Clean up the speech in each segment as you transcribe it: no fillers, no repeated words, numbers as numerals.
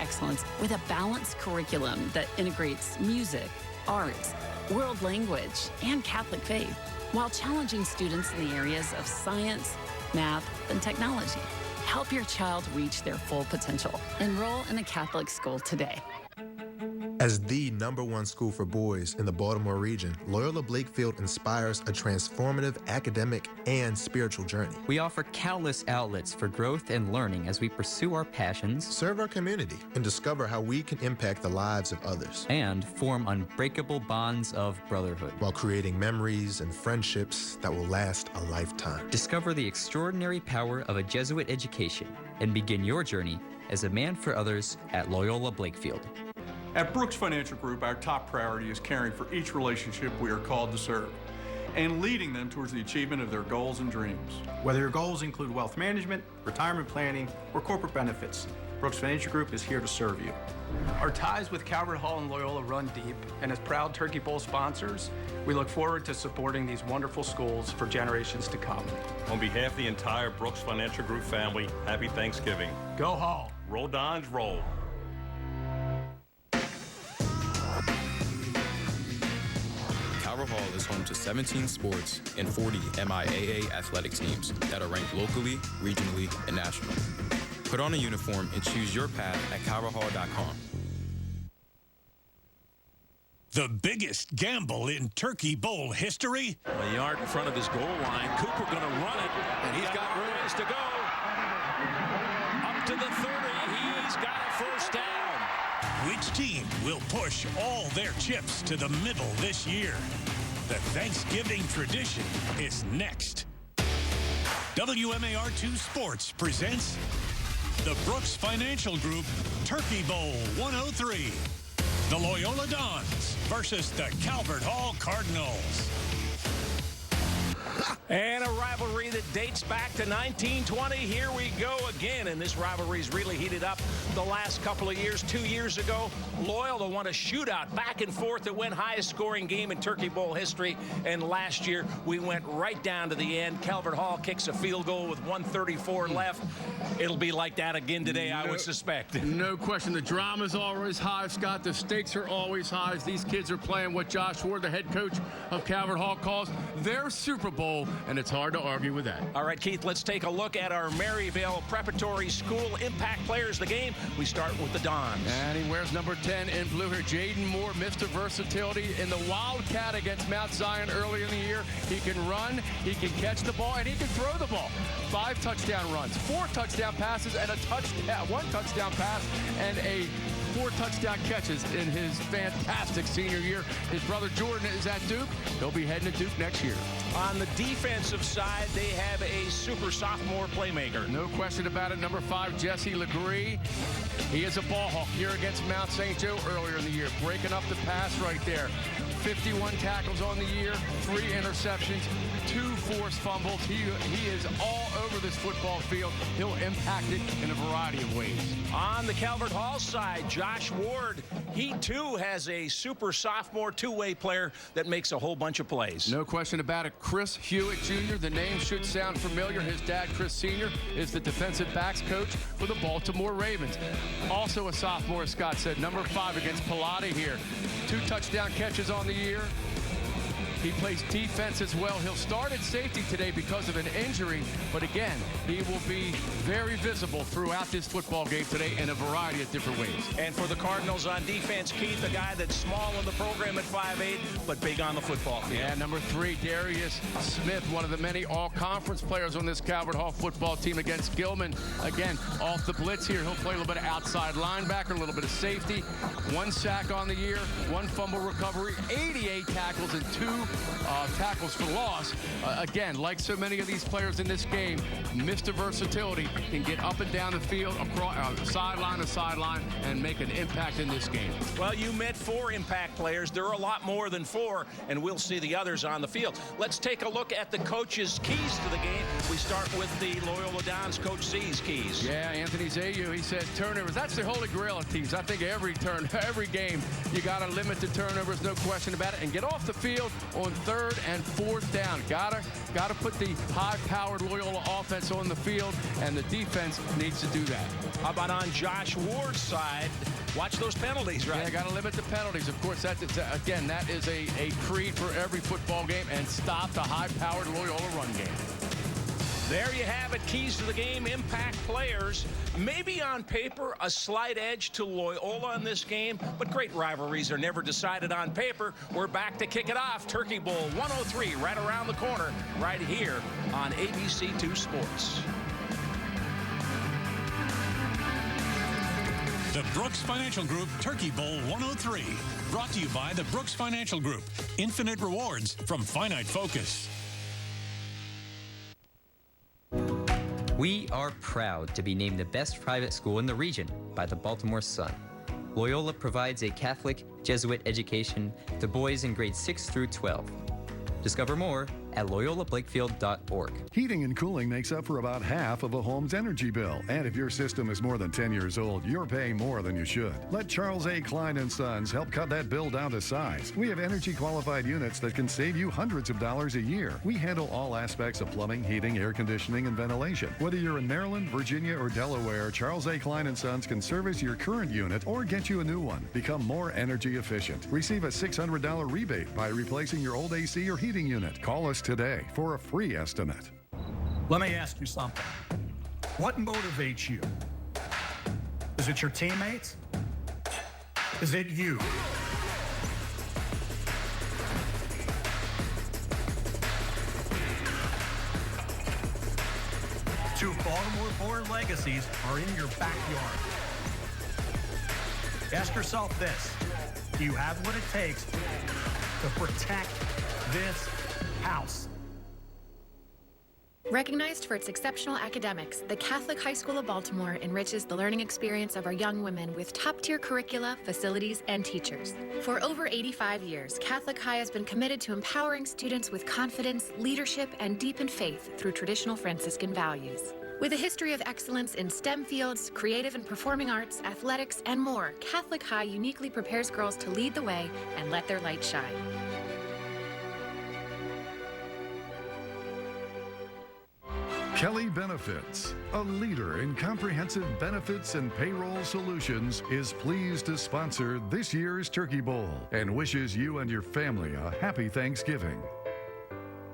excellence with a balanced curriculum that integrates music, arts, world language, and Catholic faith, while challenging students in the areas of science, math, and technology. Help your child reach their full potential. Enroll in a Catholic school today. As the #1 school for boys in the Baltimore region, Loyola Blakefield inspires a transformative academic and spiritual journey. We offer countless outlets for growth and learning as we pursue our passions, serve our community, and discover how we can impact the lives of others. And form unbreakable bonds of brotherhood, while creating memories and friendships that will last a lifetime. Discover the extraordinary power of a Jesuit education and begin your journey as a man for others at Loyola Blakefield. At Brooks Financial Group, our top priority is caring for each relationship we are called to serve and leading them towards the achievement of their goals and dreams. Whether your goals include wealth management, retirement planning, or corporate benefits, Brooks Financial Group is here to serve you. Our ties with Calvert Hall and Loyola run deep, and as proud Turkey Bowl sponsors, we look forward to supporting these wonderful schools for generations to come. On behalf of the entire Brooks Financial Group family, happy Thanksgiving. Go Hall! Roll Dons, roll! Calvert Hall is home to 17 sports and 40 MIAA athletic teams that are ranked locally, regionally, and nationally. Put on a uniform and choose your path at calverthall.com. The biggest gamble in Turkey Bowl history. A yard in front of his goal line. Cooper going to run it, and he's got room to go. Up to the 30. He's got a first down. Which team will push all their chips to the middle this year? The Thanksgiving tradition is next. WMAR2 Sports presents the Brooks Financial Group Turkey Bowl 103. The Loyola Dons versus the Calvert Hall Cardinals. And a rivalry that dates back to 1920. Here we go again, and this rivalry's really heated up the last couple of years. 2 years ago, Loyola won a shootout back and forth that went highest scoring game in Turkey Bowl history. And last year, we went right down to the end. Calvert Hall kicks a field goal with 1:34 left. It'll be like that again today, I would suspect. No question. The drama's always high, Scott. The stakes are always high as these kids are playing what Josh Ward, the head coach of Calvert Hall, calls their Super Bowl, and it's hard to argue with that. All right, Keith, let's take a look at our Maryville Preparatory School impact players of the game. We start with the Dons. And he wears number 10 in blue here. Jaden Moore, Mr. Versatility in the Wildcat against Mount Zion earlier in the year. He can run, he can catch the ball, and he can throw the ball. 5 touchdown runs, 4 touchdown passes, and one touchdown pass, and 4 touchdown catches in his fantastic senior year. His brother Jordan is at Duke. He'll be heading to Duke next year. On the defensive side, they have a super sophomore playmaker. No question about it. Number 5, Jesse Legree. He is a ball hawk here against Mount St. Joe earlier in the year, breaking up the pass right there. 51 tackles on the year, 3 interceptions, 2 forced fumbles. He is all over this football field. He'll impact it in a variety of ways. On the Calvert Hall side, Josh Ward, he too has a super sophomore two-way player that makes a whole bunch of plays. No question about it. Chris Hewitt Jr., the name should sound familiar. His dad, Chris Sr., is the defensive backs coach for the Baltimore Ravens. Also a sophomore, as Scott said, number 5 against Pilate here. 2 touchdown catches on the year. He plays defense as well. He'll start at safety today because of an injury, but again, he will be very visible throughout this football game today in a variety of different ways. And for the Cardinals on defense, Keith, a guy that's small in the program at 5'8", but big on the football field. Yeah, number 3, Darius Smith, one of the many all-conference players on this Calvert Hall football team against Gilman. Again, off the blitz here, he'll play a little bit of outside linebacker, a little bit of safety. 1 sack on the year, 1 fumble recovery, 88 tackles, and 2 tackles for loss. Again, like so many of these players in this game, Mr. Versatility can get up and down the field, across sideline to sideline, and make an impact in this game. Well, you met 4 impact players. There are a lot more than 4, and we'll see the others on the field. Let's take a look at the coach's keys to the game. We start with the Loyola Dons, Coach Z's keys. Yeah, Anthony Zayu, he says turnovers. That's the holy grail of teams. I think every game, you got to limit the turnovers, no question about it, and get off the field on 3rd and 4th down. Gotta put the high-powered Loyola offense on the field, and the defense needs to do that. How about on Josh Ward's side? Watch those penalties, right? Yeah, got to limit the penalties. Of course, that is a creed for every football game, and stop the high-powered Loyola run game. There you have it. Keys to the game, impact players. Maybe on paper, a slight edge to Loyola in this game, but great rivalries are never decided on paper. We're back to kick it off. Turkey Bowl 103 right around the corner, right here on ABC2 Sports. The Brooks Financial Group Turkey Bowl 103. Brought to you by the Brooks Financial Group. Infinite rewards from finite focus. We are proud to be named the best private school in the region by the Baltimore Sun. Loyola provides a Catholic Jesuit education to boys in grades 6 through 12. Discover more at loyolablakefield.org. Heating and cooling makes up for about half of a home's energy bill. And if your system is more than 10 years old, you're paying more than you should. Let Charles A. Klein & Sons help cut that bill down to size. We have energy-qualified units that can save you hundreds of dollars a year. We handle all aspects of plumbing, heating, air conditioning, and ventilation. Whether you're in Maryland, Virginia, or Delaware, Charles A. Klein & Sons can service your current unit or get you a new one. Become more energy efficient. Receive a $600 rebate by replacing your old AC or heating unit. Call us today for a free estimate. Let me ask you something. What motivates you? Is it your teammates? Is it you? Two Baltimore-born legacies are in your backyard. Ask yourself this. Do you have what it takes to protect this house? Recognized for its exceptional academics, the Catholic High School of Baltimore enriches the learning experience of our young women with top-tier curricula, facilities, and teachers. For over 85 years, Catholic High has been committed to empowering students with confidence, leadership, and deepened faith through traditional Franciscan values. With a history of excellence in STEM fields, creative and performing arts, athletics, and more, Catholic High uniquely prepares girls to lead the way and let their light shine. Kelly Benefits, a leader in comprehensive benefits and payroll solutions, is pleased to sponsor this year's Turkey Bowl and wishes you and your family a happy Thanksgiving.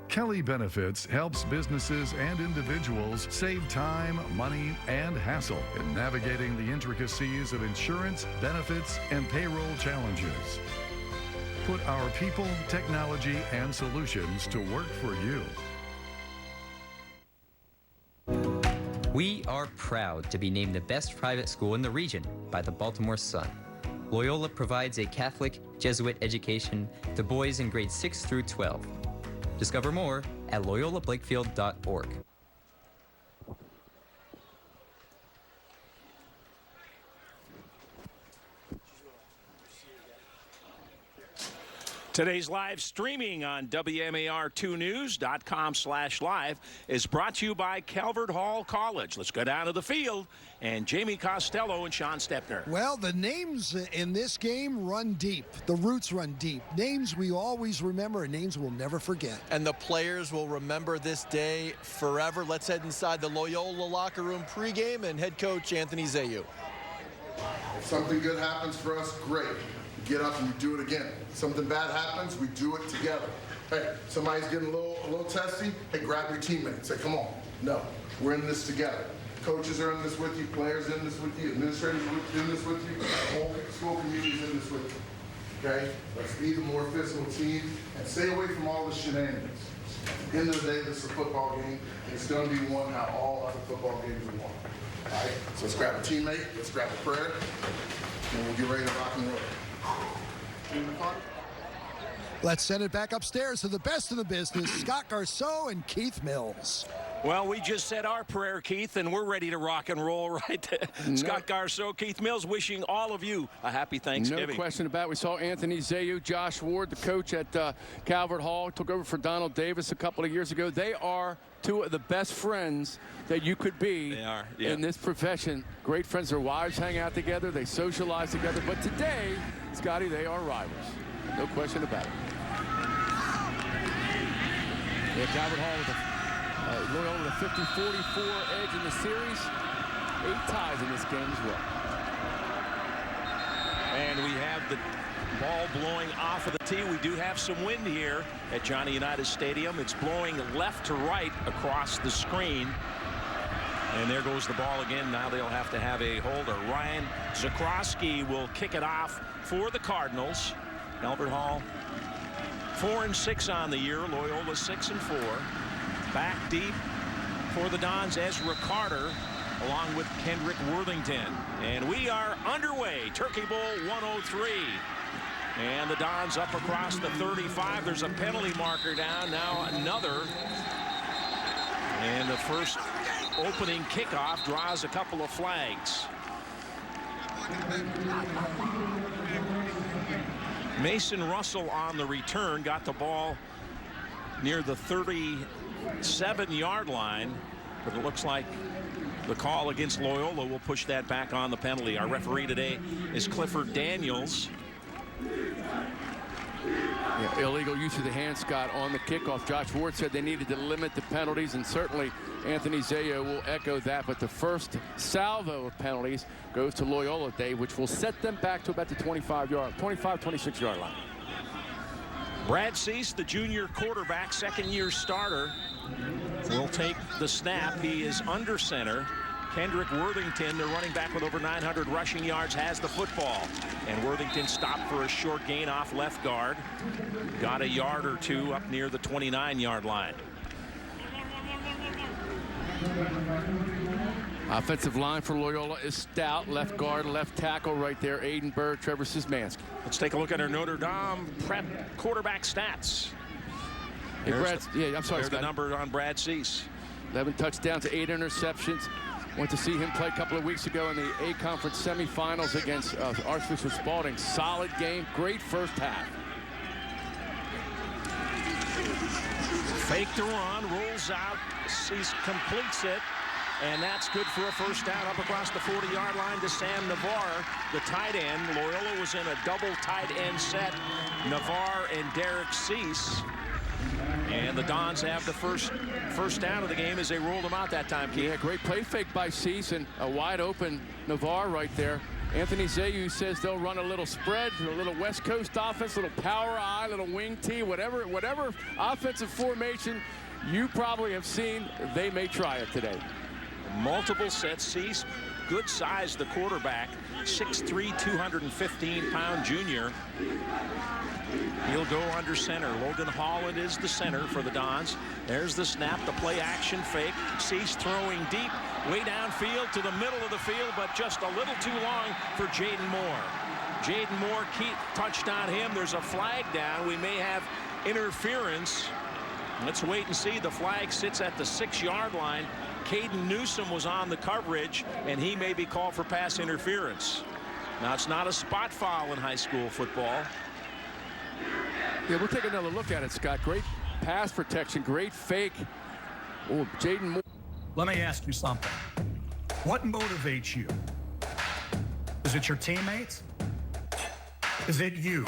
Kelly Benefits helps businesses and individuals save time, money, and hassle in navigating the intricacies of insurance, benefits, and payroll challenges. Put our people, technology, and solutions to work for you. We are proud to be named the best private school in the region by the Baltimore Sun. Loyola provides a Catholic Jesuit education to boys in grades 6 through 12. Discover more at loyolablakefield.org. Today's live streaming on WMAR2news.com/live is brought to you by Calvert Hall College. Let's go down to the field and Jamie Costello and Sean Stepner. Well, the names in this game run deep. The roots run deep. Names we always remember and names we'll never forget. And the players will remember this day forever. Let's head inside the Loyola locker room pregame and head coach Anthony Zayu. If something good happens for us, great. Get up and we do it again. Something bad happens, we do it together. Hey, somebody's getting a little testy, hey, grab your teammate. Say, come on. No, we're in this together. Coaches are in this with you, players in this with you, administrators in this with you, the whole school community is in this with you. Okay? Let's be the more physical team and stay away from all the shenanigans. At the end of the day, this is a football game. It's going to be one how all other football games are won. All right? So let's grab a teammate, let's grab a prayer, and we'll get ready to rock and roll. Let's send it back upstairs to the best of the business, Scott Garceau and Keith Mills. Well, we just said our prayer, Keith, and we're ready to rock and roll, right? Scott Garceau, Keith Mills, wishing all of you a happy Thanksgiving. No question about it. We saw Anthony Zayu, Josh Ward, the coach at Calvert Hall, took over for Donald Davis a couple of years ago. They are two of the best friends that you could be in this profession. Great friends. Their wives hang out together. They socialize together. But today, Scotty, they are rivals. No question about it. Yeah, Calvert Hall with Loyola with a 50-44 edge in the series. 8 ties in this game as well. And we have the ball blowing off of the tee. We do have some wind here at Johnny Unitas Stadium. It's blowing left to right across the screen. And there goes the ball again. Now they'll have to have a holder. Ryan Zakrowski will kick it off for the Cardinals. Calvert Hall 4-6 on the year. Loyola 6-4. Back deep for the Dons, Ezra Carter, along with Kendrick Worthington. And we are underway. Turkey Bowl 103. And the Dons up across the 35. There's a penalty marker down. Now another. And the first opening kickoff draws a couple of flags. Mason Russell on the return got the ball near the 37-yard line, but it looks like the call against Loyola will push that back on the penalty. Our referee today is Clifford Daniels. Yeah, illegal use of the hand, Scott, on the kickoff. Josh Ward said they needed to limit the penalties, and certainly Anthony Zayo will echo that. But the first salvo of penalties goes to Loyola today, which will set them back to about the 26-yard line. Brad Cease, the junior quarterback, second-year starter, will take the snap. He is under center. Kendrick Worthington, the running back with over 900 rushing yards, has the football. And Worthington stopped for a short gain off left guard. Got a yard or two up near the 29-yard line. Offensive line for Loyola is stout. Left guard, left tackle right there. Aiden Bird, Trevor Szymanski. Let's take a look at our Notre Dame prep quarterback stats. Hey, I'm sorry, Scott. The number on Brad Cease. 11 touchdowns, 8 interceptions. Went to see him play a couple of weeks ago in the A-Conference semifinals against Archbishop Spalding. Solid game, great first half. Fake the run, rolls out, Cease completes it, and that's good for a first down up across the 40-yard line to Sam Navarre, the tight end. Loyola was in a double tight end set. Navarre and Derek Cease. And the Dons have the first down of the game as they rolled them out that time, Keith. Yeah, great play fake by Cease and a wide open Navarre right there. Anthony Zayu says they'll run a little spread, a little West Coast offense, a little power eye, a little wing tee, whatever offensive formation you probably have seen, they may try it today. Multiple sets. Cease, good size, the quarterback, 6'3", 215-pound junior. He'll go under center. Logan Holland is the center for the Dons. There's the snap, the play action fake. Cease throwing deep, way downfield to the middle of the field, but just a little too long for Jaden Moore. Jaden Moore, Keith touched on him. There's a flag down. We may have interference. Let's wait and see. The flag sits at the 6-yard line. Caden Newsom was on the coverage, and he may be called for pass interference. Now, it's not a spot foul in high school football. Yeah, we'll take another look at it, Scott. Great pass protection, great fake. Oh, Jaden Moore. Let me ask you something. What motivates you? Is it your teammates? Is it you?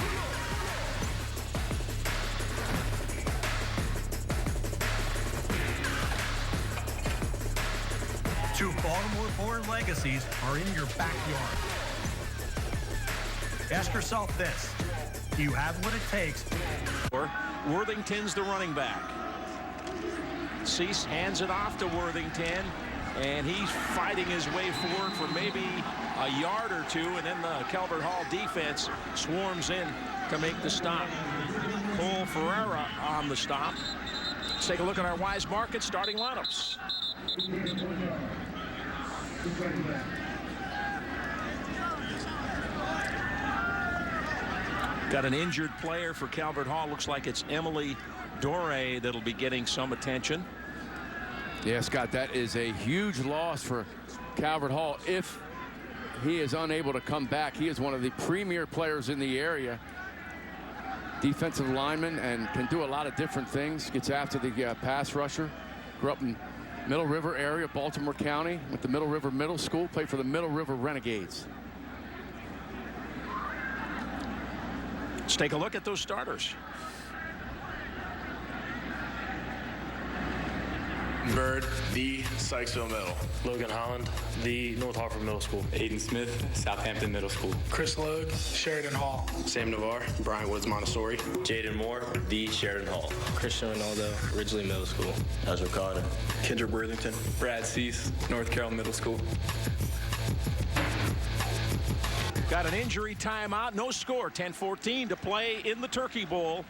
Two Baltimore-born legacies are in your backyard. Ask yourself this. Do you have what it takes? Worthington's the running back. Cease hands it off to Worthington, and he's fighting his way forward for maybe a yard or two, and then the Calvert Hall defense swarms in to make the stop. Cole Ferreira on the stop. Let's take a look at our Wise Market starting lineups. Got an injured player for Calvert Hall. Looks like it's Emily Dore that'll be getting some attention. Yeah, Scott, that is a huge loss for Calvert Hall if he is unable to come back. He is one of the premier players in the area. Defensive lineman and can do a lot of different things. Gets after the pass rusher. Grew up in Middle River area, Baltimore County, with the Middle River Middle School. Played for the Middle River Renegades. Let's take a look at those starters. Bird, the Sykesville Middle. Logan Holland, the North Hartford Middle School. Aiden Smith, Southampton Middle School. Chris Lode, Sheridan Hall. Sam Navarre, Bryant Woods Montessori. Jaden Moore, the Sheridan Hall. Christian Ronaldo, Ridgely Middle School. Ezra Carter. Kendrick Worthington. Brad Cease, North Carroll Middle School. Got an injury timeout, no score, 10-14 to play in the Turkey Bowl.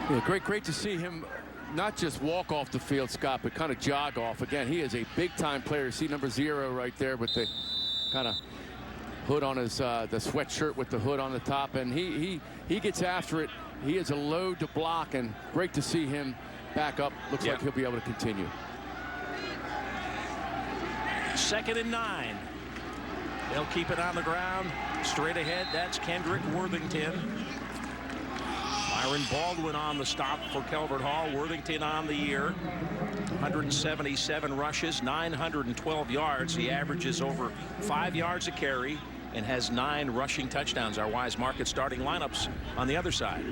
Yeah, great to see him not just walk off the field, Scott, but kind of jog off. Again, he is a big-time player. You see number 0 right there with the kind of hood on his the sweatshirt with the hood on the top, and he gets after it. He is a load to block, and great to see him back up. Looks like he'll be able to continue. 2nd and 9. They'll keep it on the ground. Straight ahead, that's Kendrick Worthington. Byron Baldwin on the stop for Calvert Hall. Worthington on the year. 177 rushes, 912 yards. He averages over 5 yards a carry and has 9 rushing touchdowns. Our Wise Market starting lineups on the other side.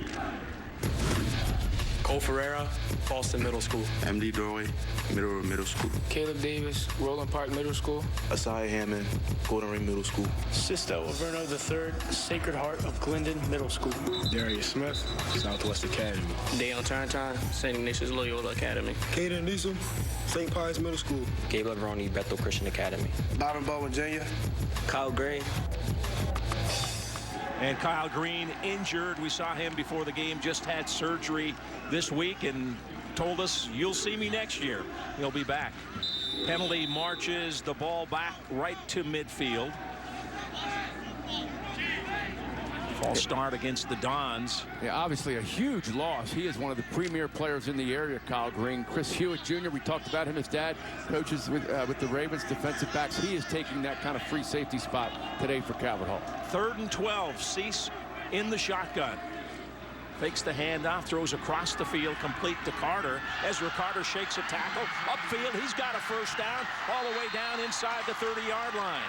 Cole Ferreira, Boston Middle School. MD Doorway, Middle School. Caleb Davis, Roland Park Middle School. Asai Hammond, Golden Ring Middle School. Sisto Laverno III, Sacred Heart of Glendon Middle School. Darius Smith, Southwest Academy. Dale Turntine, St. Ignatius Loyola Academy. Caden Newsom, St. Pius Middle School. Gabe Leveroni, Bethel Christian Academy. Bobby Baldwin Jr. Kyle Gray. And Kyle Green injured. We saw him before the game, just had surgery this week and told us, you'll see me next year. He'll be back. Penalty marches the ball back right to midfield. False start against the Dons. Yeah, obviously a huge loss. He is one of the premier players in the area, Kyle Green. Chris Hewitt Jr., we talked about him. His dad coaches with the Ravens defensive backs. He is taking that kind of free safety spot today for Calvert Hall. 3rd and 12. Cease in the shotgun. Fakes the handoff, throws across the field, complete to Carter. Ezra Carter shakes a tackle. Upfield, he's got a first down, all the way down inside the 30-yard line.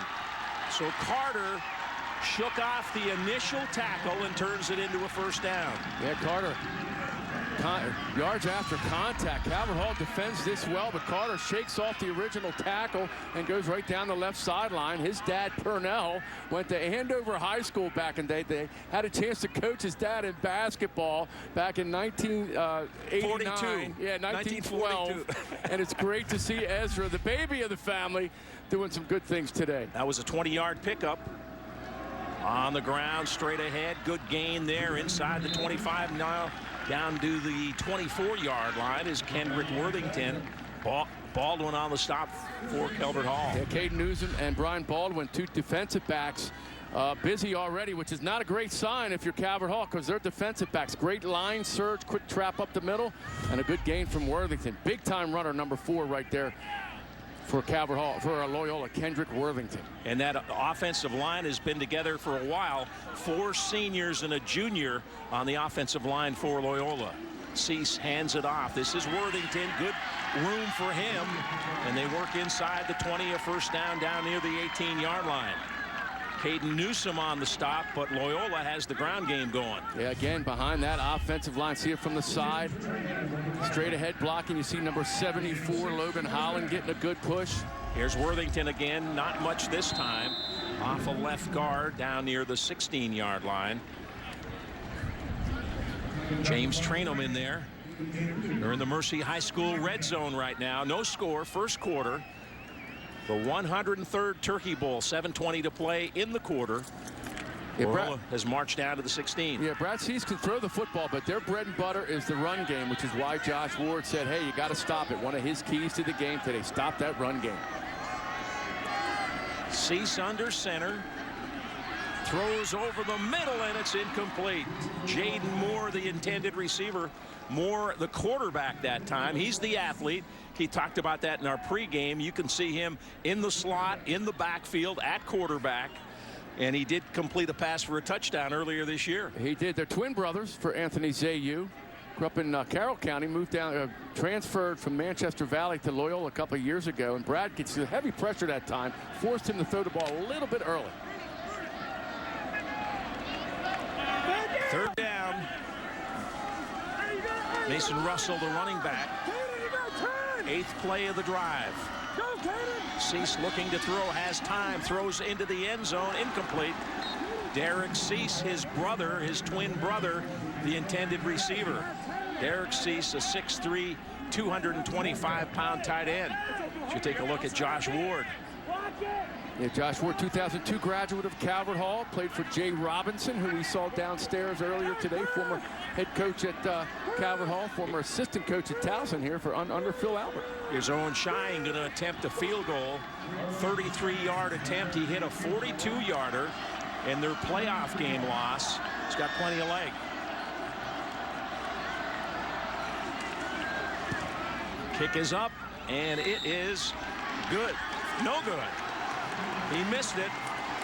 So Carter shook off the initial tackle and turns it into a first down. Yeah, Carter, yards after contact. Calvert Hall defends this well, but Carter shakes off the original tackle and goes right down the left sideline. His dad, Purnell, went to Andover High School back in the day. They had a chance to coach his dad in basketball back in 1989. Yeah, 1912. And it's great to see Ezra, the baby of the family, doing some good things today. That was a 20-yard pickup. On the ground, straight ahead. Good gain there inside the 25 now. Down to the 24-yard line is Kendrick Worthington. Baldwin on the stop for Calvert Hall. Yeah, Caden Newsom and Brian Baldwin, 2 defensive backs, busy already, which is not a great sign if you're Calvert Hall, because they're defensive backs. Great line surge, quick trap up the middle, and a good gain from Worthington. Big-time runner, number 4 right there for Calvert Hall, for Loyola, Kendrick Worthington. And that offensive line has been together for a while. 4 seniors and a junior on the offensive line for Loyola. Cease hands it off. This is Worthington. Good room for him. And they work inside the 20, a first down near the 18-yard line. Caden Newsom on the stop, but Loyola has the ground game going. Yeah, again, behind that offensive line. See it from the side. Straight ahead blocking. You see number 74, Logan Holland, getting a good push. Here's Worthington again. Not much this time. Off a left guard down near the 16-yard line. James Trainum in there. They're in the Mercy High School red zone right now. No score, first quarter. The 103rd Turkey Bowl, 7:20 to play in the quarter. Loyola has marched down to the 16. Yeah, Brad Cease can throw the football, but their bread and butter is the run game, which is why Josh Ward said, hey, you got to stop it. One of his keys to the game today, stop that run game. Cease under center. Throws over the middle, and it's incomplete. Jaden Moore, the intended receiver. Moore, the quarterback that time. He's the athlete. He talked about that in our pregame. You can see him in the slot, in the backfield, at quarterback. And he did complete a pass for a touchdown earlier this year. He did. They're twin brothers for Anthony Zayu. Grew up in Carroll County, moved down, transferred from Manchester Valley to Loyola a couple of years ago. And Brad gets the heavy pressure that time, forced him to throw the ball a little bit early. 3rd down. Mason Russell, the running back. 8th play of the drive. Cease looking to throw, has time, throws into the end zone, incomplete. Derek Cease, his brother, his twin brother, the intended receiver. Derek Cease, a 6'3", 225-pound tight end. Should take a look at Josh Ward. Yeah, Josh Ward, 2002 graduate of Calvert Hall, played for Jay Robinson, who we saw downstairs earlier today, former head coach at Calvert Hall, former assistant coach at Towson here for under Phil Albert. Here's Owen Shine going to attempt a field goal. 33-yard attempt. He hit a 42-yarder in their playoff game loss. He's got plenty of leg. Kick is up, and it is good. No good. He missed it,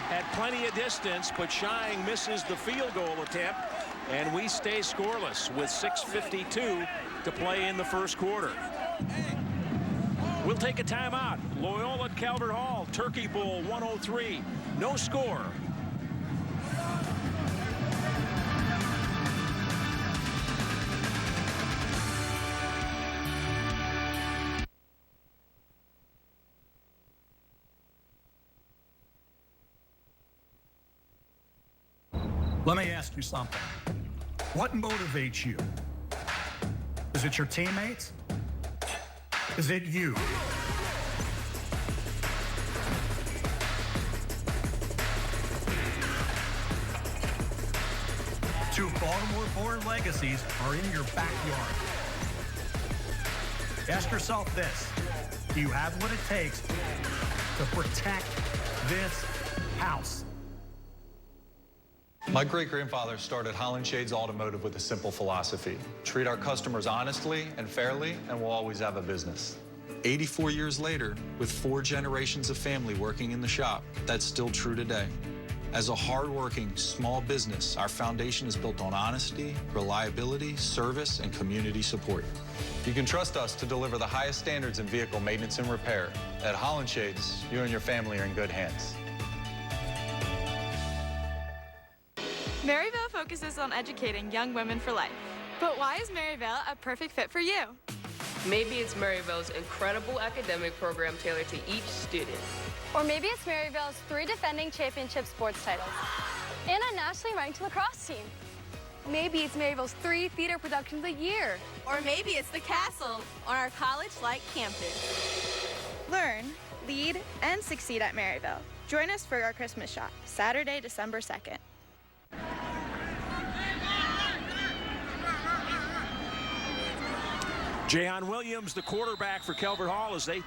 had plenty of distance, but Shine misses the field goal attempt, and we stay scoreless with 6:52 to play in the first quarter. We'll take a timeout. Loyola at Calvert Hall, Turkey Bowl 103, no score. Let me ask you something. What motivates you? Is it your teammates? Is it you? Two Baltimore-born legacies are in your backyard. Ask yourself this. Do you have what it takes to protect this house? My great-grandfather started Holland Shades Automotive with a simple philosophy. Treat our customers honestly and fairly, and we'll always have a business. 84 years later, with 4 generations of family working in the shop, that's still true today. As a hard-working, small business, our foundation is built on honesty, reliability, service, and community support. You can trust us to deliver the highest standards in vehicle maintenance and repair. At Holland Shades, you and your family are in good hands. Maryvale focuses on educating young women for life. But why is Maryvale a perfect fit for you? Maybe it's Maryvale's incredible academic program tailored to each student. Or maybe it's Maryvale's 3 defending championship sports titles and a nationally ranked lacrosse team. Maybe it's Maryvale's 3 theater productions a year. Or maybe it's the castle on our college-like campus. Learn, lead, and succeed at Maryvale. Join us for our Christmas shop, Saturday, December 2nd. Jayon Williams, the quarterback for Calvert Hall, as they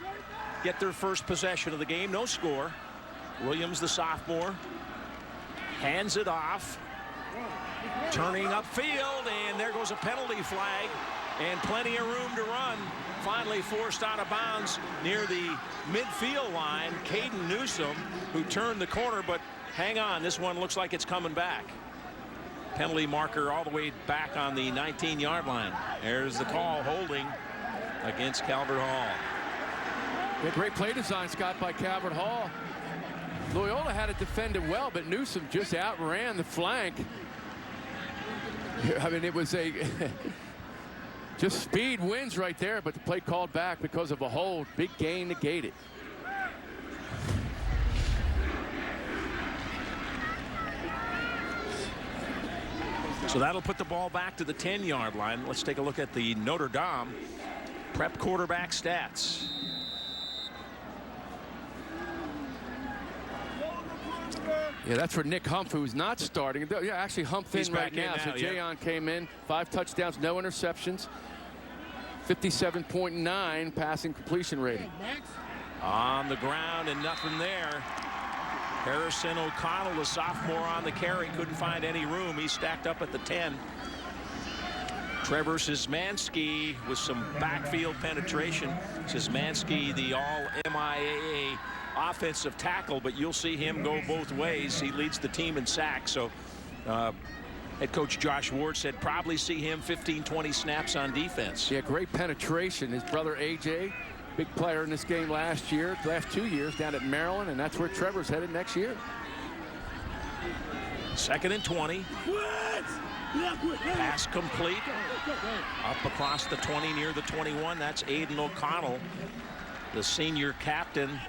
get their first possession of the game. No score. Williams, the sophomore, hands it off. Turning upfield, and there goes a penalty flag. And plenty of room to run. Finally forced out of bounds near the midfield line. Caden Newsom, who turned the corner, but hang on, this one looks like it's coming back. Penalty marker all the way back on the 19-yard line. There's the call, holding against Calvert Hall. Yeah, great play design, Scott, by Calvert Hall. Loyola had it defended well, but Newsom just outran the flank. I mean, it was a just speed wins right there, but the play called back because of a hold. Big gain negated. So that'll put the ball back to the 10-yard line. Let's take a look at the Notre Dame prep quarterback stats. Yeah, that's for Nick Humph, who's not starting. Yeah, actually Humph in right now. So Jayon came in, 5 touchdowns, no interceptions, 57.9 passing completion rating. On the ground and nothing there. Harrison O'Connell, the sophomore, on the carry, couldn't find any room. He stacked up at the 10. Trevor Szymanski with some backfield penetration. Szymanski, the all-MIAA offensive tackle, but you'll see him go both ways. He leads the team in sacks. So head coach Josh Ward said probably see him 15-20 snaps on defense. Yeah, great penetration. His brother AJ, big player in this game last 2 years down at Maryland, and that's where Trevor's headed next year. 2nd and 20. Pass complete. Up across the 20 near the 21. That's Aiden O'Connell, the senior captain.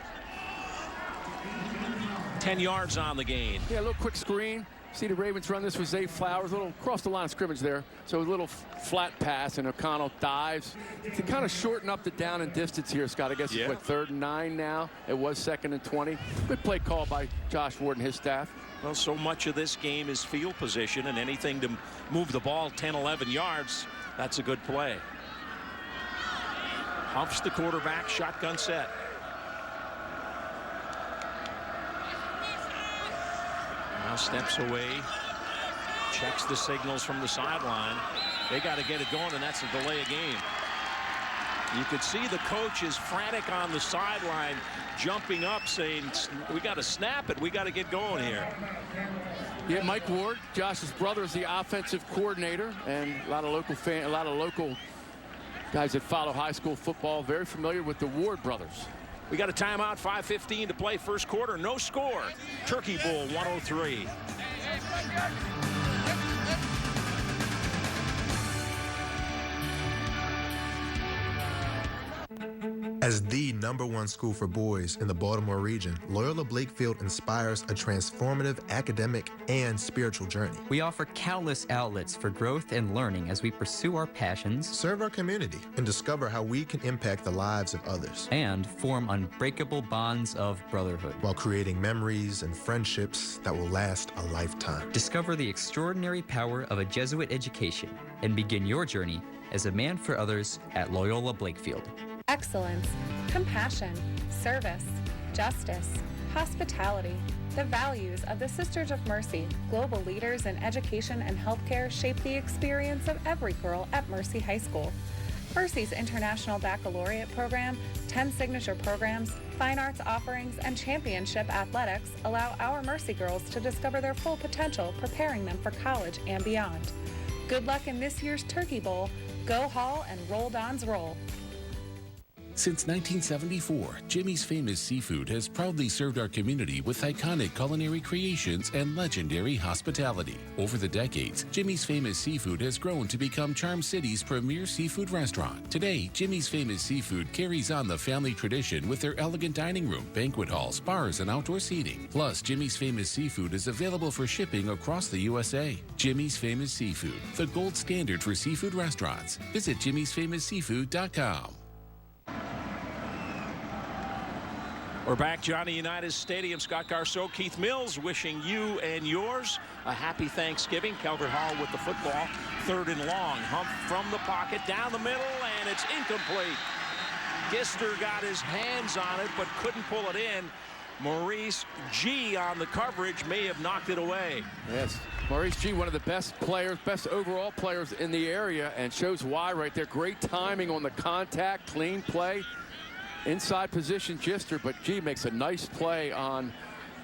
10 yards on the gain. Yeah, a little quick screen. See the Ravens run this with Zay Flowers, a little across the line of scrimmage there. So a little flat pass, and O'Connell dives to kind of shorten up the down and distance here, Scott. I guess it's what, 3rd and 9 now. It was 2nd and 20. Good play call by Josh Ward and his staff. Well, so much of this game is field position, and anything to move the ball 10, 11 yards, that's a good play. Humps the quarterback, shotgun set. Now steps away, checks the signals from the sideline. They got to get it going, and that's a delay of game. You could see the coach is frantic on the sideline, jumping up, saying, "We got to snap it. We got to get going here." Yeah, Mike Ward, Josh's brother, is the offensive coordinator, and a lot of local guys that follow high school football very familiar with the Ward brothers. We got a timeout, 5:15 to play first quarter. No score. Turkey Bowl 103. As the #1 school for boys in the Baltimore region, Loyola Blakefield inspires a transformative academic and spiritual journey. We offer countless outlets for growth and learning as we pursue our passions, serve our community, and discover how we can impact the lives of others, and form unbreakable bonds of brotherhood, while creating memories and friendships that will last a lifetime. Discover the extraordinary power of a Jesuit education and begin your journey as a man for others at Loyola Blakefield. Excellence, compassion, service, justice, hospitality. The values of the Sisters of Mercy, global leaders in education and healthcare, shape the experience of every girl at Mercy High School. Mercy's International Baccalaureate program, 10 signature programs, fine arts offerings, and championship athletics allow our Mercy girls to discover their full potential, preparing them for college and beyond. Good luck in this year's Turkey Bowl. Go Hall and Roll Dons Roll. Since 1974, Jimmy's Famous Seafood has proudly served our community with iconic culinary creations and legendary hospitality. Over the decades, Jimmy's Famous Seafood has grown to become Charm City's premier seafood restaurant. Today, Jimmy's Famous Seafood carries on the family tradition with their elegant dining room, banquet halls, bars, and outdoor seating. Plus, Jimmy's Famous Seafood is available for shipping across the USA. Jimmy's Famous Seafood, the gold standard for seafood restaurants. Visit jimmysfamousseafood.com. We're back, Johnny Unitas Stadium. Scott Garceau, Keith Mills, wishing you and yours a happy Thanksgiving. Calvert Hall with the football, 3rd and long. Hump from the pocket, down the middle, and it's incomplete. Gister got his hands on it, but couldn't pull it in. Maurice G on the coverage may have knocked it away. Yes, Maurice G, one of the best players, best overall players in the area, and shows why right there. Great timing on the contact, clean play. Inside position, Gister, but G makes a nice play on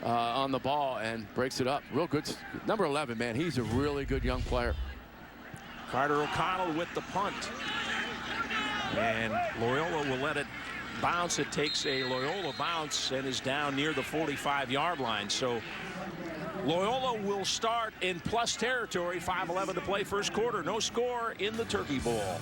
the ball and breaks it up. Real good. Number 11, man, he's a really good young player. Carter O'Connell with the punt. And Loyola will let it bounce. It takes a Loyola bounce and is down near the 45-yard line. So Loyola will start in plus territory. 5:11 to play first quarter. No score in the Turkey Bowl.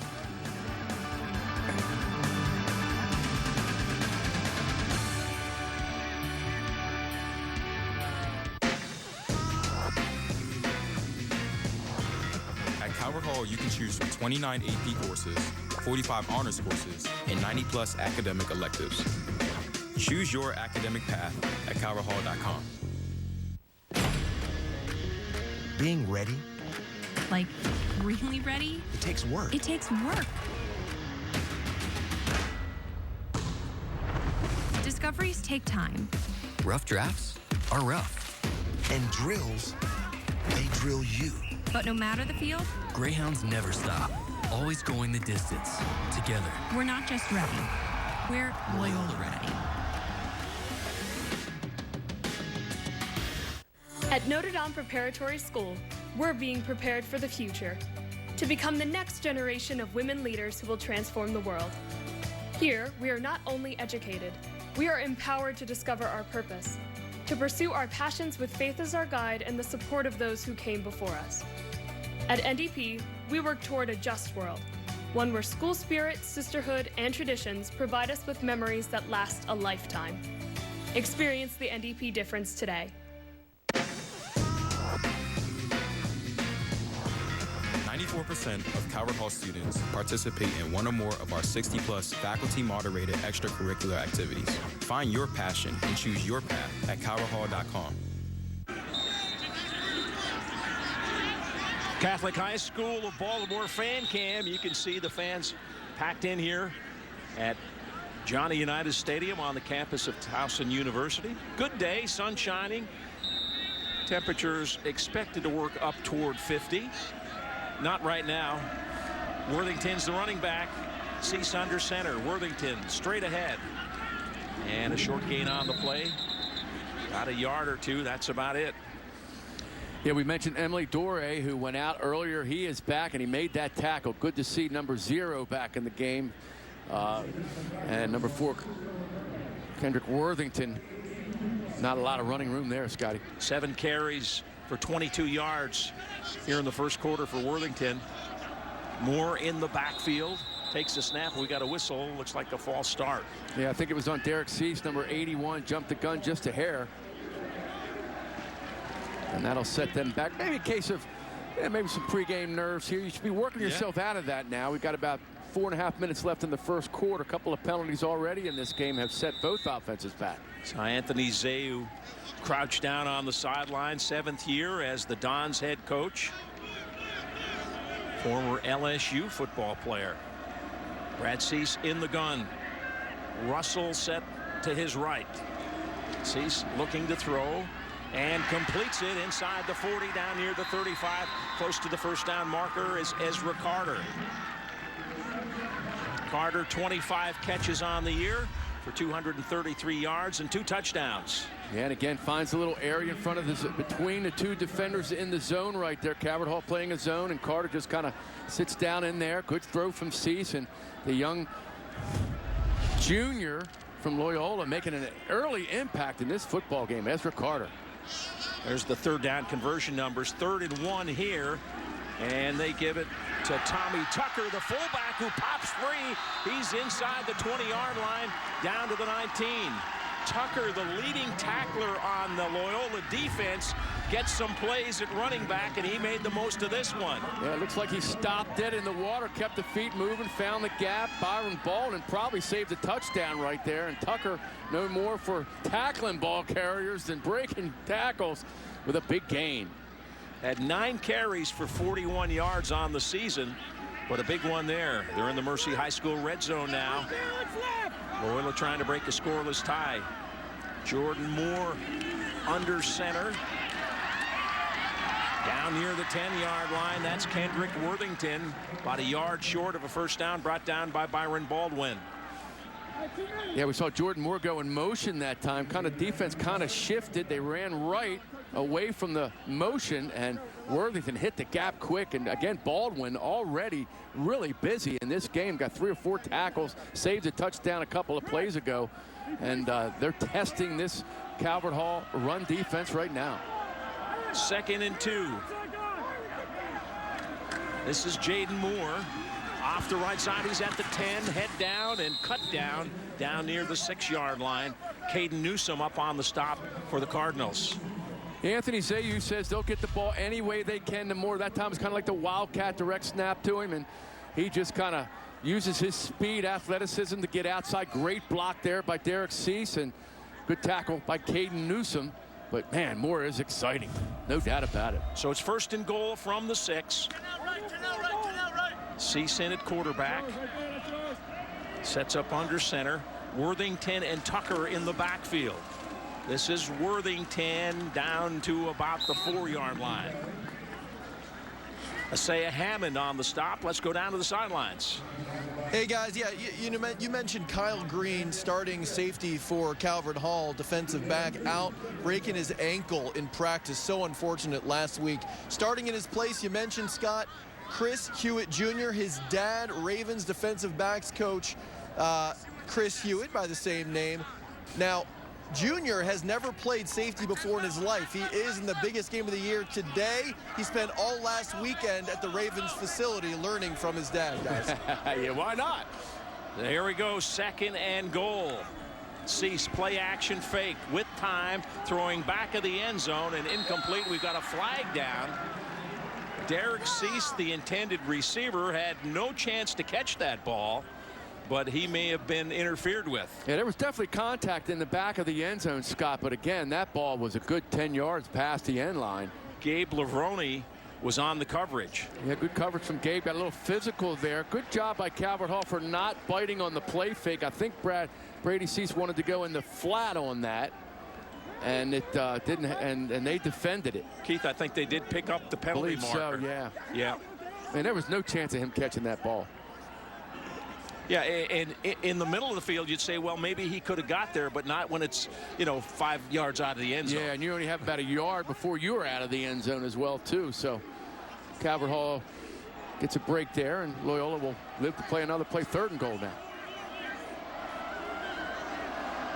Calvert Hall, you can choose from 29 AP courses, 45 honors courses, and 90+ academic electives. Choose your academic path at calverthall.com. Being ready? Like, really ready? It takes work. It takes work. Discoveries take time. Rough drafts are rough. And drills, they drill you. But no matter the field, Greyhounds never stop, always going the distance, together. We're not just ready, we're Loyola ready. At Notre Dame Preparatory School, we're being prepared for the future, to become the next generation of women leaders who will transform the world. Here, we are not only educated, we are empowered to discover our purpose. to pursue our passions with faith as our guide and the support of those who came before us. At NDP, we work toward a just world, one where school spirit, sisterhood, and traditions provide us with memories that last a lifetime. Experience the NDP difference today. 94% of Calvert Hall students participate in one or more of our 60-plus faculty-moderated extracurricular activities. Find your passion and choose your path at calverthall.com. Catholic High School of Baltimore fan cam. You can see the fans packed in here at Johnny Unitas Stadium on the campus of Towson University. Good day, sun shining. Temperatures expected to work up toward 50. Not right now. Worthington's the running back. Cease under center. Worthington straight ahead. And a short gain on the play. Got a yard or two. That's about it. Yeah, we mentioned Emily Dore, who went out earlier. He is back, and he made that tackle. Good to see number 0 back in the game. And number 4, Kendrick Worthington. Not a lot of running room there, Scotty. 7 carries for 22 yards here in the first quarter for Worthington. Moore in the backfield. Takes the snap. We got a whistle. Looks like a false start. Yeah, I think it was on Derek Cease, number 81. Jumped the gun just a hair. And that'll set them back. Maybe a case of maybe some pregame nerves here. You should be working yourself out of that now. We've got about 4.5 minutes left in the first quarter. A couple of penalties already in this game have set both offenses back. So Anthony Zayu crouched down on the sideline, 7th year as the Dons head coach. Former LSU football player. Brad Cease in the gun. Russell set to his right. Cease looking to throw and completes it inside the 40, down near the 35. Close to the first down marker is Ezra Carter. Carter, 25 catches on the year for 233 yards and 2 touchdowns. Yeah, and again finds a little area in front of this between the 2 defenders in the zone right there. Calvert Hall playing a zone, and Carter just kind of sits down in there. Good throw from Cease, and the young junior from Loyola making an early impact in this football game, Ezra Carter. There's the 3rd down conversion numbers. 3rd and 1 here, and they give it to Tommy Tucker, the fullback, who pops free. He's inside the 20-yard line, down to the 19. Tucker, the leading tackler on the Loyola defense, gets some plays at running back, and he made the most of this one. Yeah, it looks like he stopped dead in the water, kept the feet moving, found the gap. Byron Baldwin probably saved a touchdown right there, and Tucker no more for tackling ball carriers than breaking tackles with a big gain. Had 9 carries for 41 yards on the season, but a big one there. They're in the Mercy High School red zone now. Loyola trying to break a scoreless tie. Jordan Moore under center. Down near the 10-yard line, that's Kendrick Worthington. About a yard short of a first down, brought down by Byron Baldwin. Yeah, we saw Jordan Moore go in motion that time. Kind of defense kind of shifted. They ran right away from the motion, and Worthington hit the gap quick. And again, Baldwin already really busy in this game. Got 3 or 4 tackles, saved a touchdown a couple of plays ago. And they're testing this Calvert Hall run defense right now. 2nd and 2. This is Jaden Moore. Off the right side, he's at the 10, head down and cut down near the 6-yard line. Caden Newsome up on the stop for the Cardinals. Anthony Zayu says they'll get the ball any way they can to Moore. That time it's kind of like the Wildcat direct snap to him, and he just kind of uses his speed, athleticism to get outside. Great block there by Derek Cease, and good tackle by Caden Newsome. But, man, Moore is exciting. No doubt about it. So it's 1st and goal from the 6. Cease in at quarterback. Sets up under center. Worthington and Tucker in the backfield. This is Worthington down to about the 4-yard line. Isaiah Hammond on the stop. Let's go down to the sidelines. Hey guys, yeah, you mentioned Kyle Green, starting safety for Calvert Hall, defensive back, out breaking his ankle in practice. So unfortunate last week. Starting in his place, you mentioned, Scott, Chris Hewitt Jr., his dad, Ravens defensive backs coach, Chris Hewitt by the same name. Now, Junior has never played safety before in his life. He is in the biggest game of the year today. He spent all last weekend at the Ravens facility learning from his dad, guys. Yeah, why not? Here we go, 2nd and goal. Cease play action fake with time, throwing back of the end zone and incomplete. We've got a flag down. Derek Cease, the intended receiver, had no chance to catch that ball, but he may have been interfered with. Yeah, there was definitely contact in the back of the end zone, Scott, but again, that ball was a good 10 yards past the end line. Gabe Lavroni was on the coverage. Yeah, good coverage from Gabe. Got a little physical there. Good job by Calvert Hall for not biting on the play fake. I think Brady Cease wanted to go in the flat on that, and it didn't, and they defended it. Keith, I think they did pick up the penalty marker. So, yeah. Yeah. And there was no chance of him catching that ball. Yeah, and in the middle of the field, you'd say, well, maybe he could have got there, but not when it's, 5 yards out of the end zone. Yeah, and you only have about a yard before you were out of the end zone as well, too. So Calvert Hall gets a break there, and Loyola will live to play another play. 3rd and goal now.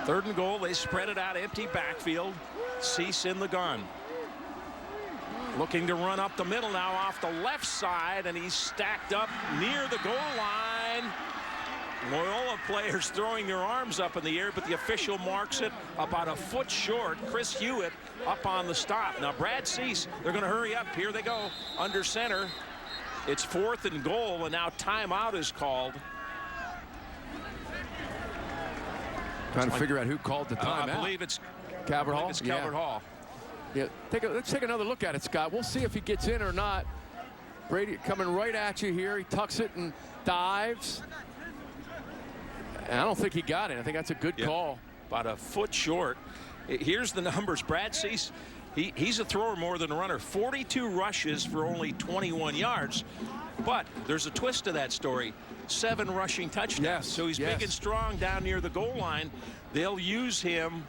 3rd and goal. They spread it out, empty backfield. Cease in the gun. Looking to run up the middle now off the left side, and he's stacked up near the goal line. Loyola players throwing their arms up in the air, but the official marks it about a foot short. Chris Hewitt up on the stop. Now Brad Cease, they're going to hurry up. Here they go under center. It's 4th and goal, and now timeout is called. Trying to figure out who called the timeout. I believe it's Calvert Hall. It's Calvert Hall. Yeah, let's take another look at it, Scott. We'll see if he gets in or not. Brady coming right at you here. He tucks it and dives. And I don't think he got it. I think that's a good call. About a foot short. Here's the numbers. Brad Cease, he's a thrower more than a runner. 42 rushes for only 21 yards. But there's a twist to that story. 7 rushing touchdowns. Yes, so he's big and strong down near the goal line. They'll use him.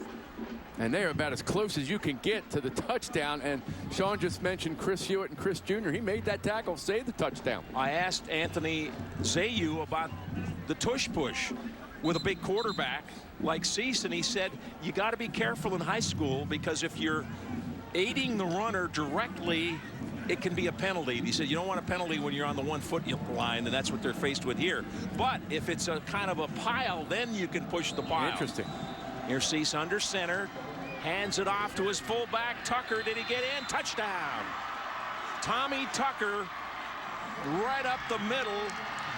And they're about as close as you can get to the touchdown. And Sean just mentioned Chris Hewitt and Chris Jr. He made that tackle, saved the touchdown. I asked Anthony Zayu about the tush push with a big quarterback like Cease, and he said you got to be careful in high school because if you're aiding the runner directly, it can be a penalty. He said you don't want a penalty when you're on the 1 foot line, and that's what they're faced with here. But if it's a kind of a pile, then you can push the pile. Interesting. Here's Cease under center, hands it off to his fullback Tucker. Did he get in? Touchdown. Tommy Tucker right up the middle.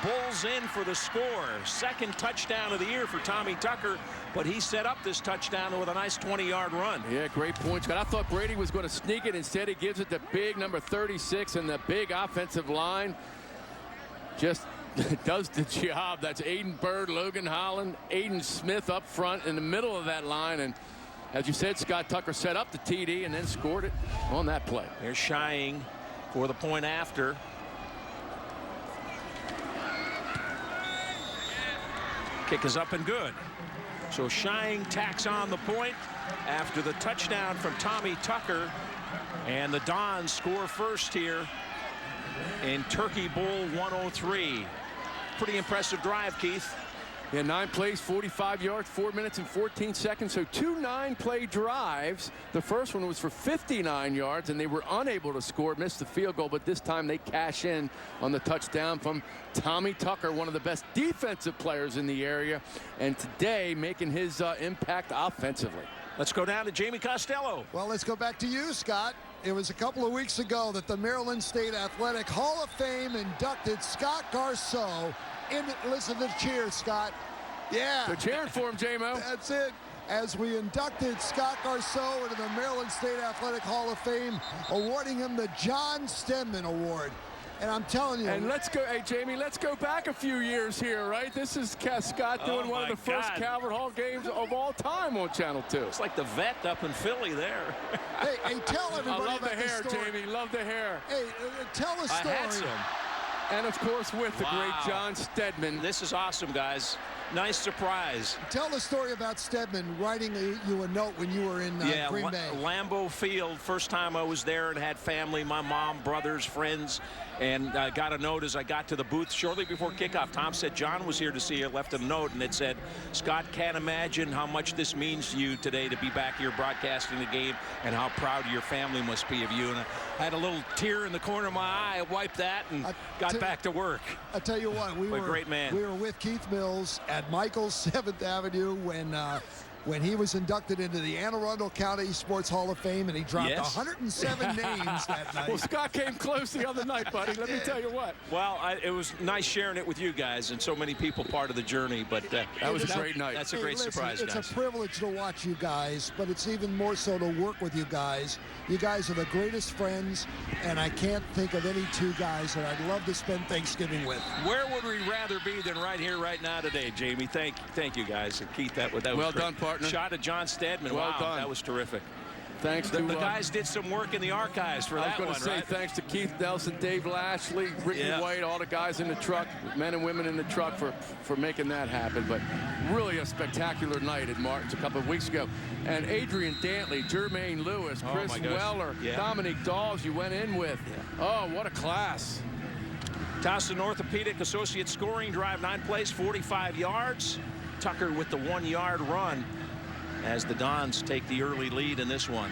Bulls in for the score. 2nd touchdown of the year for Tommy Tucker, but he set up this touchdown with a nice 20-yard run. Yeah, great point, Scott. I thought Brady was going to sneak it. Instead, he gives it to big number 36, and the big offensive line just does the job. That's Aiden Bird, Logan Holland, Aiden Smith up front in the middle of that line. And as you said, Scott Tucker set up the TD and then scored it on that play. Here's Shying for the point after. Kick is up and good. So Shying tacks on the point after the touchdown from Tommy Tucker. And the Dons score first here in Turkey Bowl 103. Pretty impressive drive, Keith. Yeah, 9 plays, 45 yards, 4 minutes and 14 seconds. So 2 9-play drives. The first one was for 59 yards, and they were unable to score, missed the field goal, but this time they cash in on the touchdown from Tommy Tucker, one of the best defensive players in the area, and today making his impact offensively. Let's go down to Jamie Costello. Well, let's go back to you, Scott. It was a couple of weeks ago that the Maryland State Athletic Hall of Fame inducted Scott Garceau. Listen to the cheers, Scott. Yeah. They're cheering for him, J-Mo. That's it. As we inducted Scott Garceau into the Maryland State Athletic Hall of Fame, awarding him the John Stedman Award. And I'm telling you. And let's go, hey, Jamie, let's go back a few years here, right? This is Scott doing one of the first Calvert Hall games of all time on Channel 2. It's like the vet up in Philly there. Hey, tell everybody I love about the hair, story. Jamie. Love the hair. Hey, tell the story. I had some. And, of course, with the great John Stedman. This is awesome, guys. nice surprise. Tell the story about Stedman writing you a note when you were in Green Bay. Lambeau Field, first time I was there and had family, my mom, brothers, friends, and I got a note as I got to the booth shortly before kickoff. Tom said John was here to see you, left a note, and it said, Scott, can't imagine how much this means to you today to be back here broadcasting the game and how proud your family must be of you. And I had a little tear in the corner of my eye. I wiped that and got back to work. I tell you what, we were a great man. We were with Keith Mills at Michael's 7th Avenue when he was inducted into the Anne Arundel County Sports Hall of Fame, and he dropped 107 names that night. Well, Scott came close the other night, buddy. Let me tell you what. Well, it was nice sharing it with you guys and so many people part of the journey. But that was a great night. That's a great surprise, guys. It's a privilege to watch you guys, but it's even more so to work with you guys. You guys are the greatest friends, and I can't think of any two guys that I'd love to spend Thanksgiving with. Where would we rather be than right here, right now, today, Jamie? Thank you, guys. And Keith, that was well great. done, partner. Shot at John Stedman. Well done. That was terrific. Thanks the to guys did some work in the archives for that one, I was going to say right? thanks to Keith Nelson, Dave Lashley, Ricky White, all the guys in the truck, men and women in the truck for making that happen. But really a spectacular night at Martin's a couple of weeks ago. And Adrian Dantley, Jermaine Lewis, Chris Weller, Dominique Dawes you went in with. Oh, what a class. Towson Orthopedic Associate scoring drive, 9 plays, 45 yards. Tucker with the 1-yard run as the Dons take the early lead in this one.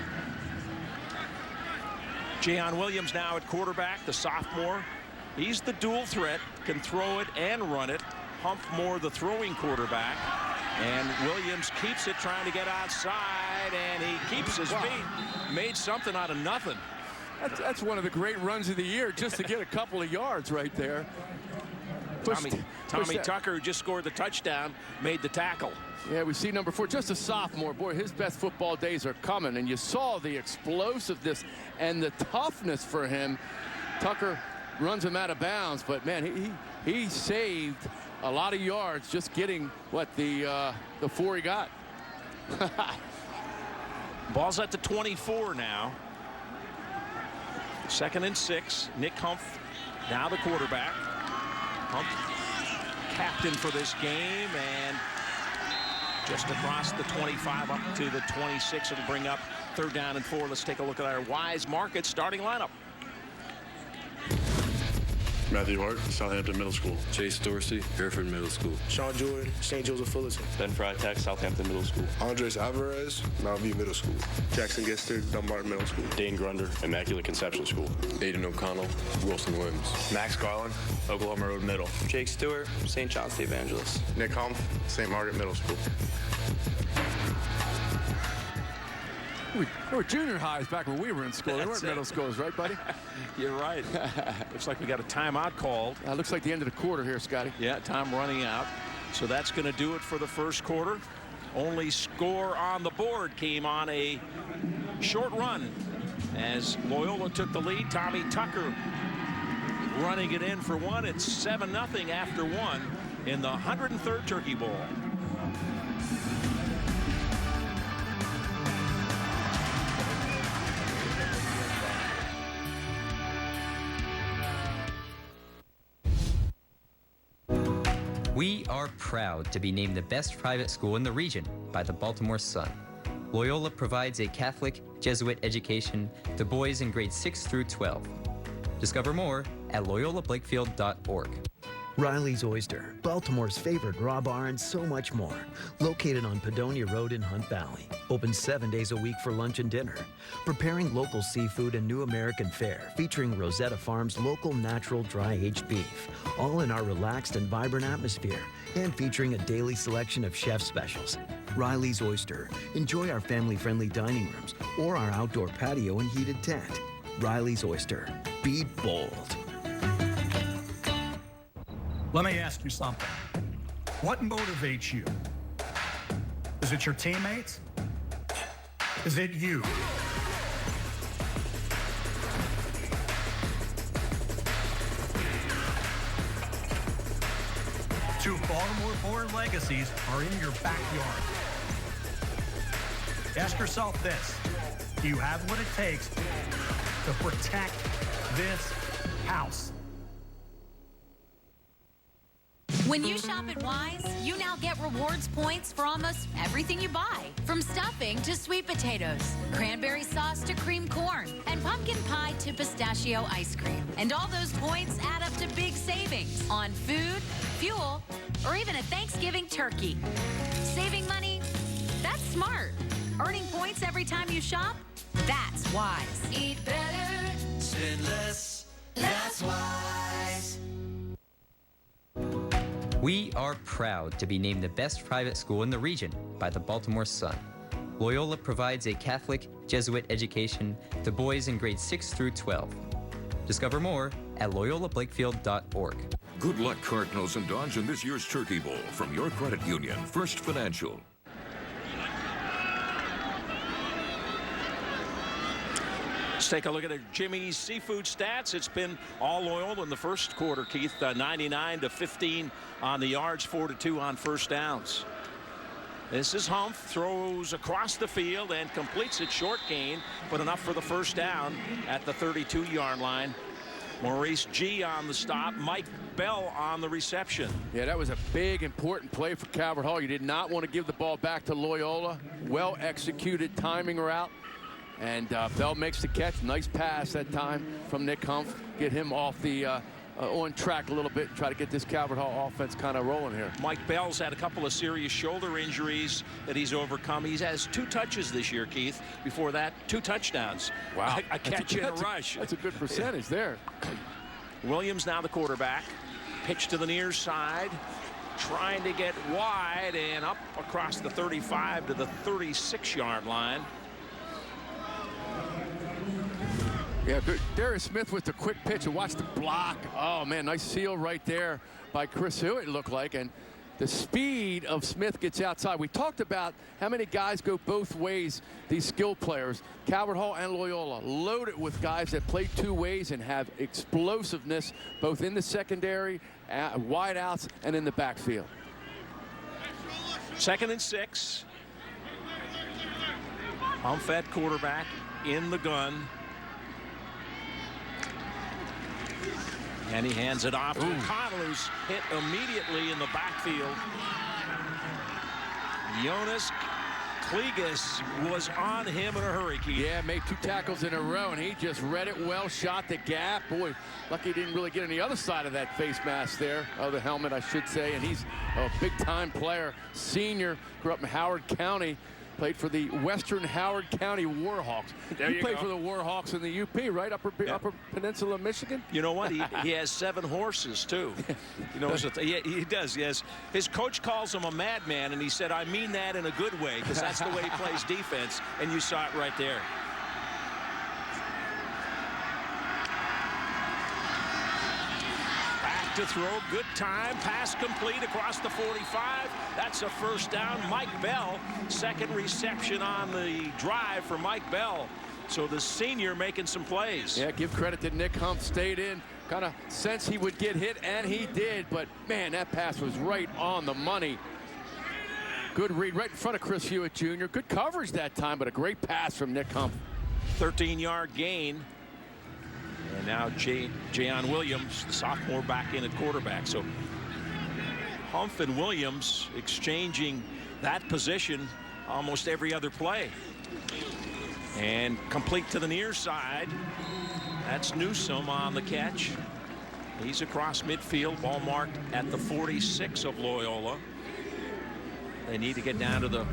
Jayon Williams now at quarterback, the sophomore. He's the dual threat, can throw it and run it. Humph Moore, the throwing quarterback. And Williams keeps it, trying to get outside, and he keeps his feet. Made something out of nothing. That's one of the great runs of the year, just to get a couple of yards right there. Tommy Tucker, who just scored the touchdown, made the tackle. Yeah, we see number 4, just a sophomore. Boy, his best football days are coming, and you saw the explosiveness and the toughness for him. Tucker runs him out of bounds, but man, he saved a lot of yards just getting the 4 he got. Ball's at the 24 now. 2nd and 6. Nick Humph now the quarterback. Humph, captain for this game, and just across the 25 up to the 26. It'll bring up 3rd down and 4. Let's take a look at our Wise Market starting lineup. Matthew Hart, Southampton Middle School. Chase Dorsey, Hereford Middle School. Sean Jordan, St. Joseph Fullerton. Ben Freitag, Southampton Middle School. Andres Alvarez, Mount View Middle School. Jackson Gester, Dunbar Middle School. Dane Grunder, Immaculate Conception School. Aiden O'Connell, Wilson Williams. Max Garland, Oklahoma Road Middle. Jake Stewart, St. John's the Evangelist. Nick Humph, St. Margaret Middle School. There were junior highs back when we were in school. They weren't middle schools, right, buddy? You're right. Looks like we got a timeout called. Looks like the end of the quarter here, Scotty. Yeah, time running out. So that's going to do it for the first quarter. Only score on the board came on a short run as Loyola took the lead. Tommy Tucker running it in for one. It's 7-0 after one in the 103rd Turkey Bowl. We are proud to be named the best private school in the region by the Baltimore Sun. Loyola provides a Catholic Jesuit education to boys in grades 6 through 12. Discover more at loyolablakefield.org. Riley's Oyster, Baltimore's favorite raw bar, and so much more. Located on Padonia Road in Hunt Valley. Open 7 days a week for lunch and dinner. Preparing local seafood and new American fare, featuring Rosetta Farms local natural dry-aged beef. All in our relaxed and vibrant atmosphere, and featuring a daily selection of chef specials. Riley's Oyster. Enjoy our family-friendly dining rooms or our outdoor patio and heated tent. Riley's Oyster. Be bold. Let me ask you something. What motivates you? Is it your teammates? Is it you? Two Baltimore-born legacies are in your backyard. Ask yourself this. Do you have what it takes to protect this house? When you shop at Wise, you now get rewards points for almost everything you buy. From stuffing to sweet potatoes, cranberry sauce to cream corn, and pumpkin pie to pistachio ice cream. And all those points add up to big savings on food, fuel, or even a Thanksgiving turkey. Saving money? That's smart. Earning points every time you shop? That's Wise. Eat better, spend less. That's Wise. We are proud to be named the best private school in the region by the Baltimore Sun. Loyola provides a Catholic Jesuit education to boys in grades 6 through 12. Discover more at loyolablakefield.org. Good luck, Cardinals and Dons, in this year's Turkey Bowl from your credit union, First Financial. Let's take a look at Jimmy's Seafood stats. It's been all Loyola in the first quarter, Keith. 99-15 on the yards, 4-2 on first downs. This is Humph, throws across the field and completes it, short gain, but enough for the first down at the 32-yard line. Maurice G on the stop, Mike Bell on the reception. Yeah, that was a big, important play for Calvert Hall. You did not want to give the ball back to Loyola. Well executed timing route. And Bell makes the catch. Nice pass that time from Nick Humph. Get him off the on track a little bit and try to get this Calvert Hall offense kind of rolling here. Mike Bell's had a couple of serious shoulder injuries that he's overcome. He has 2 touches this year, Keith. Before that, 2 touchdowns. Wow. A catch and a rush. That's a good percentage there. Williams now the quarterback. Pitch to the near side. Trying to get wide and up across the 35 to the 36-yard line. Yeah, good. Darius Smith with the quick pitch and watch the block. Oh, man, nice seal right there by Chris Hewitt, it looked like. And the speed of Smith gets outside. We talked about how many guys go both ways, these skilled players. Calvert Hall and Loyola loaded with guys that play 2 ways and have explosiveness both in the secondary, wide outs, and in the backfield. 2nd and 6. Humph at quarterback in the gun. And he hands it off to O'Connell, who's hit immediately in the backfield. Jonas Kligas was on him in a hurry, Keith. Yeah, made 2 tackles in a row, and he just read it well, shot the gap. Boy, lucky he didn't really get on the other side of that face mask there, of the helmet, I should say. And he's a big-time player, senior, grew up in Howard County. Played for the Western Howard County Warhawks. He played for the Warhawks in the UP, right? Upper Peninsula, Michigan. You know what? He has 7 horses, too. You know, he does, yes. His coach calls him a madman, and he said, I mean that in a good way, because that's the way he plays defense, and you saw it right there. To throw, good time, pass complete across the 45. That's a first down. Mike Bell, 2nd reception on the drive for Mike Bell. So the senior making some plays. Yeah, give credit to Nick Humph, stayed in, kind of sensed he would get hit, and he did. But man, that pass was right on the money. Good read right in front of Chris Hewitt Jr. Good coverage that time, but a great pass from Nick Humph. 13-yard gain. And now Jayon Williams, the sophomore, back in at quarterback. So Humph and Williams exchanging that position almost every other play. And complete to the near side. That's Newsome on the catch. He's across midfield, ball marked at the 46 of Loyola. They need to get down to the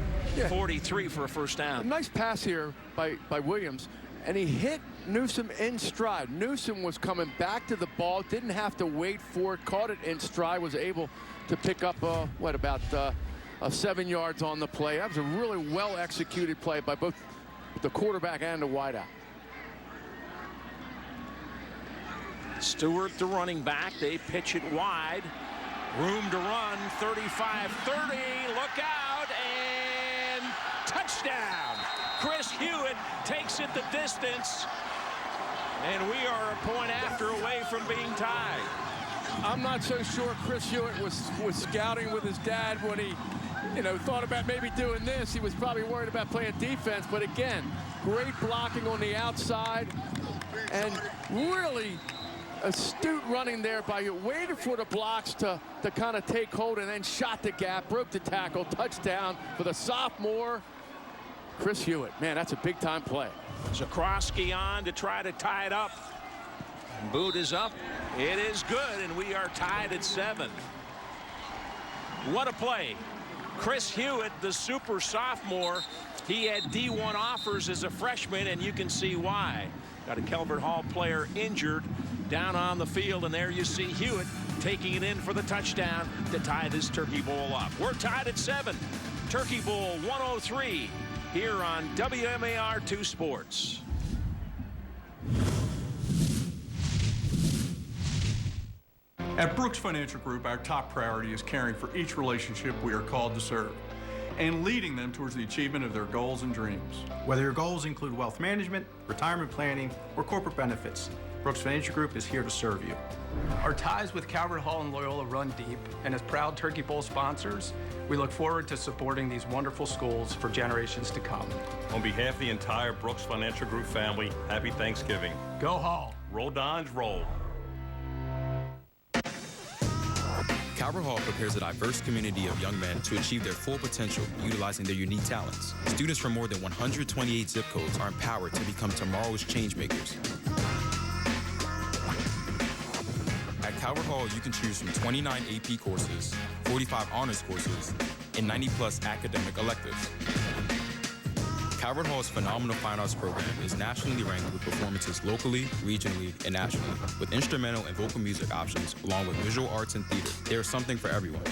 43 for a first down. A nice pass here by Williams. And he hit Newsome in stride. Newsome was coming back to the ball, didn't have to wait for it, caught it in stride, was able to pick up, about 7 yards on the play. That was a really well-executed play by both the quarterback and the wideout. Stewart, the running back, they pitch it wide. Room to run, 35-30, look out, and touchdown! Chris Hewitt takes it the distance, and we are a point after away from being tied. I'm not so sure Chris Hewitt was scouting with his dad when he, thought about maybe doing this. He was probably worried about playing defense, but again, great blocking on the outside, and really astute running there by you, waited for the blocks to kind of take hold and then shot the gap, broke the tackle, touchdown for the sophomore, Chris Hewitt. Man, that's a big-time play. Zakroski on to try to tie it up. Boot is up. It is good, and we are tied at 7. What a play. Chris Hewitt, the super sophomore, he had D1 offers as a freshman, and you can see why. Got a Calvert Hall player injured down on the field, and there you see Hewitt taking it in for the touchdown to tie this Turkey Bowl up. We're tied at 7. Turkey Bowl 103 here on WMAR2 Sports. At Brooks Financial Group, our top priority is caring for each relationship we are called to serve and leading them towards the achievement of their goals and dreams. Whether your goals include wealth management, retirement planning, or corporate benefits, Brooks Financial Group is here to serve you. Our ties with Calvert Hall and Loyola run deep, and as proud Turkey Bowl sponsors, we look forward to supporting these wonderful schools for generations to come. On behalf of the entire Brooks Financial Group family, happy Thanksgiving. Go Hall! Roll Dons, roll! Calvert Hall prepares a diverse community of young men to achieve their full potential utilizing their unique talents. Students from more than 128 zip codes are empowered to become tomorrow's changemakers. At Calvert Hall, you can choose from 29 AP courses, 45 honors courses, and 90+ academic electives. Calvert Hall's phenomenal fine arts program is nationally ranked with performances locally, regionally, and nationally, with instrumental and vocal music options along with visual arts and theater. There is something for everyone.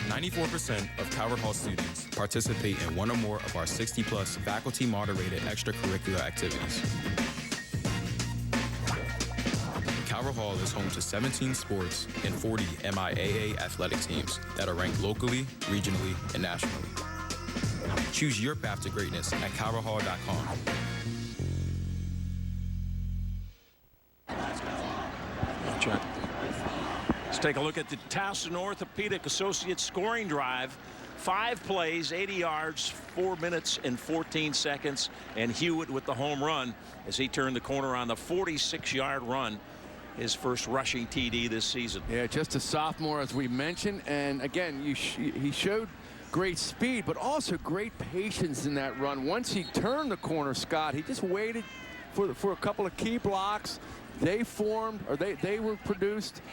94% of Calvert Hall students participate in one or more of our 60+ faculty-moderated extracurricular activities. Calvert Hall is home to 17 sports and 40 MIAA athletic teams that are ranked locally, regionally, and nationally. Choose your path to greatness at calverthall.com. Let's take a look at the Towson Orthopedic Associates scoring drive. 5 plays, 80 yards, 4 minutes and 14 seconds, and Hewitt with the home run as he turned the corner on the 46-yard run. His first rushing TD this season. Yeah, just a sophomore, as we mentioned. And again, he showed great speed, but also great patience in that run. Once he turned the corner, Scott, he just waited for a couple of key blocks. They formed, or they were produced.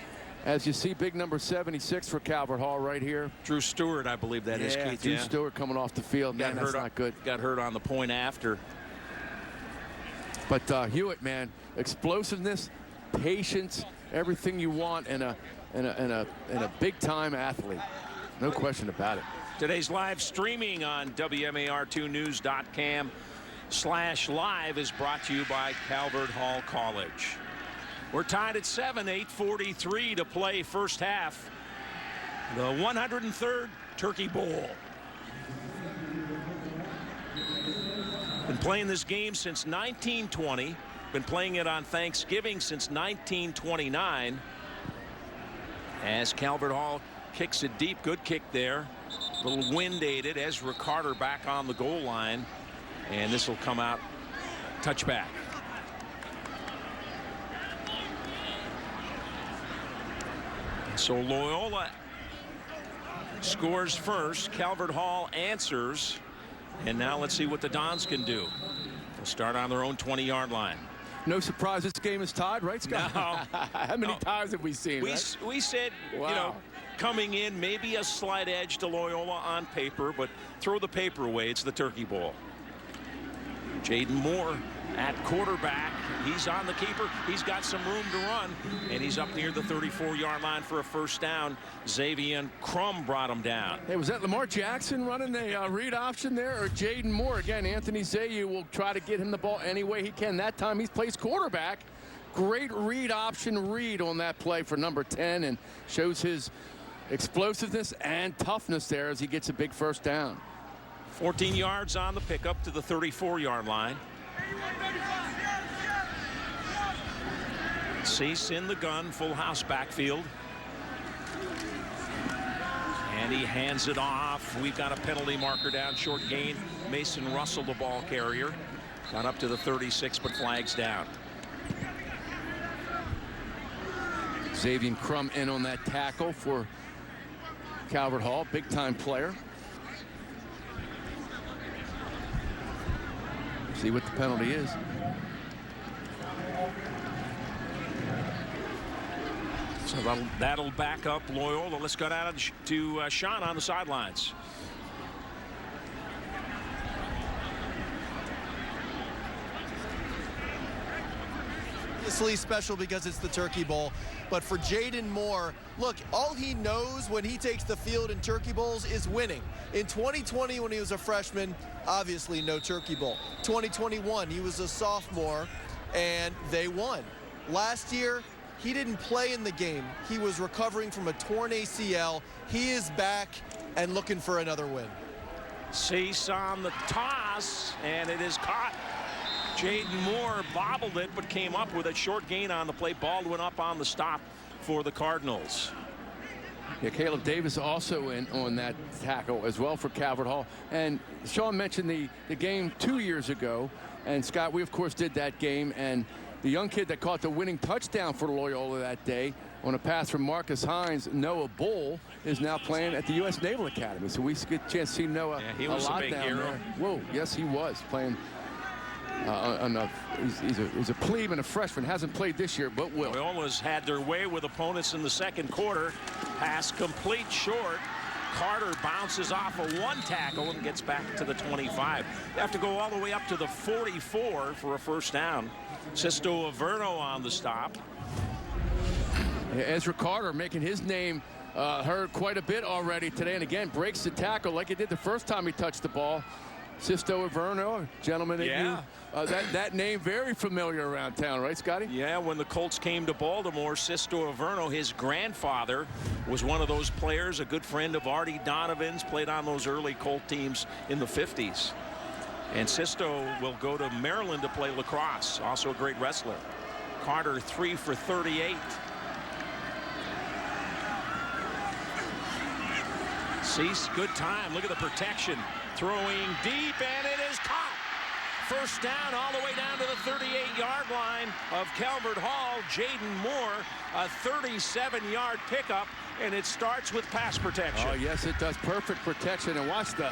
As you see, big number 76 for Calvert Hall right here. Drew Stewart, I believe that is, Keith. Drew Stewart coming off the field. Man, that's not good. Got hurt on the point after. But Hewitt, man, explosiveness, patience, everything you want in a big-time athlete. No question about it. Today's live streaming on WMAR2news.com/live is brought to you by Calvert Hall College. We're tied at 7, 8:43 to play first half. The 103rd Turkey Bowl. Been playing this game since 1920. Been playing it on Thanksgiving since 1929. As Calvert Hall kicks it deep. Good kick there. A little wind aided. Ezra Carter back on the goal line. And this will come out touchback. So Loyola scores first. Calvert Hall answers. And now let's see what the Dons can do. They'll start on their own 20-yard line. No surprise this game is tied, right, Scott? No. How many times have we seen? We said, wow, you know, coming in, maybe a slight edge to Loyola on paper, but throw the paper away. It's the Turkey Bowl. Jaden Moore at quarterback. He's on the keeper. He's got some room to run, and he's up near the 34-yard line for a first down. Xavier Crum brought him down. Hey, was that Lamar Jackson running the read option there, or Jaden Moore? Again, Anthony Zayu will try to get him the ball any way he can. That time he plays quarterback. Great read option read on that play for number 10, and shows his explosiveness and toughness there as he gets a big first down. 14 yards on the pickup to the 34-yard line. Cease in the gun, full house backfield. And he hands it off. We've got a penalty marker down, short gain. Mason Russell, the ball carrier. Got up to the 36, but flags down. Xavier Crum in on that tackle for Calvert Hall, big-time player. See what the penalty is. So that'll back up Loyola. Let's go down to Sean on the sidelines. Obviously special because it's the Turkey Bowl, but for Jaden Moore, look, all he knows when he takes the field in Turkey Bowls is winning. In 2020, when he was a freshman, obviously no Turkey Bowl. 2021, he was a sophomore, and they won. Last year, he didn't play in the game. He was recovering from a torn ACL. He is back and looking for another win. Cease on the toss, and it is caught. Jaden Moore bobbled it, but came up with a short gain on the play. Baldwin up on the stop for the Cardinals. Yeah, Caleb Davis also in on that tackle as well for Calvert Hall. And Sean mentioned the game 2 years ago. And Scott, we of course did that game. And the young kid that caught the winning touchdown for Loyola that day on a pass from Marcus Hines, Noah Bull, is now playing at the U.S. Naval Academy. So we get a chance to see Noah he was a big hero. There. Whoa, yes, he was playing. He's a plebe and a freshman. Hasn't played this year, but will. Loyola's had their way with opponents in the second quarter. Pass complete short. Carter bounces off of one tackle and gets back to the 25. They have to go all the way up to the 44 for a first down. Sisto Averno on the stop. Ezra Carter making his name heard quite a bit already today, and again breaks the tackle like he did the first time he touched the ball. Sisto Averno, gentleman that you, that name very familiar around town, right, Scotty? Yeah, when the Colts came to Baltimore, Sisto Averno, his grandfather, was one of those players, a good friend of Artie Donovan's, played on those early Colt teams in the 50s. And Sisto will go to Maryland to play lacrosse, also a great wrestler. Carter 3 for 38. Cease, good time. Look at the protection. Throwing deep, and it is caught. First down all the way down to the 38-yard line of Calvert Hall. Jaden Moore, a 37-yard pickup, and it starts with pass protection. Oh, yes, it does. Perfect protection. And watch the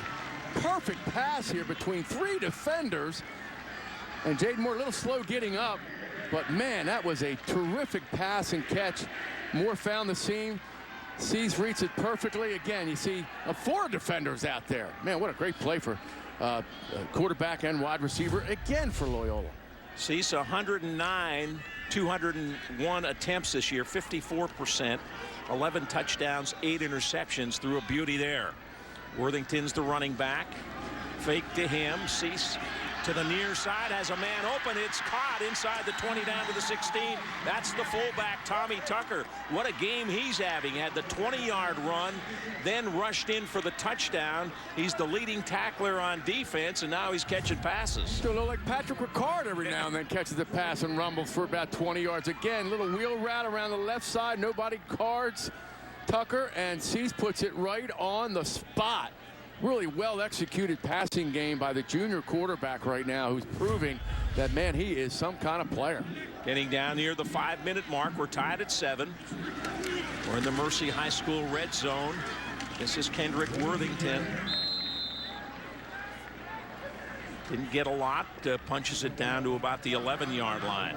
perfect pass here between three defenders. And Jaden Moore a little slow getting up, but, man, that was a terrific pass and catch. Moore found the seam. Cease reads it perfectly. Again, you see 4 defenders out there. Man, what a great play for quarterback and wide receiver again for Loyola. Cease 109, 201 attempts this year, 54%, 11 touchdowns, 8 interceptions. Threw a beauty there. Worthington's the running back. Fake to him. Cease to the near side, has a man open. It's caught inside the 20 down to the 16. That's the fullback, Tommy Tucker. What a game he's having. Had the 20-yard run, then rushed in for the touchdown. He's the leading tackler on defense, and now he's catching passes. Still look like Patrick Ricard every now and then catches the pass and rumbles for about 20 yards. Again, little wheel route around the left side. Nobody guards Tucker, and Cease puts it right on the spot. Really well-executed passing game by the junior quarterback right now, who's proving that, man, he is some kind of player. Getting down near the 5-minute mark. We're tied at 7. We're in the Mercy High School red zone. This is Kendrick Worthington. Didn't get a lot. Punches it down to about the 11-yard line.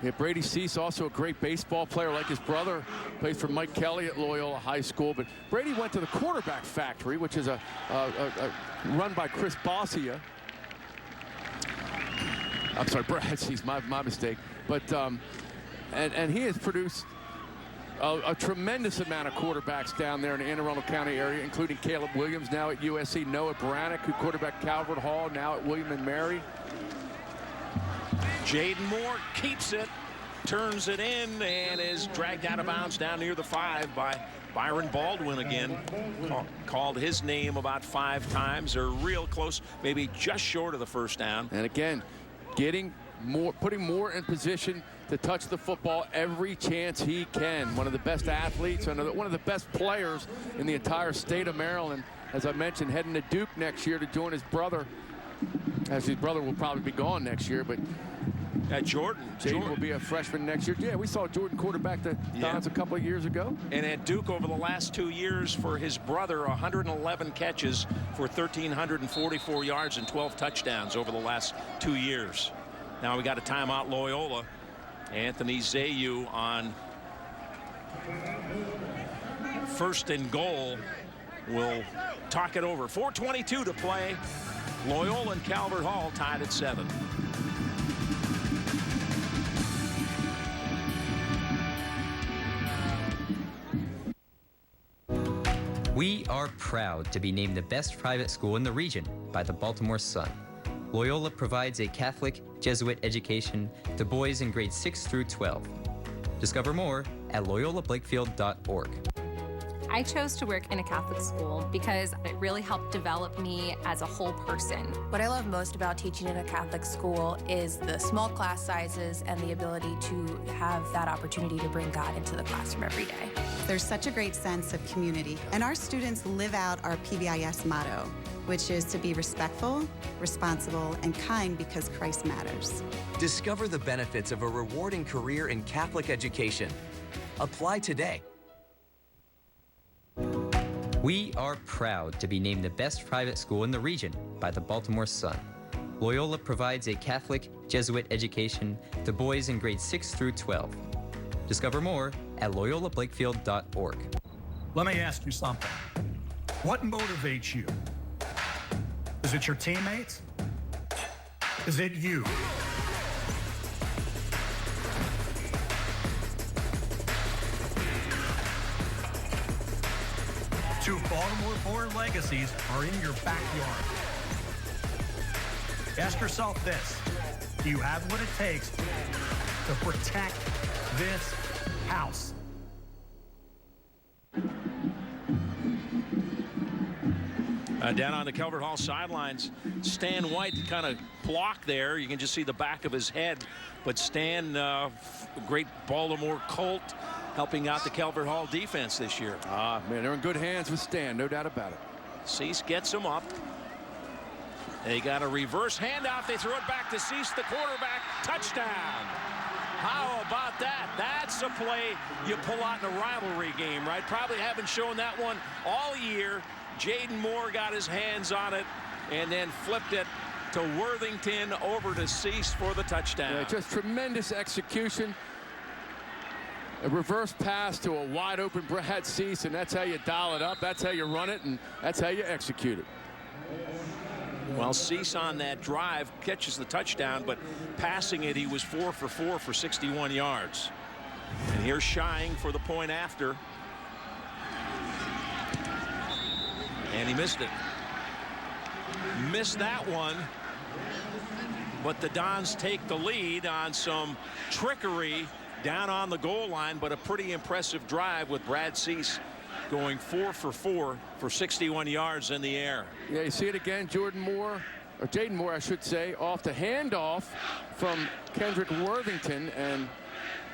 Yeah, Brady Cease, also a great baseball player like his brother. Plays for Mike Kelly at Loyola High School. But Brady went to the quarterback factory, which is a run by Chris Bossia. I'm sorry, Brad Cease, my mistake. But and he has produced a tremendous amount of quarterbacks down there in the Anne Arundel County area, including Caleb Williams now at USC, Noah Baranek, who quarterback Calvert Hall, now at William and Mary. Jaden Moore keeps it, turns it in, and is dragged out of bounds down near the 5 by Byron Baldwin again. Called his name about 5 times. They're real close, maybe just short of the first down. And again, getting more, putting more in position to touch the football every chance he can. One of the best athletes, one of the best players in the entire state of Maryland. As I mentioned, heading to Duke next year to join his brother As his brother will probably be gone next year, but Jordan will be a freshman next year. Yeah, we saw Jordan quarterback the Dons a couple of years ago. And at Duke over the last 2 years for his brother, 111 catches for 1,344 yards and 12 touchdowns over the last 2 years. Now we got a timeout, Loyola. Anthony Zayu on first and goal will talk it over. 4:22 to play. Loyola and Calvert Hall tied at 7. We are proud to be named the best private school in the region by the Baltimore Sun. Loyola provides a Catholic Jesuit education to boys in grades 6 through 12. Discover more at loyolablakefield.org. I chose to work in a Catholic school because it really helped develop me as a whole person. What I love most about teaching in a Catholic school is the small class sizes and the ability to have that opportunity to bring God into the classroom every day. There's such a great sense of community, and our students live out our PBIS motto, which is to be respectful, responsible, and kind because Christ matters. Discover the benefits of a rewarding career in Catholic education. Apply today. We are proud to be named the best private school in the region by the Baltimore Sun. Loyola provides a Catholic Jesuit education to boys in grades 6 through 12. Discover more at loyolablakefield.org. Let me ask you something. What motivates you? Is it your teammates? Is it you? Two Baltimore-born legacies are in your backyard. Ask yourself this: do you have what it takes to protect this house? Down on the Calvert Hall sidelines, Stan White kind of blocked there. You can just see the back of his head. But Stan, great Baltimore Colt, helping out the Calvert Hall defense this year. Man, they're in good hands with Stan, no doubt about it. Cease gets him up. They got a reverse handoff. They throw it back to Cease, the quarterback. Touchdown. How about that? That's a play you pull out in a rivalry game, right? Probably haven't shown that one all year. Jaden Moore got his hands on it and then flipped it to Worthington over to Cease for the touchdown. Yeah, just tremendous execution. A reverse pass to a wide open Brad Cease, and that's how you dial it up. That's how you run it, and that's how you execute it. Well, Cease on that drive catches the touchdown, but passing it, he was 4 for 4 for 61 yards. And here's Shying for the point after. And he missed it. Missed that one. But the Dons take the lead on some trickery down on the goal line, but a pretty impressive drive with Brad Cease going 4 for 4 for 61 yards in the air. Yeah, you see it again. Jaden Moore, I should say, off the handoff from Kendrick Worthington. And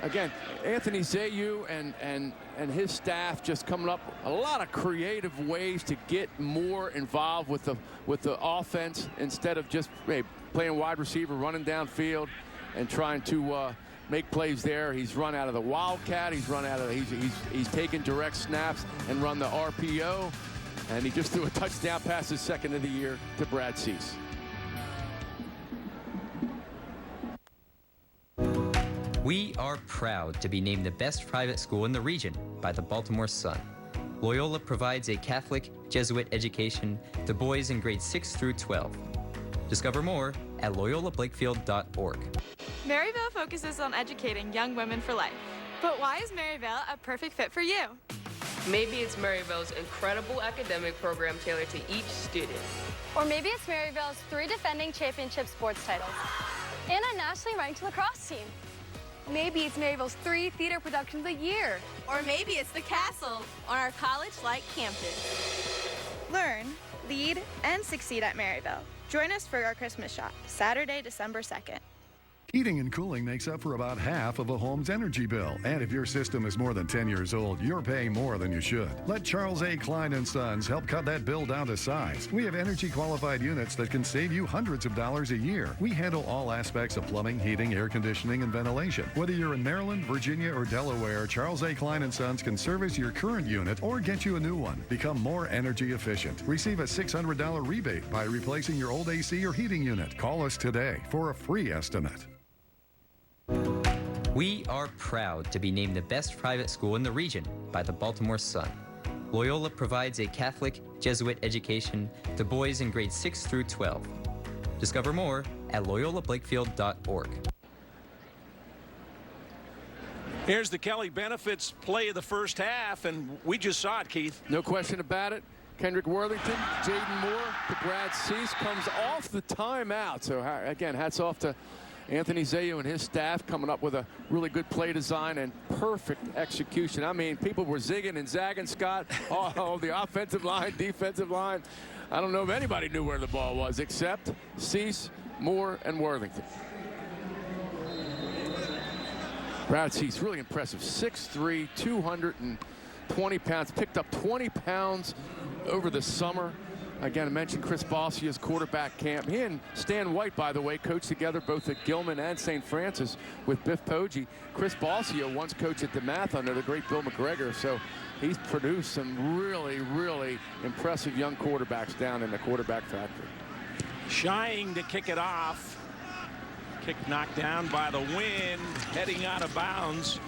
again, Anthony Zayu and his staff just coming up a lot of creative ways to get more involved with the offense instead of just playing wide receiver, running downfield and trying to make plays there. He's run out of the Wildcat. He's taken direct snaps and run the RPO. And he just threw a touchdown pass, his second of the year, to Brad Cease. We are proud to be named the best private school in the region by the Baltimore Sun. Loyola provides a Catholic Jesuit education to boys in grades 6 through 12. Discover more at loyolablakefield.org. Maryvale focuses on educating young women for life. But why is Maryvale a perfect fit for you? Maybe it's Maryvale's incredible academic program tailored to each student. Or maybe it's Maryvale's 3 defending championship sports titles and a nationally ranked lacrosse team. Maybe it's Maryvale's 3 theater productions a year. Or maybe it's the castle on our college-like campus. Learn, lead, and succeed at Maryvale. Join us for our Christmas shop, Saturday, December 2nd. Heating and cooling makes up for about half of a home's energy bill. And if your system is more than 10 years old, you're paying more than you should. Let Charles A. Klein & Sons help cut that bill down to size. We have energy-qualified units that can save you hundreds of dollars a year. We handle all aspects of plumbing, heating, air conditioning, and ventilation. Whether you're in Maryland, Virginia, or Delaware, Charles A. Klein & Sons can service your current unit or get you a new one. Become more energy efficient. Receive a $600 rebate by replacing your old AC or heating unit. Call us today for a free estimate. We are proud to be named the best private school in the region by the Baltimore Sun. Loyola provides a Catholic Jesuit education to boys in grades 6 through 12. Discover more at loyolablakefield.org. Here's the Kelly Benefits play of the first half, and we just saw it, Keith. No question about it. Kendrick Worthington, Jaden Moore to Brad Cease, comes off the timeout. So, again, hats off to Anthony Zayu and his staff coming up with a really good play design and perfect execution. I mean, people were zigging and zagging, Scott. Oh, the offensive line, defensive line. I don't know if anybody knew where the ball was except Cease, Moore, and Worthington. Brad Cease, really impressive. 6'3", 220 pounds. Picked up 20 pounds over the summer. Again, I mentioned Chris Bossia's quarterback camp. He and Stan White, by the way, coached together both at Gilman and St. Francis with Biff Poggi. Chris Bossia once coached at DeMath under the great Bill McGregor. So he's produced some really, really impressive young quarterbacks down in the quarterback factory. Shying to kick it off. Kick knocked down by the wind, heading out of bounds.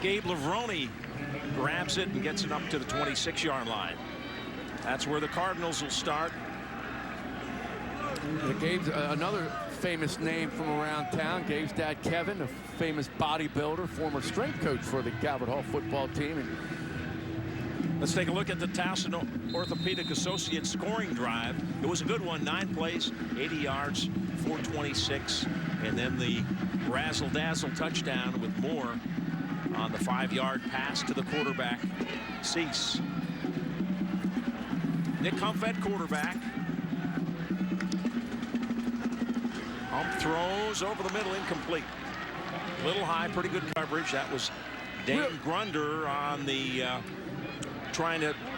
Gabe Lavroni grabs it and gets it up to the 26-yard line. That's where the Cardinals will start. Gabe's another famous name from around town. Gabe's dad, Kevin, a famous bodybuilder, former strength coach for the Calvert Hall football team. And let's take a look at the Towson Orthopedic Associates scoring drive. It was a good one, 9 plays, 80 yards, 426, and then the razzle-dazzle touchdown with Moore on the 5-yard pass to the quarterback, Cease. Nick Humph at quarterback. Humph throws over the middle, incomplete. Little high, pretty good coverage. That was Dane Grunder on the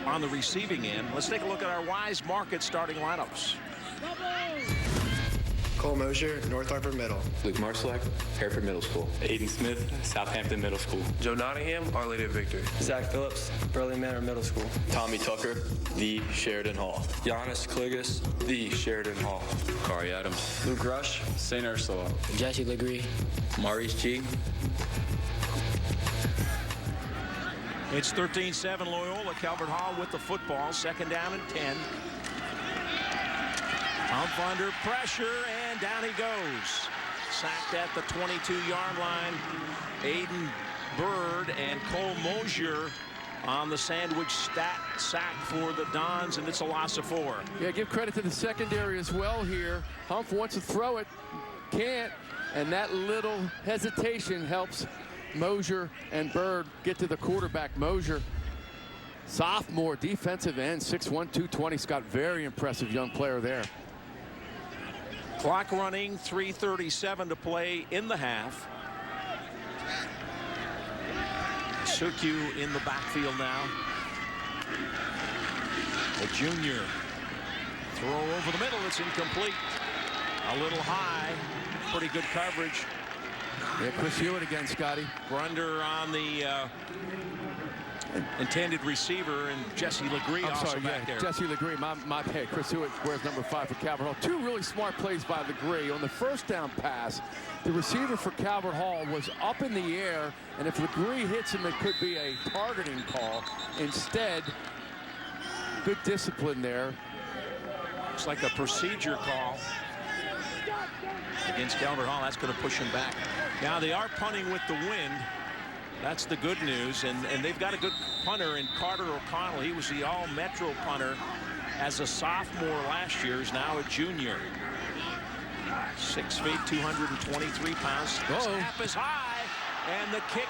on the receiving end. Let's take a look at our Wise Market starting lineups. Cole Mosier, North Arbor Middle. Luke Marsalek, Hereford Middle School. Aiden Smith, Southampton Middle School. Joe Nottingham, Our Lady of Victory. Zach Phillips, Burley Manor Middle School. Tommy Tucker, the Sheridan Hall. Giannis Kligas, the Sheridan Hall. Kari Adams. Luke Rush, St. Ursula. Jesse Legree, Maurice G. It's 13-7 Loyola. Calvert Hall with the football. 2nd down and 10. Humph under pressure, and down he goes. Sacked at the 22-yard line. Aiden Bird and Cole Mosier on the sandwich sack for the Dons, and it's a loss of 4. Yeah, give credit to the secondary as well here. Humph wants to throw it, can't, and that little hesitation helps Mosier and Bird get to the quarterback. Mosier, sophomore defensive end, 6'1", 220. Scott, very impressive young player there. Clock running, 3:37 to play in the half. Sukyu in the backfield now. The junior. Throw over the middle, it's incomplete. A little high, pretty good coverage. Yeah, Chris Hewitt again, Scotty. Grunder on the intended receiver, and Jesse Legree also back there. Jesse Legree, hey, Chris Hewitt wears number 5 for Calvert Hall. 2 really smart plays by Legree. On the first down pass, the receiver for Calvert Hall was up in the air, and if Legree hits him, it could be a targeting call. Instead, good discipline there. Looks like a procedure call against Calvert Hall. That's going to push him back. Now they are punting with the wind. That's the good news, and they've got a good punter in Carter O'Connell. He was the all-Metro punter as a sophomore last year. He's now a junior. 6 feet, 223 pounds. The snap is high, and the kick,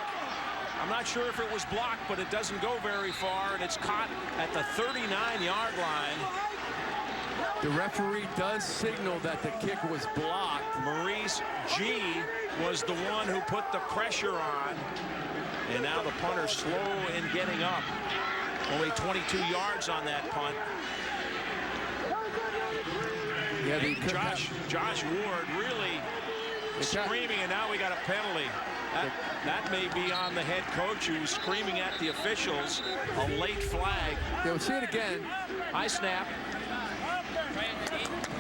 I'm not sure if it was blocked, but it doesn't go very far, and it's caught at the 39-yard line The referee does signal that the kick was blocked. Maurice G was the one who put the pressure on. And now the punter slow in getting up. Only 22 yards on that punt. Yeah, Josh Ward really screaming, and now we got a penalty. That may be on the head coach, who's screaming at the officials. A late flag. Yeah, we'll see it again. High snap.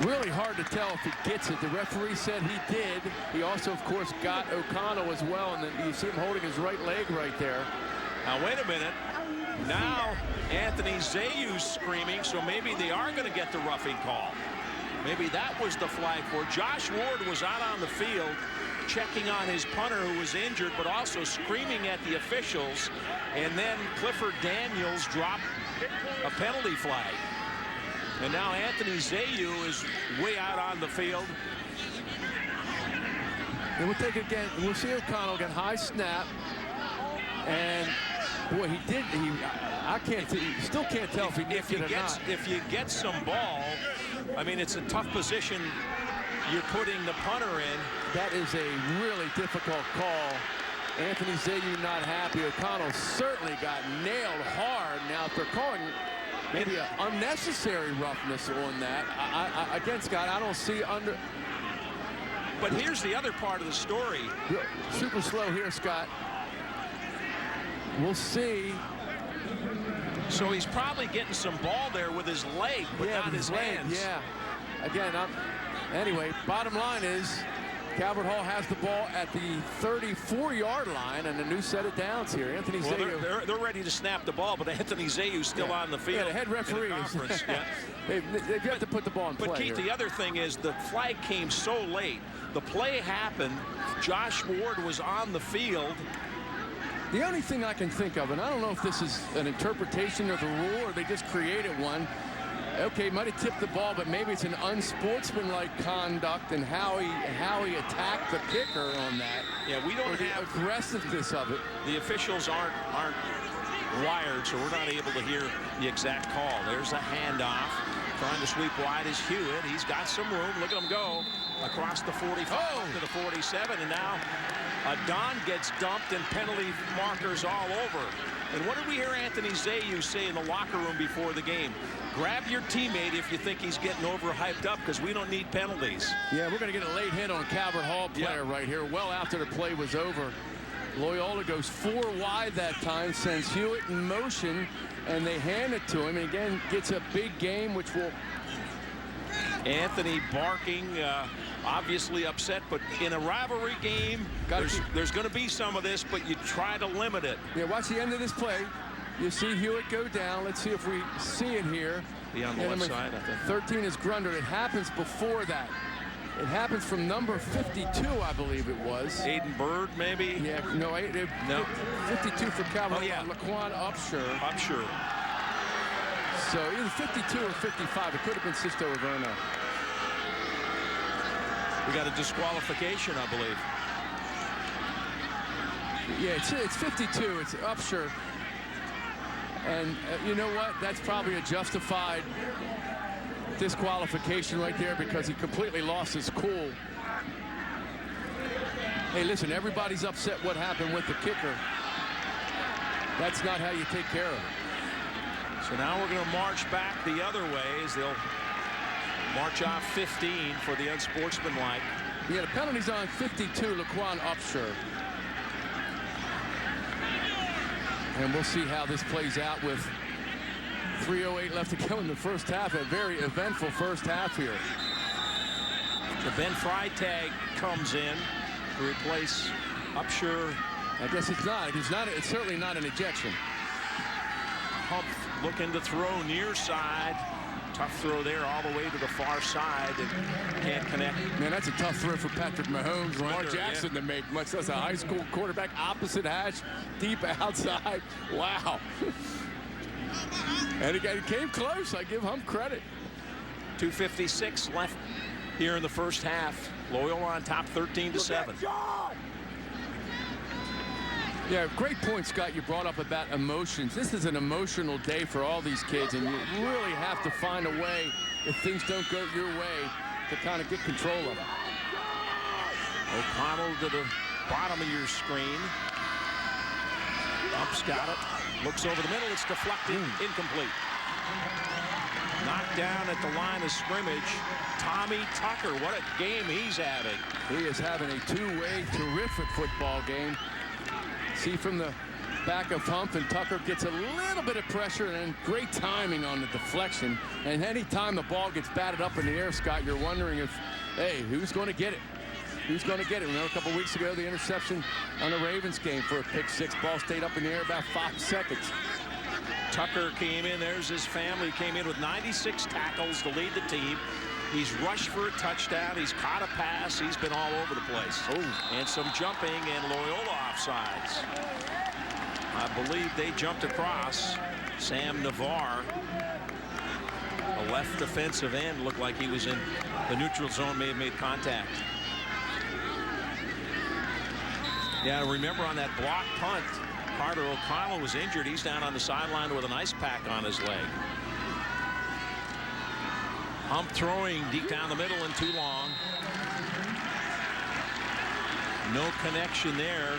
Really hard to tell if he gets it. The referee said he did. He also, of course, got O'Connell as well, and then you see him holding his right leg right there. Now, wait a minute. Now, Anthony Zayu's screaming, so maybe they are going to get the roughing call. Maybe that was the flag for it. Josh Ward was out on the field checking on his punter who was injured, but also screaming at the officials. And then Clifford Daniels dropped a penalty flag. And now Anthony Zayu is way out on the field. And we'll take it again. We'll see O'Connell again. High snap. And boy, he did. I can't. Still can't tell if he nicked it or not. If you get some ball, I mean, it's a tough position you're putting the punter in. That is a really difficult call. Anthony Zayu not happy. O'Connell certainly got nailed hard. Now, if they're calling maybe an unnecessary roughness on that, again, Scott, I don't see under. But here's the other part of the story. Super slow here, Scott. We'll see. So he's probably getting some ball there with his leg, but not his hands. Yeah. Again, anyway, bottom line is Calvert Hall has the ball at the 34-yard line and a new set of downs here. Anthony Zayu. They're ready to snap the ball, but Anthony Zayu's still on the field. Yeah, the head referee. They've got to put the ball in play. But Keith, the other thing is the flag came so late. The play happened. Josh Ward was on the field. The only thing I can think of, and I don't know if this is an interpretation of the rule or they just created one. Okay, might have tipped the ball, but maybe it's an unsportsmanlike conduct and how he attacked the kicker on that. Yeah, we don't have aggressiveness of it. The officials aren't wired, so we're not able to hear the exact call. There's a handoff. Trying to sweep wide is Hewitt. He's got some room. Look at him go across the 45 to the 47, and now Don gets dumped and penalty markers all over. And what did we hear Anthony Zayu say in the locker room before the game? Grab your teammate if you think he's getting overhyped up, because we don't need penalties. Yeah, we're going to get a late hit on a Calvert Hall player right here, well after the play was over. Loyola goes 4 wide that time, sends Hewitt in motion, and they hand it to him. And again, gets a big game, which will... Anthony barking, obviously upset, but in a rivalry game, there's going to be some of this, but you try to limit it. Yeah, watch the end of this play. You see Hewitt go down. Let's see if we see it here. Be on the left side, I think. 13 is Grunder. It happens before that. It happens from number 52, I believe it was. Aiden Bird, maybe? Yeah, no. 52 for Calvert. Oh, yeah. Laquan Upshur. Upshur. So either 52 or 55. It could have been Sisto Averno. We got a disqualification, I believe. Yeah, it's 52. It's Upshur. And you know what? That's probably a justified disqualification right there, because he completely lost his cool. Hey, listen, everybody's upset what happened with the kicker. That's not how you take care of it. So now we're going to march back the other way as they'll march off 15 for the unsportsmanlike. Yeah, the penalty's on 52, Laquan Upshur. And we'll see how this plays out with 3:08 left to go in the first half. A very eventful first half here. The Ben Freitag comes in to replace Upshur. I guess it's not. It's certainly not an ejection. Hump looking to throw near side. Tough throw there all the way to the far side. And can't connect. Man, that's a tough throw for Patrick Mahomes, Lamar Jackson to make, much less a high school quarterback. Opposite hash, deep outside. Wow. And again, it came close. I give Hump credit. 2:56 left here in the first half. Loyola on top 13-7. Yeah, great point, Scott. You brought up about emotions. This is an emotional day for all these kids, and you really have to find a way, if things don't go your way, to kind of get control of it. O'Connell to the bottom of your screen. Hump's got it. Looks over the middle. It's deflected. Incomplete. Knocked down at the line of scrimmage. Tommy Tucker, what a game he's having. He is having a two-way terrific football game. See from the back of Hump, and Tucker gets a little bit of pressure and then great timing on the deflection. And anytime the ball gets batted up in the air, Scott, you're wondering if, hey, who's going to get it? Who's going to get it? Remember a couple weeks ago, the interception on the Ravens game for a pick six. Ball stayed up in the air about 5 seconds. Tucker came in. There's his family. Came in with 96 tackles to lead the team. He's rushed for a touchdown. He's caught a pass. He's been all over the place. And some jumping, and Loyola offsides. I believe they jumped across. Sam Navarre, a left defensive end, looked like he was in the neutral zone, may have made contact. Yeah, remember on that block punt, Carter O'Connell was injured. He's down on the sideline with an ice pack on his leg. Hump throwing deep down the middle and too long. No connection there,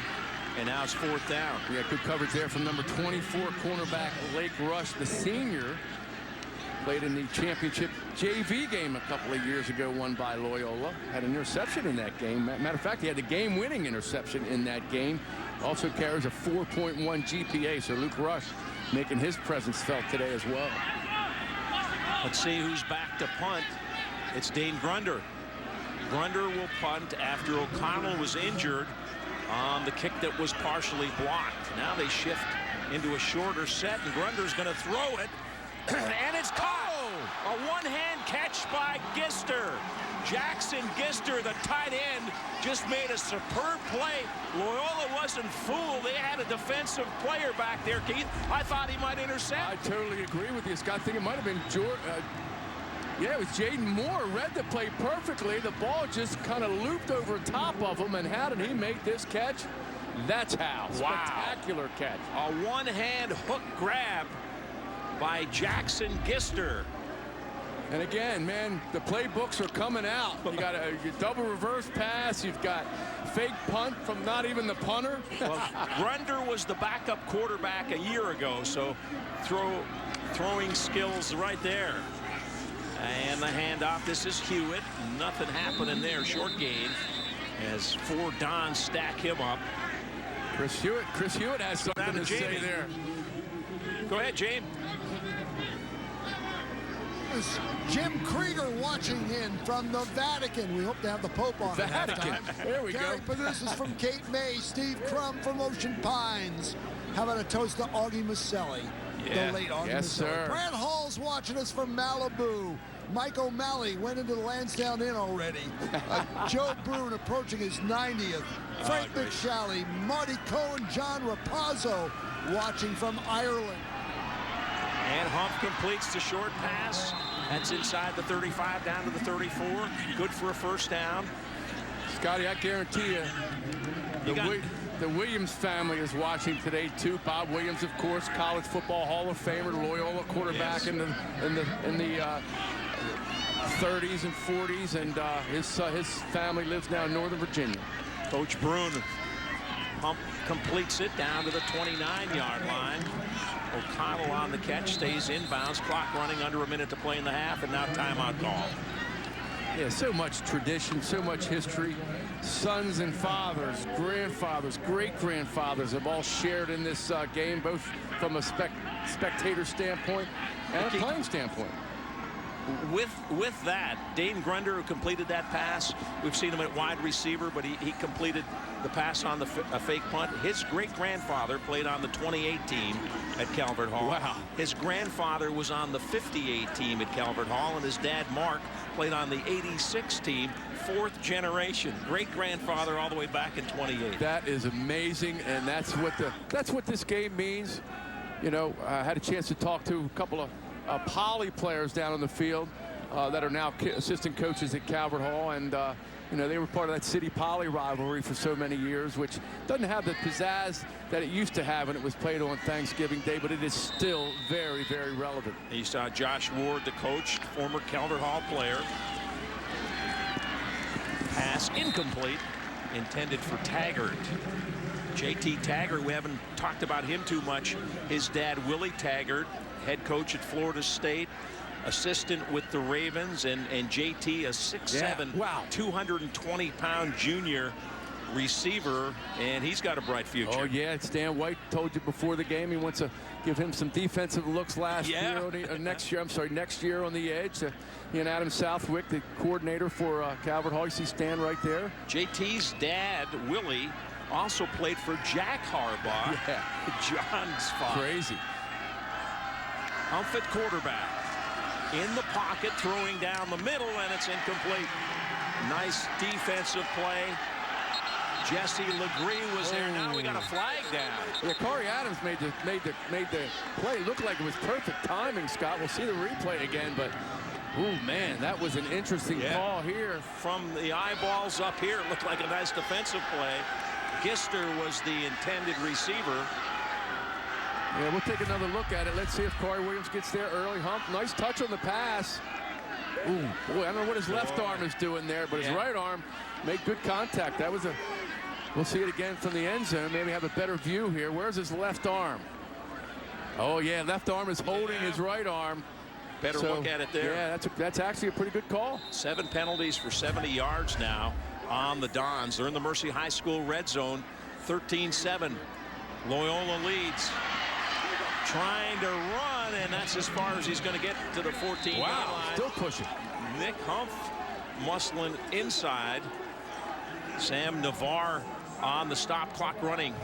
and now it's 4th down. Yeah, good coverage there from number 24 cornerback Lake Rush, the senior. Played in the championship JV game a couple of years ago, won by Loyola. Had an interception in that game. Matter of fact, he had the game-winning interception in that game. Also carries a 4.1 GPA, so Luke Rush making his presence felt today as well. Let's see who's back to punt. It's Dane Grunder. Grunder will punt after O'Connell was injured on the kick that was partially blocked. Now they shift into a shorter set, and Grunder's going to throw it. And it's caught. A one-hand catch by Gister. Jackson Gister, the tight end, just made a superb play. Loyola wasn't fooled. They had a defensive player back there, Keith. I thought he might intercept. I totally agree with you, Scott. I think it might have been yeah, it was Jaden Moore. Read the play perfectly. The ball just kind of looped over top of him. And how did he make this catch? That's how. Wow. Spectacular catch. A one-hand hook grab by Jackson Gister. And again, man, the playbooks are coming out. You got a double reverse pass. You've got fake punt from not even the punter. Well, Grunder was the backup quarterback a year ago, so throwing skills right there. And the handoff. This is Hewitt. Nothing happening there. Short gain as 4 Dons stack him up. Chris Hewitt has something to say there. Go ahead, James. Jim Krieger watching in from the Vatican. We hope to have the Pope on. Vatican. There we Gary go. Produces from Cape May. Steve Crum from Ocean Pines. How about a toast to Augie Maselli? Yeah. The late Augie Yes, Maselli. sir. Brad Hall's watching us from Malibu. Mike O'Malley went into the Lansdowne Inn already. Joe Broon approaching his 90th. Frank McShally, Marty Cohen, John Rapazzo watching from Ireland. And Hump completes the short pass. That's inside the 35 down to the 34. Good for a first down. Scotty, I guarantee you, the Williams family is watching today too. Bob Williams, of course, college football Hall of Famer, Loyola quarterback in the 30s and 40s, and his family lives now in Northern Virginia. Coach Broon. Hump completes it down to the 29-yard line. O'Connell on the catch, stays inbounds. Clock running, under a minute to play in the half, and now timeout call. Yeah, so much tradition, so much history. Sons and fathers, grandfathers, great-grandfathers have all shared in this game, both from a spectator standpoint and a playing standpoint. With that, Dane Grunder, who completed that pass, we've seen him at wide receiver, but he completed the pass on a fake punt. His great-grandfather played on the 28 team at Calvert Hall. Wow. His grandfather was on the 58 team at Calvert Hall, and his dad, Mark, played on the 86 team, 4th generation. Great-grandfather all the way back in 28. That is amazing, and that's what this game means. You know, I had a chance to talk to a couple of poly players down on the field that are now assistant coaches at Calvert Hall, and You know, they were part of that City Poly rivalry for so many years, which doesn't have the pizzazz that it used to have when it was played on Thanksgiving Day, but it is still very, very relevant. You saw Josh Ward, the coach, former Calvert Hall player. Pass incomplete, intended for Taggart. JT Taggart, we haven't talked about him too much. His dad, Willie Taggart, head coach at Florida State, assistant with the Ravens, and JT, a 6'7", wow, 220-pound junior receiver, and he's got a bright future. Oh yeah, Stan White told you before the game he wants to give him some defensive looks next year on the edge. He and Adam Southwick, the coordinator for Calvert Hall. You see Stan right there. JT's dad, Willie, also played for Jack Harbaugh. Yeah. John's father. Crazy. Humph at quarterback. In the pocket, throwing down the middle, and it's incomplete. Nice defensive play. Jesse Legree was there. Now we got a flag down. Yeah, Corey Adams made the play look like it was perfect timing, Scott. We'll see the replay again, but oh man, that was an interesting call here. From the eyeballs up here, it looked like a nice defensive play. Gister was the intended receiver. Yeah, we'll take another look at it. Let's see if Corey Williams gets there early. Humph, nice touch on the pass. Ooh, boy, I don't know what his left arm is doing there, but his right arm made good contact. That was a, we'll see it again from the end zone. Maybe have a better view here. Where's his left arm? Oh yeah, left arm is holding his right arm. Better look at it there. Yeah, that's actually a pretty good call. 7 penalties for 70 yards now on the Dons. They're in the Mercy High School red zone. 13-7. Loyola leads. Trying to run, and that's as far as he's going to get to the 14-yard line. Still pushing. Nick Humph muscling inside. Sam Navarre on the stop clock running.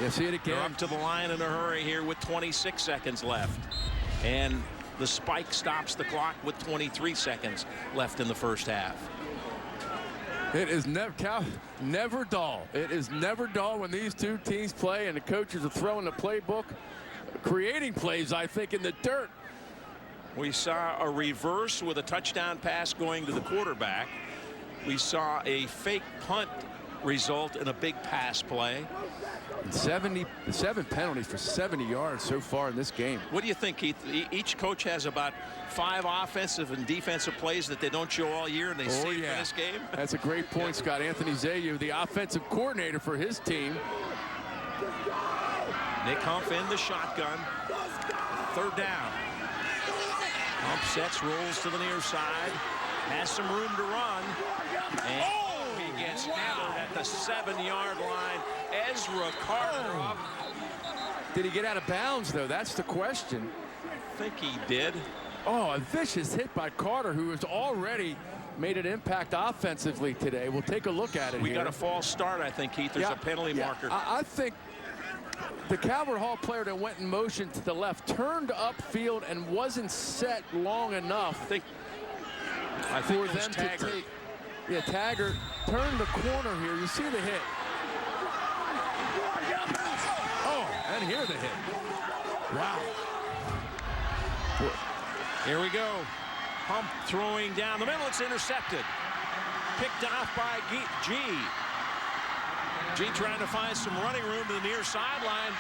Yeah, see it again. They're up to the line in a hurry here with 26 seconds left. And the spike stops the clock with 23 seconds left in the first half. It is never dull. It is never dull when these two teams play and the coaches are throwing the playbook, creating plays, I think, in the dirt. We saw a reverse with a touchdown pass going to the quarterback. We saw a fake punt result in a big pass play. 7 penalties for 70 yards so far in this game. What do you think, Keith? Each coach has about 5 offensive and defensive plays that they don't show all year, and they save for this game? That's a great point, Scott. Anthony Zayu, the offensive coordinator for his team. Nick Humph in the shotgun. 3rd down. Humph sets, rolls to the near side. Has some room to run. And he gets hammered at the 7-yard line. Ezra Carter. Did he get out of bounds, though? That's the question. I think he did. Oh, a vicious hit by Carter, who has already made an impact offensively today. We'll take a look at it. We got a false start, I think, Keith. There's a penalty marker. I think the Calvert Hall player that went in motion to the left turned upfield and wasn't set long enough I think for them to take. Yeah, Taggart turned the corner here. You see the hit. Oh, and here's the hit. Wow. Here we go. Humph throwing down the middle. It's intercepted. Picked off by G. G trying to find some running room to the near sideline,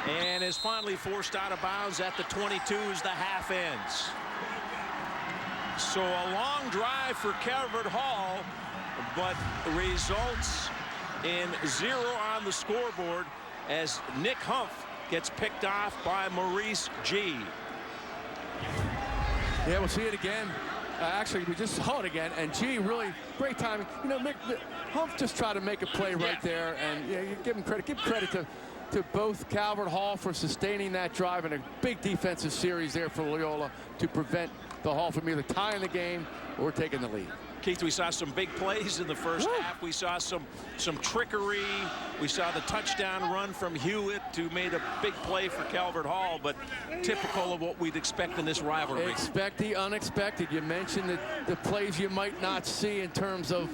and is finally forced out of bounds at the 22 as the half ends. So a long drive for Calvert Hall, but results in 0 on the scoreboard as Nick Humph gets picked off by Maurice G. Yeah, we'll see it again. Actually, we just saw it again, and G really great timing. You know, Humph just tried to make a play right there, and you give him credit. Give credit to both Calvert Hall for sustaining that drive and a big defensive series there for Loyola to prevent the Hall from either tying the game or taking the lead. Keith, we saw some big plays in the first half. We saw some trickery. We saw the touchdown run from Hewitt, who made a big play for Calvert Hall, but typical of what we'd expect in this rivalry. Expect the unexpected. You mentioned the plays you might not see in terms of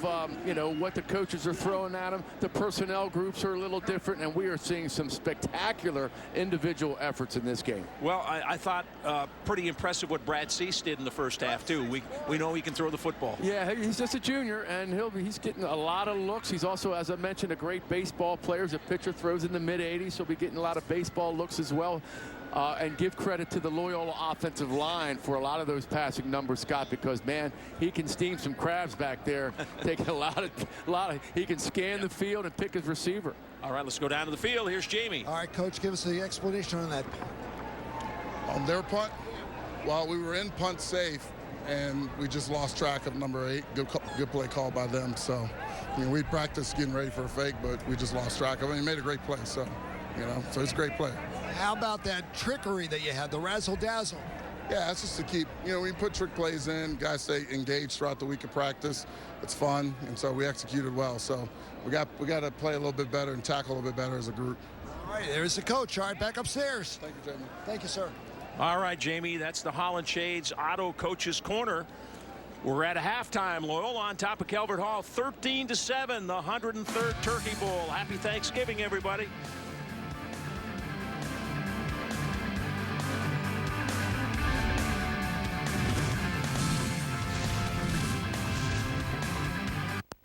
you know, what the coaches are throwing at them. The personnel groups are a little different, and we are seeing some spectacular individual efforts in this game. Well, I thought pretty impressive what Brad Cease did in the first half too. We know he can throw the football. Yeah, he's just a junior, and he's getting a lot of looks. He's also, as I mentioned, a great baseball player. As a pitcher, throws in the mid-80s. He'll be getting a lot of baseball looks as well. And give credit to the Loyola offensive line for a lot of those passing numbers, Scott, because, man, he can steam some crabs back there, taking a lot of, he can scan the field and pick his receiver. All right, let's go down to the field. Here's Jamie. All right, Coach, give us the explanation on that. On their punt, well, we were in punt safe, and we just lost track of number 8. Good play call by them. So, we practiced getting ready for a fake, but we just lost track of it. He made a great play, so, so it's a great play. How about that trickery that you had, the razzle-dazzle? Yeah, it's just to keep, we put trick plays in, guys stay engaged throughout the week of practice. It's fun, and so we executed well. So we got to play a little bit better and tackle a little bit better as a group. All right, there's the coach. All right, back upstairs. Thank you, Jamie. Thank you, sir. All right, Jamie, that's the Holland Shades Auto Coach's Corner. We're at a halftime. Loyola on top of Calvert Hall, 13-7, the 103rd Turkey Bowl. Happy Thanksgiving, everybody.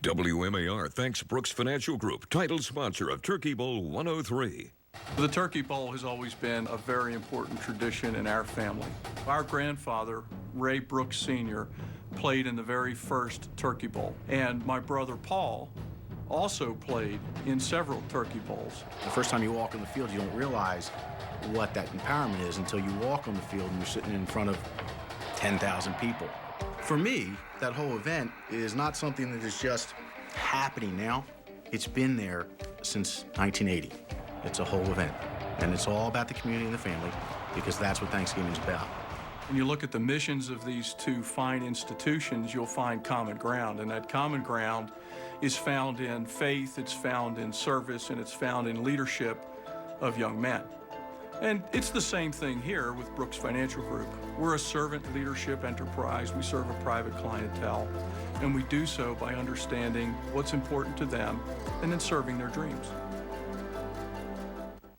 WMAR thanks Brooks Financial Group, title sponsor of Turkey Bowl 103. The Turkey Bowl has always been a very important tradition in our family. Our grandfather, Ray Brooks Sr., played in the very first Turkey Bowl, and my brother Paul also played in several Turkey Bowls. The first time you walk on the field, you don't realize what that empowerment is until you walk on the field and you're sitting in front of 10,000 people. For me, that whole event is not something that is just happening now. It's been there since 1980. It's a whole event, and it's all about the community and the family, because that's what Thanksgiving is about. When you look at the missions of these two fine institutions, you'll find common ground, and that common ground is found in faith, it's found in service, and it's found in leadership of young men. And it's the same thing here with Brooks Financial Group. We're a servant leadership enterprise. We serve a private clientele, and we do so by understanding what's important to them and then serving their dreams.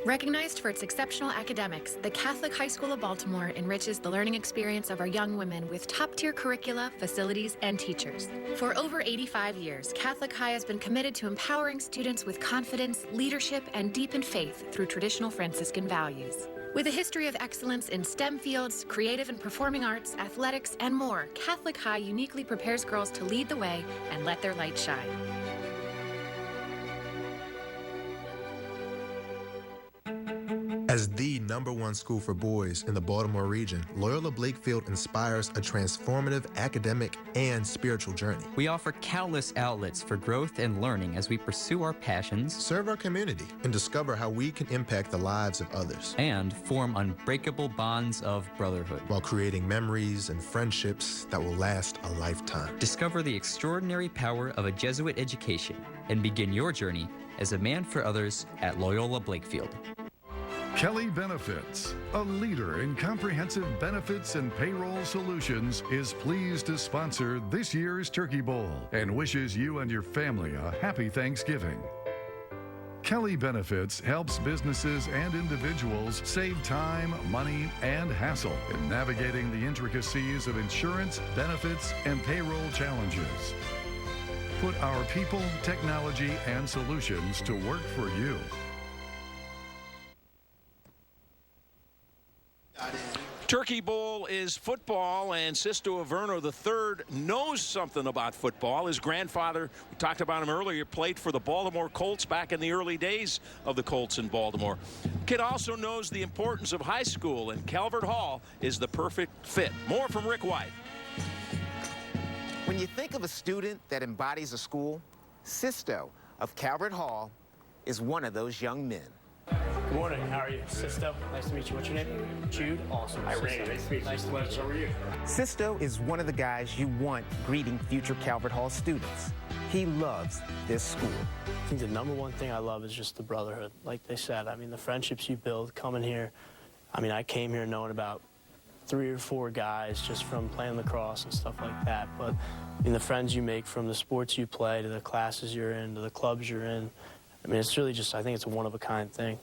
Recognized for its exceptional academics, the Catholic High School of Baltimore enriches the learning experience of our young women with top-tier curricula, facilities, and teachers. For over 85 years, Catholic High has been committed to empowering students with confidence, leadership, and deepened faith through traditional Franciscan values. With a history of excellence in STEM fields, creative and performing arts, athletics, and more, Catholic High uniquely prepares girls to lead the way and let their light shine. As the #1 school for boys in the Baltimore region, Loyola Blakefield inspires a transformative academic and spiritual journey. We offer countless outlets for growth and learning as we pursue our passions, serve our community, and discover how we can impact the lives of others, and form unbreakable bonds of brotherhood, while creating memories and friendships that will last a lifetime. Discover the extraordinary power of a Jesuit education and begin your journey as a man for others at Loyola Blakefield. Kelly Benefits, a leader in comprehensive benefits and payroll solutions, is pleased to sponsor this year's Turkey Bowl and wishes you and your family a happy Thanksgiving. Kelly Benefits helps businesses and individuals save time, money, and hassle in navigating the intricacies of insurance, benefits, and payroll challenges. Put our people, technology, and solutions to work for you. Turkey Bowl is football, and Sisto Averno III knows something about football. His grandfather, we talked about him earlier, played for the Baltimore Colts back in the early days of the Colts in Baltimore. Kid also knows the importance of high school, and Calvert Hall is the perfect fit. More from Rick White. When you think of a student that embodies a school, Sisto of Calvert Hall is one of those young men. Good morning. How are you? Sisto. Nice to meet you. What's your name? Jude. Awesome. Hi, Ray. Nice to meet you. Nice to meet you. How are you? Sisto is one of the guys you want greeting future Calvert Hall students. He loves this school. I think the #1 thing I love is just the brotherhood. Like they said, I mean, the friendships you build coming here. I mean, I came here knowing about 3 or 4 guys just from playing lacrosse and stuff like that. But I mean, the friends you make from the sports you play to the classes you're in to the clubs you're in, I mean, it's really just, I think it's a one-of-a-kind thing.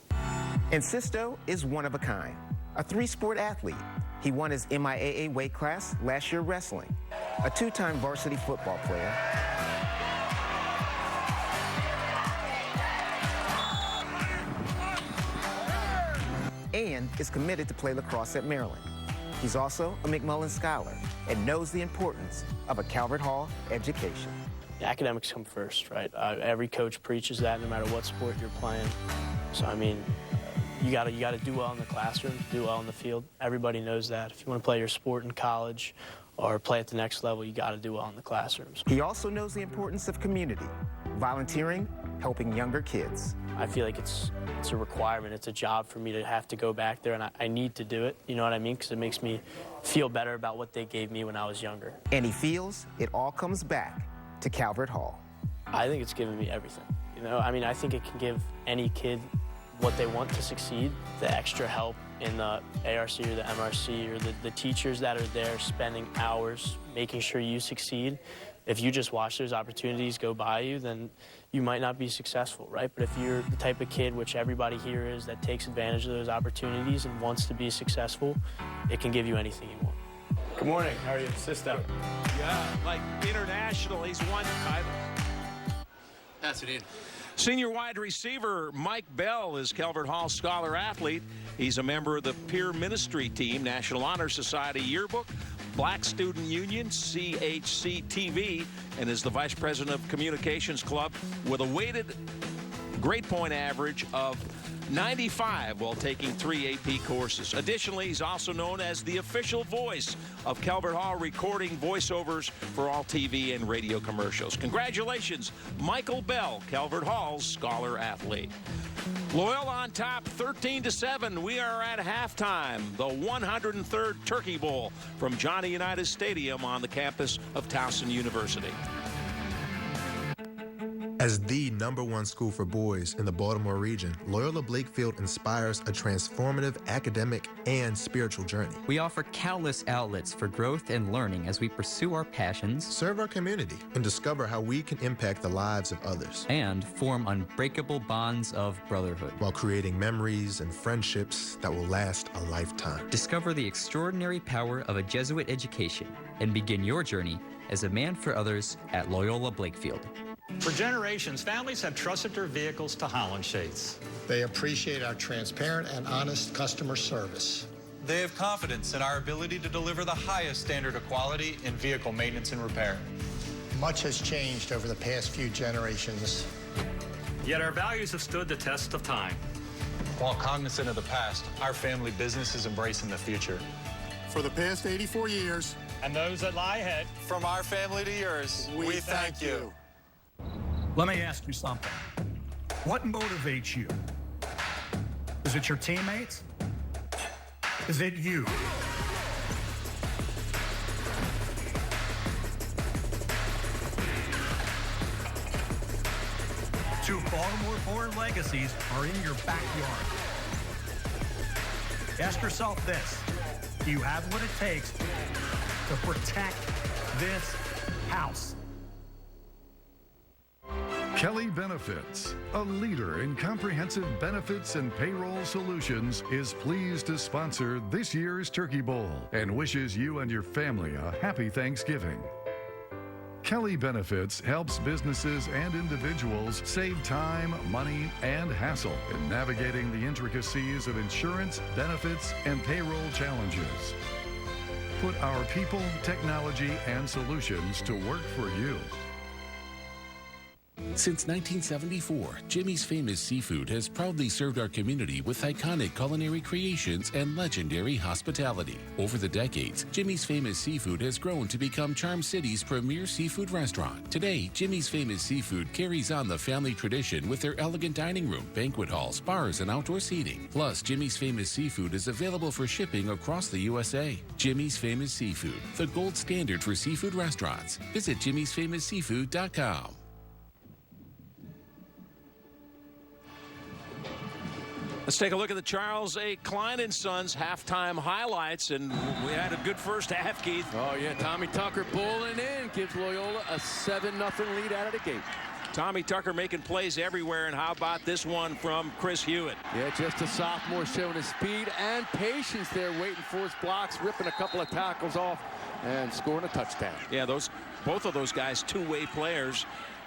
And Sisto is one of a kind, a 3-sport athlete. He won his MIAA weight class last year wrestling. a two-time varsity football player, and is committed to play lacrosse at Maryland. He's also a McMullen Scholar and knows the importance of a Calvert Hall education. Academics come first, right? Every coach preaches that no matter what sport you're playing. So, I mean, you gotta do well in the classroom, do well in the field. Everybody knows that. If you want to play your sport in college or play at the next level, you gotta do well in the classrooms. He also knows the importance of community, volunteering, helping younger kids. I feel like it's a requirement. It's a job for me to have to go back there, and I need to do it. You know what I mean? Because it makes me feel better about what they gave me when I was younger. And he feels it all comes back to Calvert Hall. I think it's given me everything. You know, I mean, I think it can give any kid what they want to succeed. The extra help in the ARC or the MRC or the teachers that are there spending hours making sure you succeed. If you just watch those opportunities go by you, then you might not be successful, right? But if you're the type of kid, which everybody here is, that takes advantage of those opportunities and wants to be successful, it can give you anything you want. Good morning. How are you? Sister. Yeah, like international, he's won titles. Pass it in. Senior wide receiver Mike Bell is Calvert Hall Scholar Athlete. He's a member of the Peer Ministry Team, National Honor Society Yearbook, Black Student Union, CHC-TV, and is the Vice President of Communications Club with a weighted grade point average of 95 while taking 3 AP courses. Additionally, he's also known as the official voice of Calvert Hall, recording voiceovers for all TV and radio commercials. Congratulations, Michael Bell, Calvert Hall's Scholar Athlete. Loyola on top, 13-7. We are at halftime. The 103rd Turkey Bowl from Johnny Unitas Stadium on the campus of Towson University. As the #1 school for boys in the Baltimore region, Loyola Blakefield inspires a transformative academic and spiritual journey. We offer countless outlets for growth and learning as we pursue our passions, serve our community, and discover how we can impact the lives of others, and form unbreakable bonds of brotherhood, while creating memories and friendships that will last a lifetime. Discover the extraordinary power of a Jesuit education and begin your journey as a man for others at Loyola Blakefield. For generations, families have trusted their vehicles to Holland Shades. They appreciate our transparent and honest customer service. They have confidence in our ability to deliver the highest standard of quality in vehicle maintenance and repair. Much has changed over the past few generations. Yet our values have stood the test of time. While cognizant of the past, our family business is embracing the future. For the past 84 years, and those that lie ahead, from our family to yours, we thank you. Let me ask you something. What motivates you? Is it your teammates? Is it you? Two Baltimore-born legacies are in your backyard. Ask yourself this: do you have what it takes to protect this house? Kelly Benefits, a leader in comprehensive benefits and payroll solutions, is pleased to sponsor this year's Turkey Bowl and wishes you and your family a happy Thanksgiving. Kelly Benefits helps businesses and individuals save time, money, and hassle in navigating the intricacies of insurance, benefits, and payroll challenges. Put our people, technology, and solutions to work for you. Since 1974, Jimmy's Famous Seafood has proudly served our community with iconic culinary creations and legendary hospitality. Over the decades, Jimmy's Famous Seafood has grown to become Charm City's premier seafood restaurant. Today, Jimmy's Famous Seafood carries on the family tradition with their elegant dining room, banquet halls, bars, and outdoor seating. Plus, Jimmy's Famous Seafood is available for shipping across the USA. Jimmy's Famous Seafood, the gold standard for seafood restaurants. Visit jimmysfamousseafood.com. Let's take a look at the Charles A. Klein & Sons halftime highlights, and we had a good first half, Keith. Oh, yeah, Tommy Tucker pulling in, gives Loyola a 7-0 lead out of the gate. Tommy Tucker making plays everywhere, and how about this one from Chris Hewitt? Yeah, just a sophomore showing his speed and patience there, waiting for his blocks, ripping a couple of tackles off and scoring a touchdown. Yeah, both of those guys two-way players.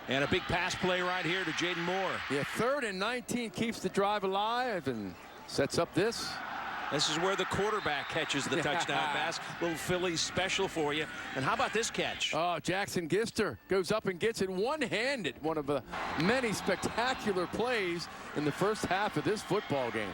And a big pass play right here to Jaden Moore. Yeah, 3rd and 19 keeps the drive alive and sets up this. This is where the quarterback catches the touchdown pass. Little Phillies special for you. And how about this catch? Oh, Jackson Gister goes up and gets it one-handed. One of the many spectacular plays in the first half of this football game.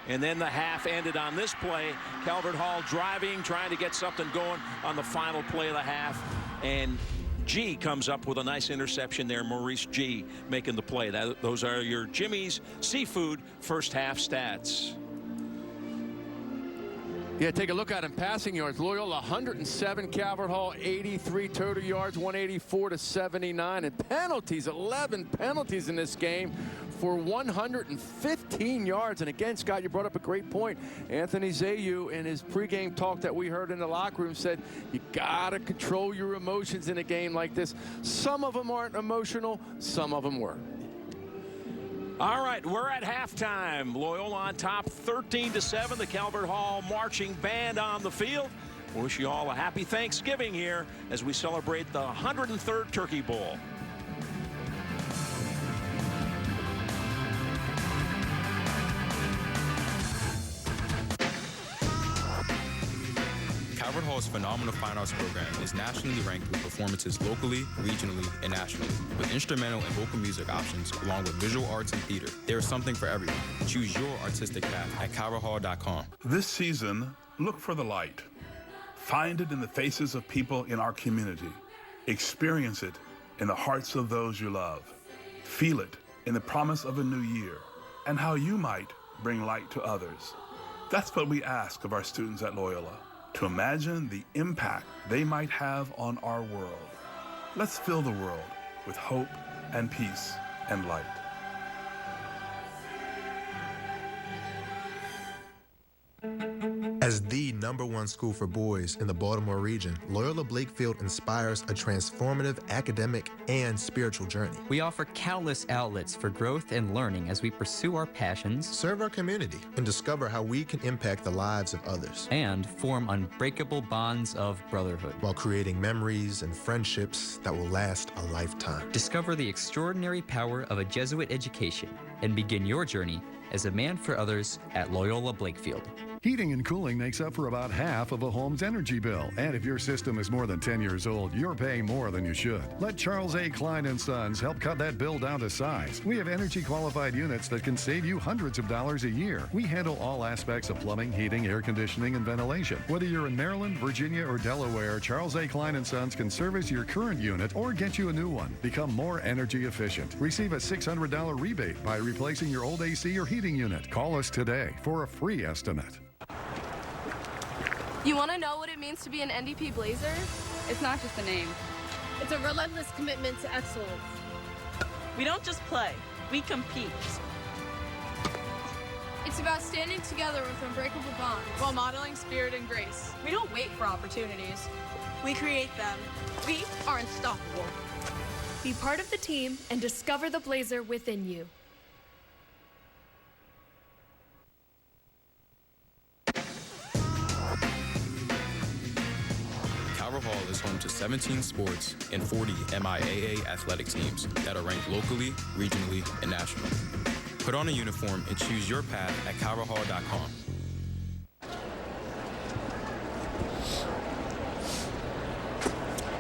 And then the half ended on this play. Calvert Hall driving, trying to get something going on the final play of the half. And G comes up with a nice interception there. Maurice G making the play. Those are your Jimmy's Seafood first half stats. Yeah, take a look at him. Passing yards. Loyola 107. Calvert Hall 83 total yards, 184 to 79. And penalties, 11 penalties in this game for 115 yards. And again, Scott, you brought up a great point. Anthony Zayu, in his pregame talk that we heard in the locker room, said you gotta control your emotions in a game like this. Some of them aren't emotional, some of them were. All right, we're at halftime. Loyola on top 13-7. The Calvert Hall marching band on the field. Wish you all a happy Thanksgiving here as we celebrate the 103rd Turkey Bowl. Calvert Hall's phenomenal fine arts program is nationally ranked with performances locally, regionally, and nationally. With instrumental and vocal music options, along with visual arts and theater, there is something for everyone. Choose your artistic path at calverthall.com. This season, look for the light. Find it in the faces of people in our community. Experience it in the hearts of those you love. Feel it in the promise of a new year and how you might bring light to others. That's what we ask of our students at Loyola, to imagine the impact they might have on our world. Let's fill the world with hope and peace and light. As the #1 school for boys in the Baltimore region, Loyola Blakefield inspires a transformative academic and spiritual journey. We offer countless outlets for growth and learning as we pursue our passions, serve our community, and discover how we can impact the lives of others, and form unbreakable bonds of brotherhood, while creating memories and friendships that will last a lifetime. Discover the extraordinary power of a Jesuit education and begin your journey as a man for others at Loyola Blakefield. Heating and cooling makes up for about half of a home's energy bill. And if your system is more than 10 years old, you're paying more than you should. Let Charles A. Klein & Sons help cut that bill down to size. We have energy-qualified units that can save you hundreds of dollars a year. We handle all aspects of plumbing, heating, air conditioning, and ventilation. Whether you're in Maryland, Virginia, or Delaware, Charles A. Klein & Sons can service your current unit or get you a new one. Become more energy efficient. Receive a $600 rebate by replacing your old AC or heating unit. Call us today for a free estimate. You want to know what it means to be an NDP Blazer? It's not just a name. It's a relentless commitment to excellence. We don't just play, we compete. It's about standing together with unbreakable bonds while modeling spirit and grace. We don't wait for opportunities. We create them. We are unstoppable. Be part of the team and discover the Blazer within you. Calvert Hall is home to 17 sports and 40 MIAA athletic teams that are ranked locally, regionally, and nationally. Put on a uniform and choose your path at calverthall.com.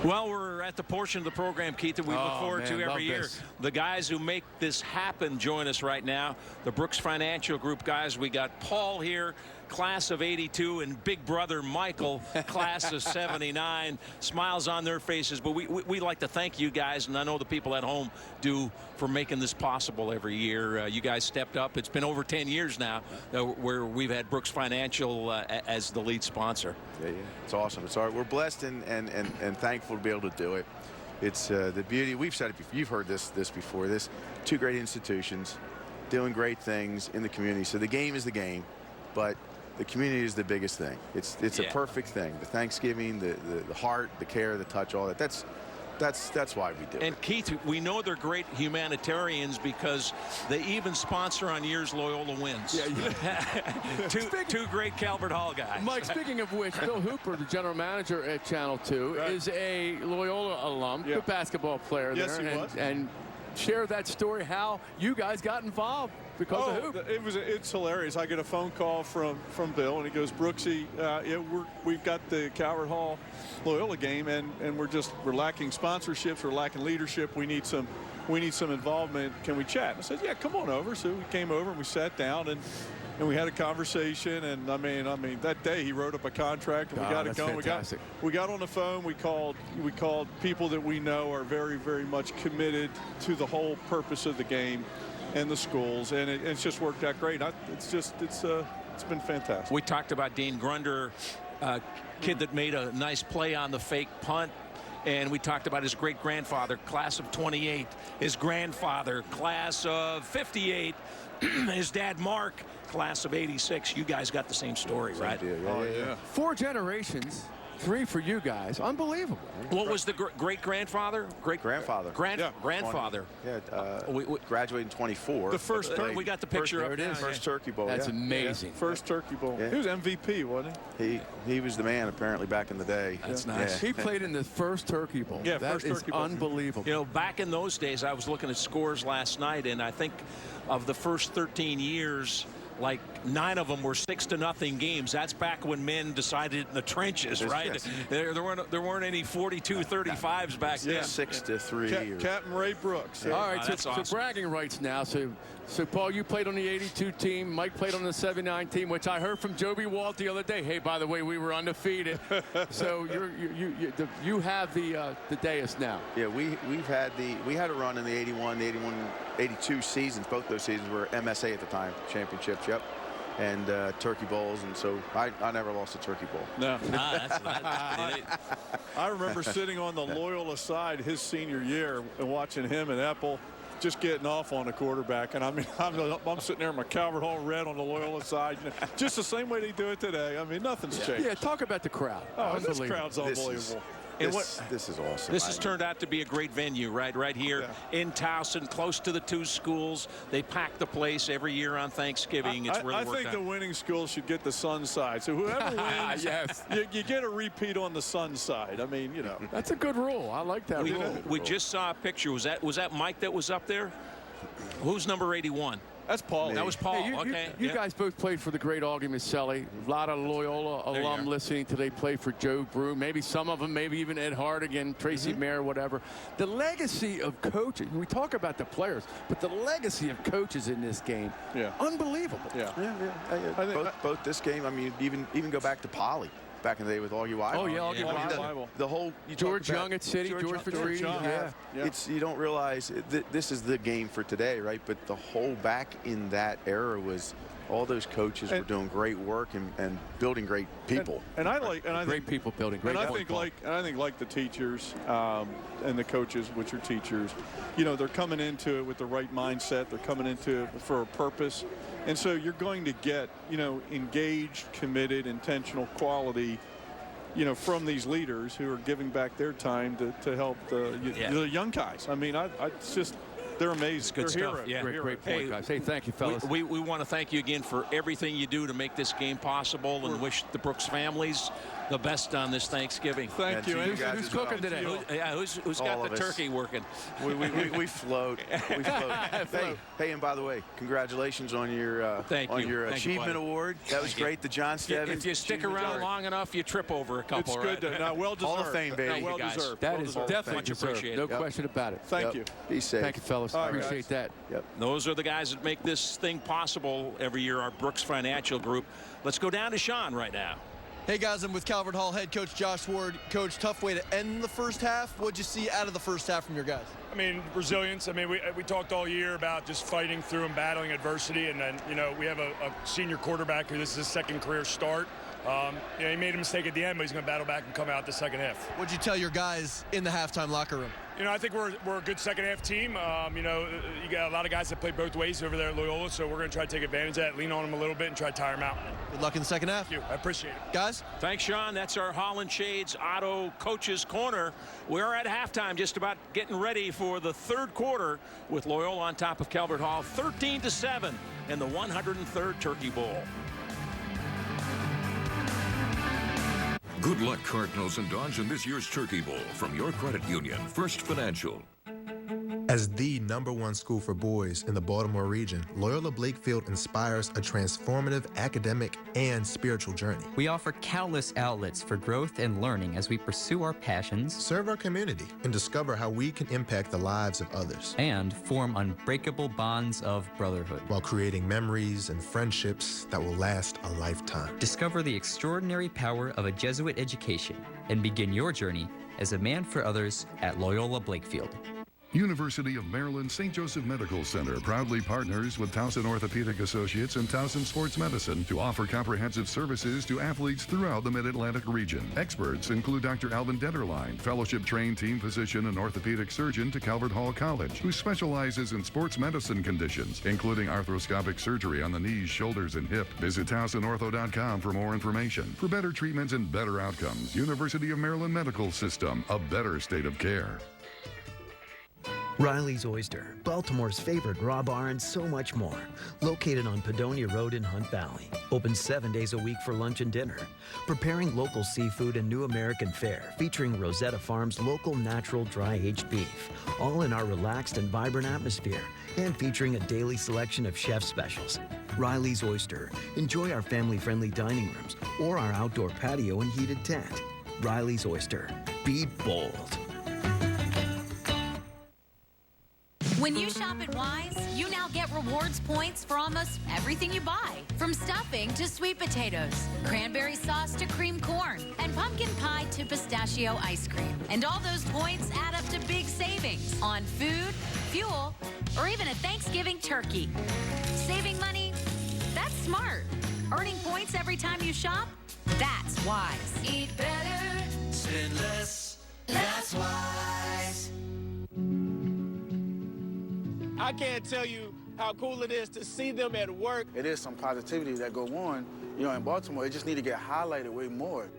Well, we're at the portion of the program, Keith, that we look forward to every year. The guys who make this happen join us right now. The Brooks Financial Group guys. We got Paul here, class of '82, and big brother Michael, class of '79. Smiles on their faces, but we like to thank you guys, and I know the people at home do, for making this possible every year. You guys stepped up. It's been over 10 years now where we've had Brooks Financial as the lead sponsor. Yeah, it's awesome. It's all right. We're blessed and thankful to be able to do it. It's the beauty. We've said it before. You've heard this before. This two great institutions doing great things in the community. So the game is the game, but the community is the biggest thing. It's a perfect thing. The Thanksgiving, the heart, the care, the touch, all that. That's why we do it. And Keith, we know they're great humanitarians because they even sponsor on years Loyola wins. Two great Calvert Hall guys. Mike, speaking of which, Bill Hooper, the general manager at Channel 2, is a Loyola alum, good basketball player there. He was. And share that story, how you guys got involved because of Hoop. It's hilarious. I get a phone call from Bill, and he goes, Brooksy, we've got the Calvert Hall Loyola game, and we're lacking sponsorships, we're lacking leadership. We need some involvement. Can we chat? And I said, yeah, come on over. So we came over and we sat down and we had a conversation. And I mean that day he wrote up a contract and we got it going. We got on the phone. We called people that we know are very, very much committed to the whole purpose of the game and the schools, and it's just worked out great. It's been fantastic. We talked about Dean Grunder, kid that made a nice play on the fake punt. And we talked about his great-grandfather, class of 28. His grandfather, class of 58. His dad, Mark, class of 86. You guys got the same story, right? Yeah. 4 generations. 3 for you guys. Unbelievable. What was the great-grandfather? Grandfather. Grandfather. We graduated in 24. The first turkey. We got the picture there it is. First Turkey Bowl. That's amazing. First Turkey Bowl. Yeah. He was MVP, wasn't he? He was the man apparently back in the day. That's nice. He played in the first Turkey Bowl. Yeah, that first is Turkey Bowl. Unbelievable. You know, back in those days, I was looking at scores last night, and I think of the first 13 years, like 9 of them were 6-0 games. That's back when men decided in the trenches, right? Yes. There weren't any 42-35s back then. 6-3. Captain Ray Brooks. All right, that's awesome. so bragging rights now. So Paul, you played on the 82 team. Mike played on the 79 team, which I heard from Joby Walt the other day. Hey, by the way, we were undefeated. So you have the dais now. Yeah, we had a run in the 81, 82 seasons. Both those seasons were MSA at the time, championships. Yep. And Turkey Bowls, and so I never lost a Turkey Bowl. No. I remember sitting on the Loyola side his senior year and watching him and Epple just getting off on the quarterback. And I mean, I'm sitting there in my Calvert Hall red on the Loyola side, just the same way they do it today. I mean, nothing's changed. Yeah, talk about the crowd. Oh, this crowd's unbelievable. This is awesome. This has turned out to be a great venue, right here in Towson, close to the 2 schools. They pack the place every year on Thanksgiving. It's really worked out. I think the winning school should get the sun side. So whoever wins, yes. you get a repeat on the sun side. I mean, you know. That's a good rule. I like that rule. We just saw a picture. Was that Mike that was up there? Who's number 81? That's Paul. That was Paul. Hey, you guys both played for the great Augie Maselli. A lot of Loyola alum listening today played for Joe Brew. Maybe some of them, maybe even Ed Hardigan, Tracy Mayer, whatever. The legacy of coaches, we talk about the players, but the legacy of coaches in this game, unbelievable. Yeah. I think both this game, I mean, even go back to Poly. Back in the day with Augie Weibel. Oh, yeah, Augie Weibel. The whole George Young at City, George Patrice. It's you don't realize this is the game for today, right? But the whole back in that era was all those coaches were doing great work and building great people. And I think great people building great. And I think like the teachers and the coaches, which are teachers, you know, they're coming into it with the right mindset. They're coming into it for a purpose. And so you're going to get, you know, engaged, committed, intentional quality, you know, from these leaders who are giving back their time to help the young guys. I mean, it's just, they're amazing. Good they're stuff. Heroes. Yeah. Great point, guys. Hey, thank you, fellas. We want to thank you again for everything you do to make this game possible and wish the Brooks families the best on this Thanksgiving. Thank you. Who's cooking today? Who's got the turkey working? We float. We float. Hey, and by the way, congratulations on your achievement award. That was great. The John Stebbins. If you stick around long enough, you trip over a couple. It's good. Well deserved. Hall of Fame, baby. Well deserved. That is definitely much appreciated. No question about it. Thank you. Be safe. Thank you, fellas. Appreciate that. Yep. Those are the guys that make this thing possible every year, our Brooks Financial Group. Let's go down to Sean right now. Hey guys, I'm with Calvert Hall head coach Josh Ward. Coach, tough way to end the first half. What'd you see out of the first half from your guys? I mean, resilience. I mean, we talked all year about just fighting through and battling adversity. And then, you know, we have a senior quarterback who this is his second career start. You know, he made a mistake at the end, but he's going to battle back and come out the second half. What'd you tell your guys in the halftime locker room? I think we're a good second-half team. You got a lot of guys that play both ways over there at Loyola, so we're going to try to take advantage of that, lean on them a little bit, and try to tire them out. Good luck in the second half. Thank you. I appreciate it. Guys? Thanks, Sean. That's our Holland Shades Auto Coaches Corner. We're at halftime, just about getting ready for the third quarter with Loyola on top of Calvert Hall, 13-7 in the 103rd Turkey Bowl. Good luck, Cardinals and Dons, in this year's Turkey Bowl from your credit union, First Financial. As the #1 school for boys in the Baltimore region, Loyola Blakefield inspires a transformative academic and spiritual journey. We offer countless outlets for growth and learning as we pursue our passions, serve our community, and discover how we can impact the lives of others, and form unbreakable bonds of brotherhood, while creating memories and friendships that will last a lifetime. Discover the extraordinary power of a Jesuit education and begin your journey as a man for others at Loyola Blakefield. University of Maryland St. Joseph Medical Center proudly partners with Towson Orthopedic Associates and Towson Sports Medicine to offer comprehensive services to athletes throughout the Mid-Atlantic region. Experts include Dr. Alvin Detterline, fellowship-trained team physician and orthopedic surgeon to Calvert Hall College, who specializes in sports medicine conditions, including arthroscopic surgery on the knees, shoulders, and hip. Visit TowsonOrtho.com for more information. For better treatments and better outcomes, University of Maryland Medical System, a better state of care. Riley's Oyster, Baltimore's favorite raw bar, and so much more. Located on Padonia Road in Hunt Valley. Open 7 days a week for lunch and dinner. Preparing local seafood and new American fare, featuring Rosetta Farms local natural dry-aged beef. All in our relaxed and vibrant atmosphere, and featuring a daily selection of chef specials. Riley's Oyster. Enjoy our family-friendly dining rooms or our outdoor patio and heated tent. Riley's Oyster. Be bold. When you shop at Wise, you now get rewards points for almost everything you buy. From stuffing to sweet potatoes, cranberry sauce to cream corn, and pumpkin pie to pistachio ice cream. And all those points add up to big savings on food, fuel, or even a Thanksgiving turkey. Saving money? That's smart. Earning points every time you shop? That's Wise. Eat better, spend less. That's Wise. I can't tell you how cool it is to see them at work. It is some positivity that go on, in Baltimore. It just need to get highlighted way more.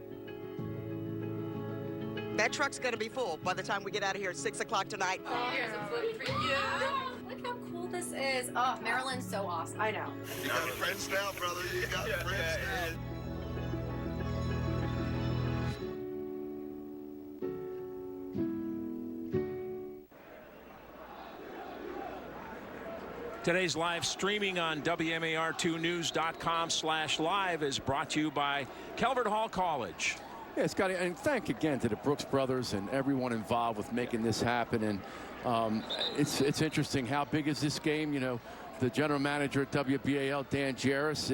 That truck's gonna be full by the time we get out of here at 6 o'clock tonight. Oh, here's a food for you. Look how cool this is. Oh, Maryland's so awesome. I know. You got friends now, brother. You got friends now. Today's live streaming on WMAR2news.com/live is brought to you by Calvert Hall College. Yeah, Scotty, and thank again to the Brooks brothers and everyone involved with making this happen. And it's interesting, how big is this game? The general manager at WBAL, Dan Jarris,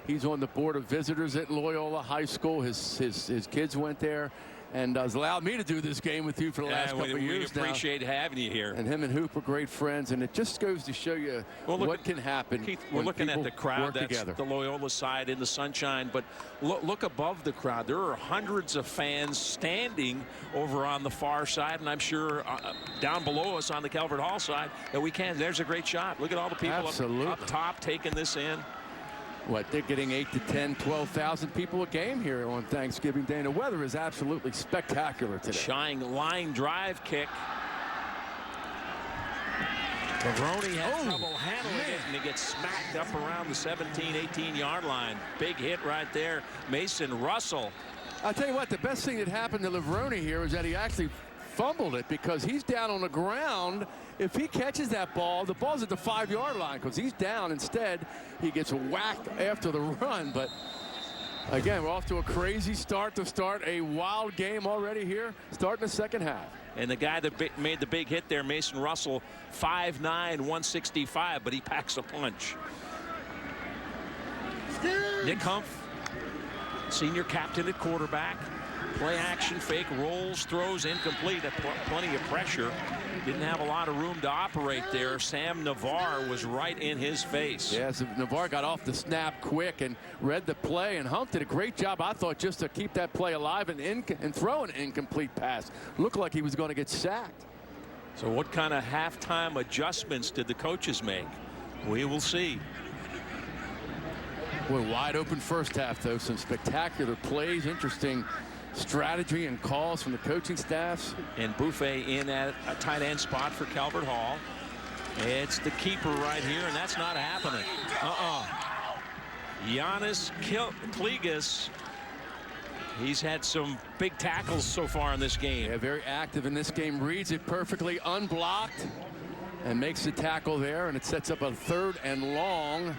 he's on the board of visitors at Loyola High School. His kids went there. And has allowed me to do this game with you for the last couple of years now. We appreciate having you here. And him and Hoop are great friends, and it just goes to show you what can happen. Keith, we're looking at the crowd. That's together. The Loyola side in the sunshine, but look above the crowd. There are hundreds of fans standing over on the far side, and I'm sure down below us on the Calvert Hall side that we can. There's a great shot. Look at all the people up top taking this in. They're getting 8 to 10, 12,000 people a game here on Thanksgiving Day. And the weather is absolutely spectacular today. Shying line drive kick. Maroney has trouble handling it, and he gets smacked up around the 17, 18-yard line. Big hit right there. Mason Russell. I'll tell you what, the best thing that happened to Laveroni here is that he actually fumbled it, because he's down on the ground. If he catches that ball, the ball's at the 5-yard line because he's down. Instead, he gets whacked after the run. But again, we're off to a crazy start to start a wild game already here, starting the second half. And the guy that made the big hit there, Mason Russell, 5'9", 165, but he packs a punch. Nick Humph, senior captain at quarterback. Play action fake, rolls, throws, incomplete. Plenty of pressure. Didn't have a lot of room to operate there. Sam Navarre was right in his face. Yes, Navarre got off the snap quick and read the play, and Hump did a great job, I thought, just to keep that play alive and throw an incomplete pass. Looked like he was going to get sacked. So what kind of halftime adjustments did the coaches make? We will see. Boy, wide open first half, though. Some spectacular plays, interesting strategy and calls from the coaching staffs. And Buffet in at a tight end spot for Calvert Hall. It's the keeper right here, and that's not happening. Giannis Kligas. He's had some big tackles so far in this game. Yeah, very active in this game. Reads it perfectly, unblocked, and makes the tackle there, and it sets up a 3rd and long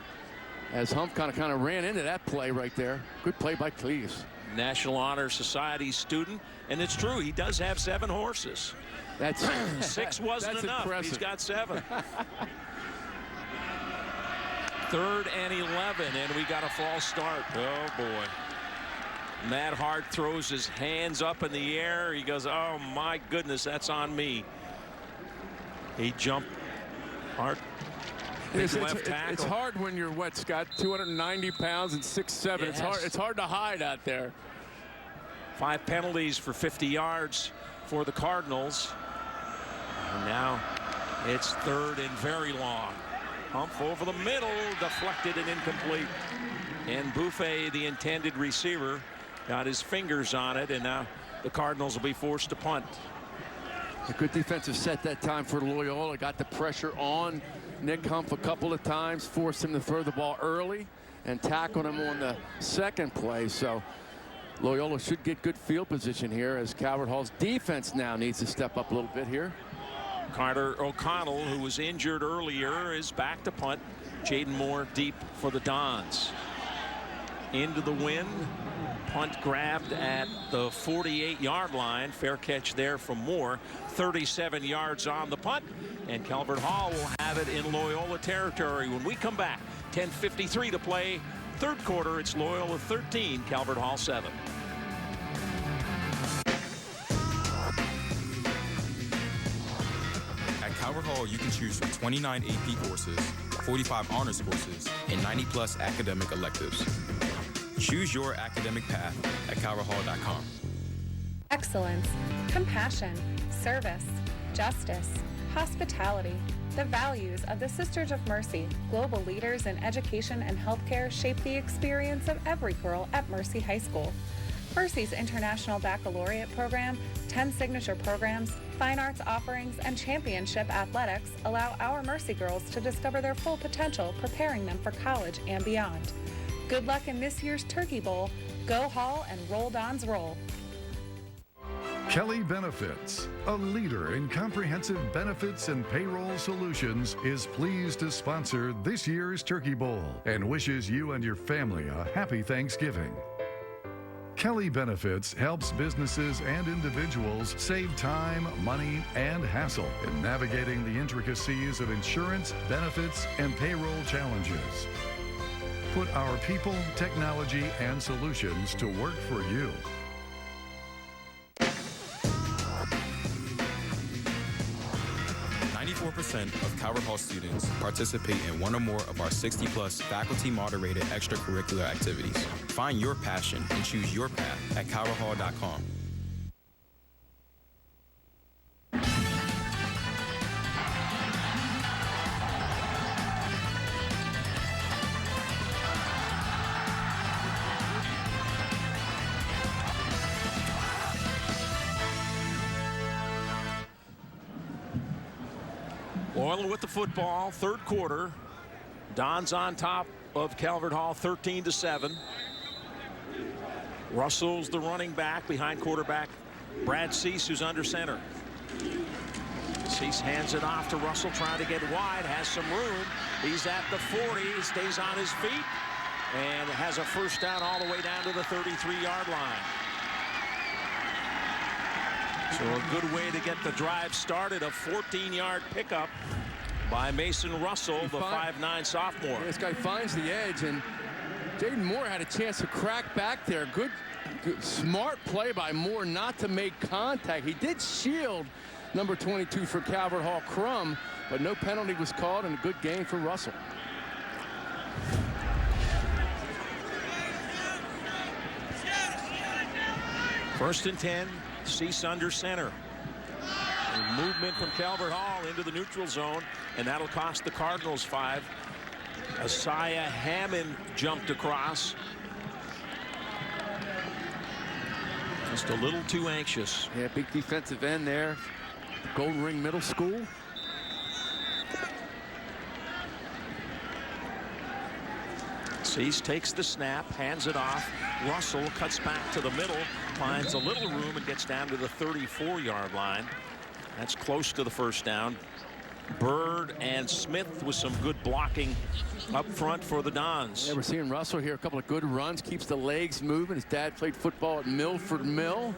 as Hump kind of ran into that play right there. Good play by Kligas. National Honor Society student, and it's true, he does have 7 horses. That's 6 wasn't that's enough. Impressive. He's got 7. 3rd and 11, and we got a false start. Oh boy. Matt Hart throws his hands up in the air. He goes, oh my goodness, that's on me. He jumped hard. It's hard when you're what, Scott, 290 pounds and 6'7". Yes. It's hard to hide out there. 5 penalties for 50 yards for the Cardinals. And now it's 3rd and very long. Hump over the middle, deflected and incomplete. And Buffet, the intended receiver, got his fingers on it, and now the Cardinals will be forced to punt. A good defensive set that time for Loyola. Got the pressure on Nick Hump a couple of times, forced him to throw the ball early and tackled him on the second play. So Loyola should get good field position here as Calvert Hall's defense now needs to step up a little bit here. Carter O'Connell, who was injured earlier, is back to punt. Jaden Moore deep for the Dons. Into the wind. Punt grabbed at the 48-yard line. Fair catch there from Moore. 37 yards on the punt. And Calvert Hall will have it in Loyola territory. When we come back, 10:53 to play. 3rd quarter, it's Loyola 13, Calvert Hall 7. At Calvert Hall, you can choose from 29 AP courses, 45 honors courses, and 90+ academic electives. Choose your academic path at calverthall.com. Excellence, compassion, service, justice, hospitality. The values of the Sisters of Mercy, global leaders in education and healthcare, shape the experience of every girl at Mercy High School. Mercy's International Baccalaureate program, 10 signature programs, fine arts offerings, and championship athletics allow our Mercy girls to discover their full potential, preparing them for college and beyond. Good luck in this year's Turkey Bowl. Go Hall and roll Dons roll. Kelly Benefits, a leader in comprehensive benefits and payroll solutions, is pleased to sponsor this year's Turkey Bowl and wishes you and your family a happy Thanksgiving. Kelly Benefits helps businesses and individuals save time, money, and hassle in navigating the intricacies of insurance, benefits, and payroll challenges. Put our people, technology, and solutions to work for you. Percent of Calvert Hall students participate in one or more of our 60+ faculty-moderated extracurricular activities. Find your passion and choose your path at calverthall.com. Loyola with the football, 3rd quarter. Dons on top of Calvert Hall, 13-7. Russell's the running back behind quarterback Brad Cease, who's under center. Cease hands it off to Russell, trying to get wide, has some room. He's at the 40, stays on his feet, and has a first down all the way down to the 33-yard line. So a good way to get the drive started, a 14-yard pickup by Mason Russell, the 5'9" sophomore. This guy finds the edge, and Jaden Moore had a chance to crack back there. Good Good, smart play by Moore not to make contact. He did shield number 22 for Calvert Hall, Crum, but no penalty was called, and a good game for Russell. First and 10, Cease under center. Movement from Calvert Hall into the neutral zone, and that'll cost the Cardinals 5. Isaiah Hammond jumped across. Just a little too anxious. Yeah, big defensive end there. Golden Ring Middle School. Cease takes the snap, hands it off. Russell cuts back to the middle, finds a little room, and gets down to the 34-yard line. That's close to the first down. Bird and Smith with some good blocking up front for the Dons. Yeah, we're seeing Russell here, a couple of good runs, keeps the legs moving. His dad played football at Milford Mill,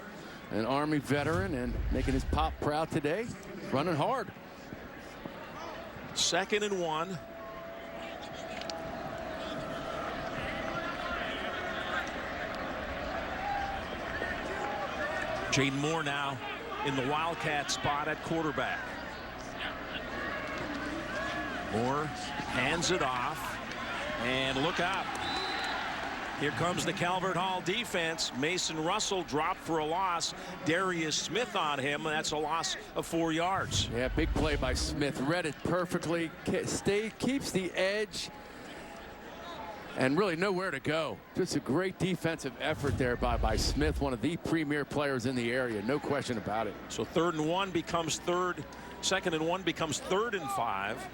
an Army veteran, and making his pop proud today. Running hard. 2nd and 1. Jaden Moore now in the Wildcat spot at quarterback. Moore hands it off, and look out. Here comes the Calvert Hall defense. Mason Russell dropped for a loss. Darius Smith on him. That's a loss of 4 yards. Yeah, big play by Smith. Read it perfectly. Keeps the edge. And really nowhere to go. Just a great defensive effort there by Smith, one of the premier players in the area, no question about it. So 3rd and 1 becomes 3rd. 2nd and 1 becomes 3rd and 5.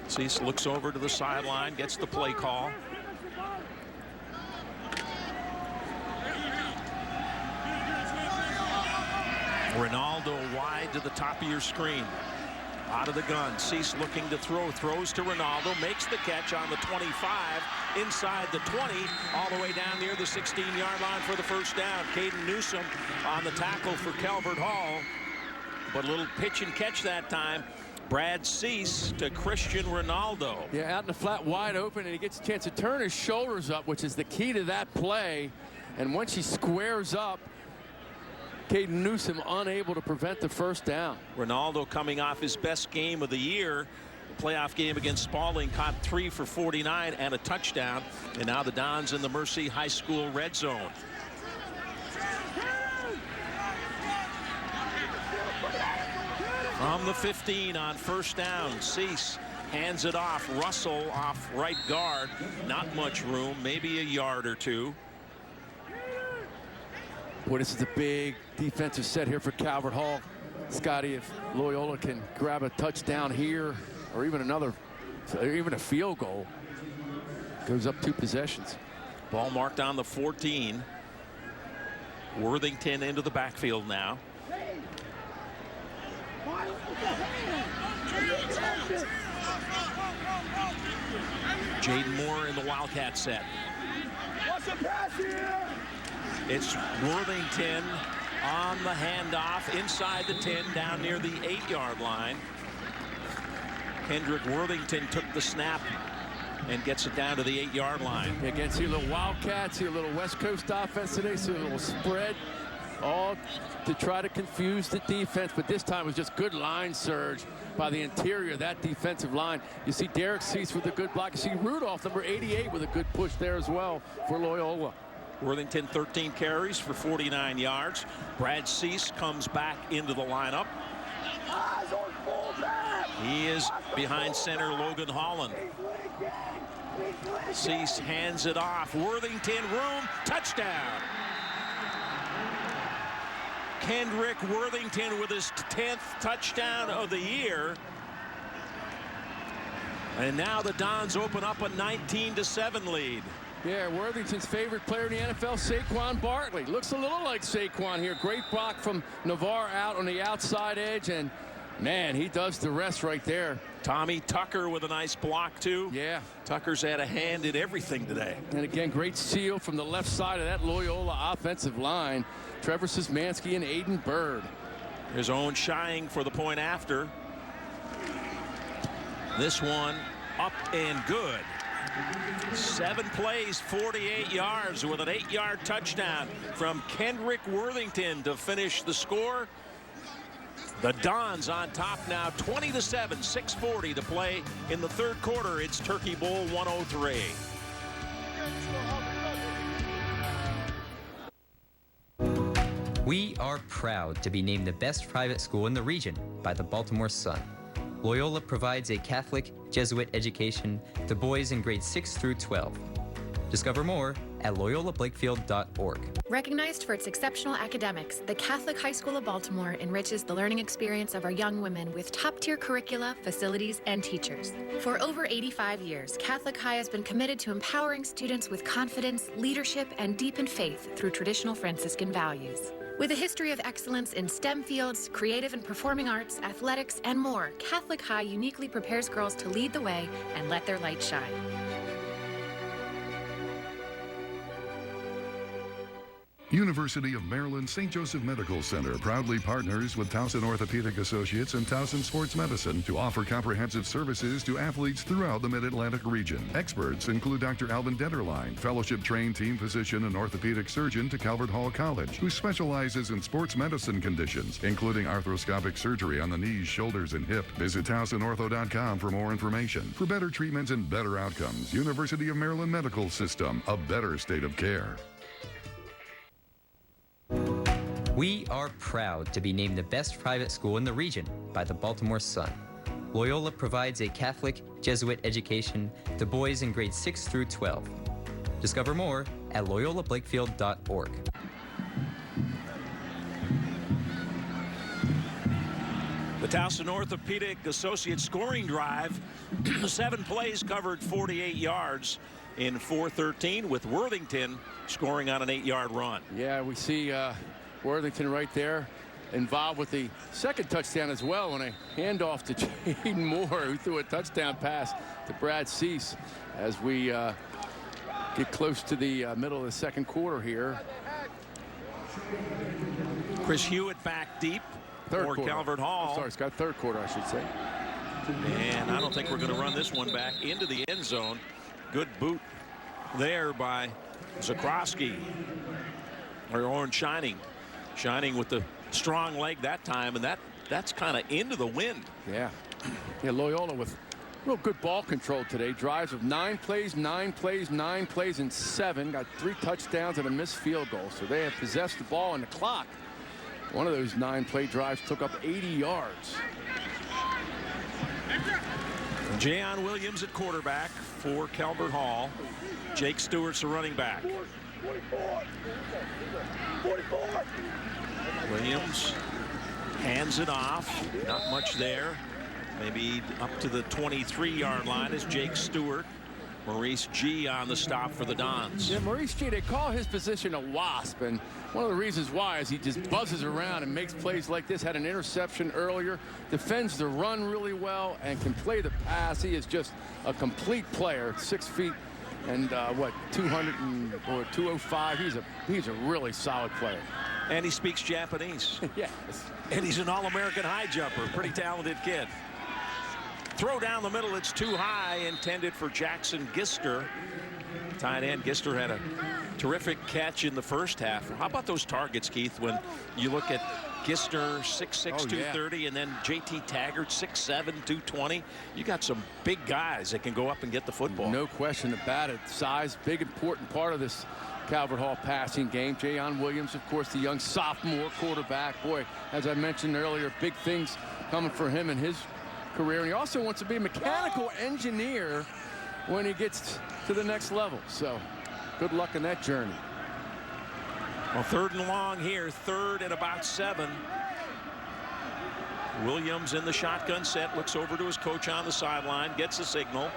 Cease looks over to the sideline, gets the play call. Ronaldo wide to the top of your screen. Out of the gun. Cease looking to throw. Throws to Ronaldo. Makes the catch on the 25. Inside the 20. All the way down near the 16-yard line for the first down. Caden Newsom on the tackle for Calvert Hall. But a little pitch and catch that time. Brad Cease to Christian Ronaldo. Yeah, out in the flat wide open, and he gets a chance to turn his shoulders up, which is the key to that play. And once he squares up, Caden Newsom unable to prevent the first down. Ronaldo coming off his best game of the year. The playoff game against Spalding, caught 3 for 49 and a touchdown. And now the Dons in the Mercy High School red zone. From the 15 on first down, Cease hands it off. Russell off right guard. Not much room, maybe a yard or two. Boy, this is a big defensive set here for Calvert Hall. Scotty, if Loyola can grab a touchdown here, or even a field goal, goes up 2 possessions. Ball marked on the 14. Worthington into the backfield now. Jaden Moore in the Wildcat set. What's the pass here? It's Worthington on the handoff inside the 10 down near the 8-yard line. Kendrick Worthington took the snap and gets it down to the 8-yard line. Again, see a little Wildcat, see a little West Coast offense today, see a little spread, all to try to confuse the defense, but this time it was just good line surge by the interior of that defensive line. You see Derek Cease with a good block. You see Rudolph, number 88, with a good push there as well for Loyola. Worthington 13 carries for 49 yards. Brad Cease comes back into the lineup. He is behind center Logan Holland. Cease hands it off. Worthington room. Touchdown. Kendrick Worthington with his 10th touchdown of the year. And now the Dons open up a 19-7 lead. Yeah, Worthington's favorite player in the NFL, Saquon Barkley. Looks a little like Saquon here. Great block from Navarre out on the outside edge, and man, he does the rest right there. Tommy Tucker with a nice block too. Yeah. Tucker's had a hand in everything today. And again, great seal from the left side of that Loyola offensive line. Trevor Szymanski and Aiden Bird. His own shying for the point after. This one up and good. 7 plays, 48 yards with an 8-yard touchdown from Kendrick Worthington to finish the score. The Dons on top now, 20-7, 6:40 to play in the third quarter. It's Turkey Bowl 103. We are proud to be named the best private school in the region by the Baltimore Sun. Loyola provides a Catholic Jesuit education to boys in grades 6 through 12. Discover more at loyolablakefield.org. Recognized for its exceptional academics, the Catholic High School of Baltimore enriches the learning experience of our young women with top-tier curricula, facilities, and teachers. For over 85 years, Catholic High has been committed to empowering students with confidence, leadership, and deepened faith through traditional Franciscan values. With a history of excellence in STEM fields, creative and performing arts, athletics, and more, Catholic High uniquely prepares girls to lead the way and let their light shine. University of Maryland St. Joseph Medical Center proudly partners with Towson Orthopedic Associates and Towson Sports Medicine to offer comprehensive services to athletes throughout the Mid-Atlantic region. Experts include Dr. Alvin Detterline, fellowship-trained team physician and orthopedic surgeon to Calvert Hall College, who specializes in sports medicine conditions, including arthroscopic surgery on the knees, shoulders, and hip. Visit TowsonOrtho.com for more information. For better treatments and better outcomes, University of Maryland Medical System, a better state of care. We are proud to be named the best private school in the region by the Baltimore Sun. Loyola provides a Catholic Jesuit education to boys in grades 6 through 12. Discover more at loyolablakefield.org. The Towson Orthopedic Associate scoring drive, 7 plays covered 48 yards in 4:13 with Worthington scoring on an 8-yard run. Yeah, we see Worthington right there involved with the second touchdown as well on a handoff to Jaden Moore, who threw a touchdown pass to Brad Cease as we get close to the middle of the second quarter here. Chris Hewitt back deep for Calvert Hall. I'm sorry, Scott, third quarter, I should say. And I don't think we're going to run this one back into the end zone. Good boot there by Zakrowski. Or Orange Shining with the strong leg that time, and that's kind of into the wind. Yeah. Yeah, Loyola with real good ball control today. Drives of 9 plays, 9 plays, 9 plays, and 7. Got 3 touchdowns and a missed field goal. So they have possessed the ball, and the clock. One of those 9-play drives took up 80 yards. Jayon Williams at quarterback for Calvert Hall. Jake Stewart's the running back. 44. Williams hands it off. Not much there. Maybe up to the 23-yard line is Jake Stewart. Maurice G on the stop for the Dons. Yeah, Maurice G, they call his position a wasp, and one of the reasons why is he just buzzes around and makes plays like this. Had an interception earlier, defends the run really well, and can play the pass. He is just a complete player. 6 feet and 205. He's a really solid player. And he speaks Japanese. Yes. And he's an All-American high jumper. Pretty talented kid. Throw down the middle. It's too high. Intended for Jackson Gister. Tight end Gister had a terrific catch in the first half. How about those targets, Keith, when you look at Gister 6'6", 230, and then J.T. Taggart 6'7", 220. You got some big guys that can go up and get the football. No question about it. Size, big important part of this Calvert Hall passing game. Jayon Williams, of course, the young sophomore quarterback. Boy, as I mentioned earlier, big things coming for him in his career. And he also wants to be a mechanical engineer when he gets to the next level. So good luck in that journey. Well, 3rd and long here, 3rd and about 7. Williams in the shotgun set, looks over to his coach on the sideline, gets the signal,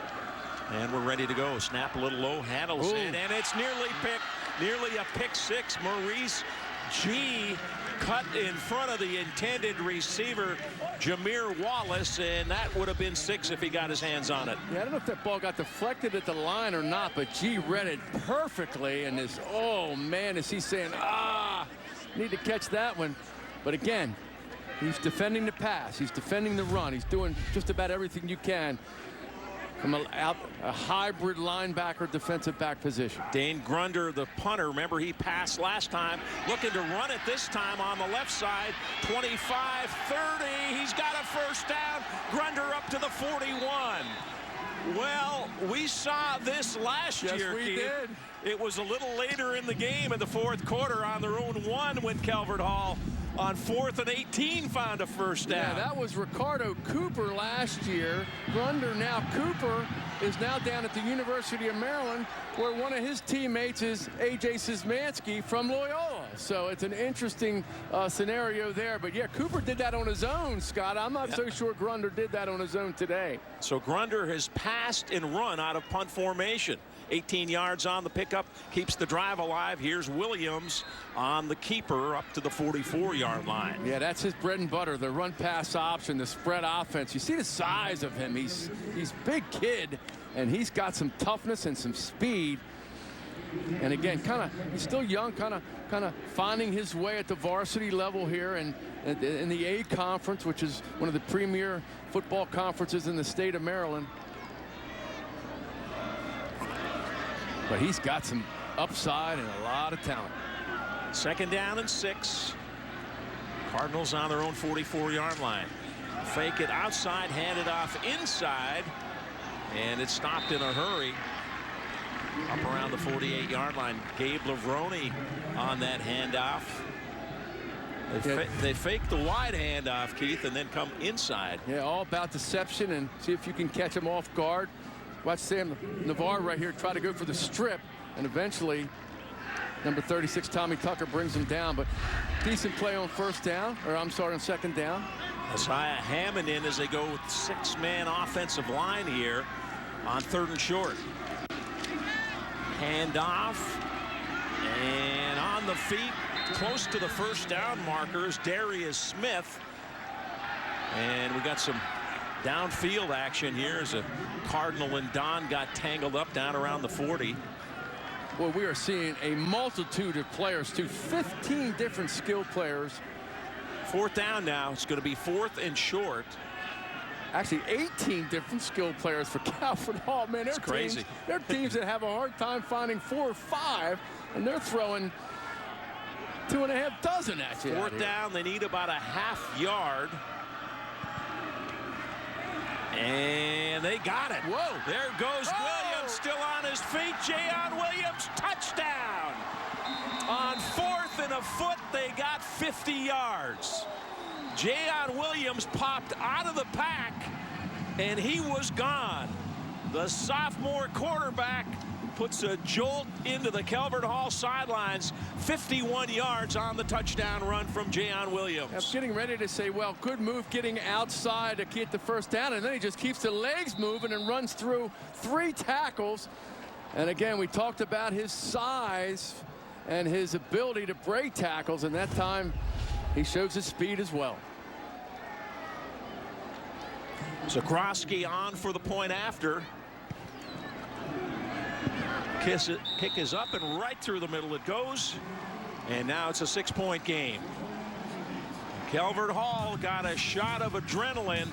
and we're ready to go. Snap a little low, handles it, and it's nearly a pick 6. Maurice G cut in front of the intended receiver, Jameer Wallace, and that would have been 6 if he got his hands on it. Yeah, I don't know if that ball got deflected at the line or not, but G read it perfectly, and this, oh man, is he saying, need to catch that one. But again, he's defending the pass, he's defending the run, he's doing just about everything you can from a hybrid linebacker defensive back position. Dane Grunder, the punter, remember he passed last time, looking to run it this time on the left side. 25, 30, he's got a first down. Grunder up to the 41. Well, we saw this last year, Yes, we Keith. did. It was a little later in the game in the fourth quarter on their own one when Calvert Hall on 4th and 18 found a first down. Yeah, that was Ricardo Cooper last year. Grunder now. Cooper is now down at the University of Maryland, where one of his teammates is A.J. Szymanski from Loyola. So it's an interesting scenario there. But, yeah, Cooper did that on his own, Scott. I'm not so sure Grunder did that on his own today. So Grunder has passed and run out of punt formation. 18 yards on the pickup, keeps the drive alive. Here's Williams on the keeper up to the 44-yard line. Yeah, that's his bread and butter, the run-pass option, the spread offense. You see the size of him. He's big kid, and he's got some toughness and some speed. And again, he's still young, kind of finding his way at the varsity level here in the A Conference, which is one of the premier football conferences in the state of Maryland. But he's got some upside and a lot of talent. 2nd down and 6. Cardinals on their own 44-yard line. Fake it outside, hand it off inside, and it's stopped in a hurry up around the 48-yard line. Gabe Lavroni on that handoff. They fake the wide handoff, Keith, and then come inside. Yeah, all about deception and see if you can catch them off guard. Watch Sam Navarre right here try to go for the strip, and eventually number 36 Tommy Tucker brings him down. But decent play on first down, or I'm sorry, on 2nd down. Isaiah Hammond in as they go with 6-man offensive line here on 3rd and short. Handoff, and on the feet close to the first down markers, Darius Smith. And we got some downfield action here as a Cardinal and Don got tangled up down around the 40. Well, we are seeing a multitude of players, too. 15 different skilled players. 4th down now. It's going to be 4th and short. Actually, 18 different skilled players for Calvert Hall. Man, That's crazy. They're teams that have a hard time finding 4 or 5, and they're throwing 2.5 dozen at you. 4th down, they need about a ½ yard. And they got it. Whoa. There goes Williams, still on his feet. Jayon Williams, touchdown. On 4th and a foot, they got 50 yards. Jayon Williams popped out of the pack, and he was gone. The sophomore quarterback puts a jolt into the Calvert Hall sidelines. 51 yards on the touchdown run from Jayon Williams. I'm getting ready to say, well, good move getting outside to get the first down, and then he just keeps the legs moving and runs through 3 tackles. And again, we talked about his size and his ability to break tackles, and that time he shows his speed as well. Zakroski on for the point after. Kick is up and right through the middle it goes. And now it's a 6-point game. Calvert Hall got a shot of adrenaline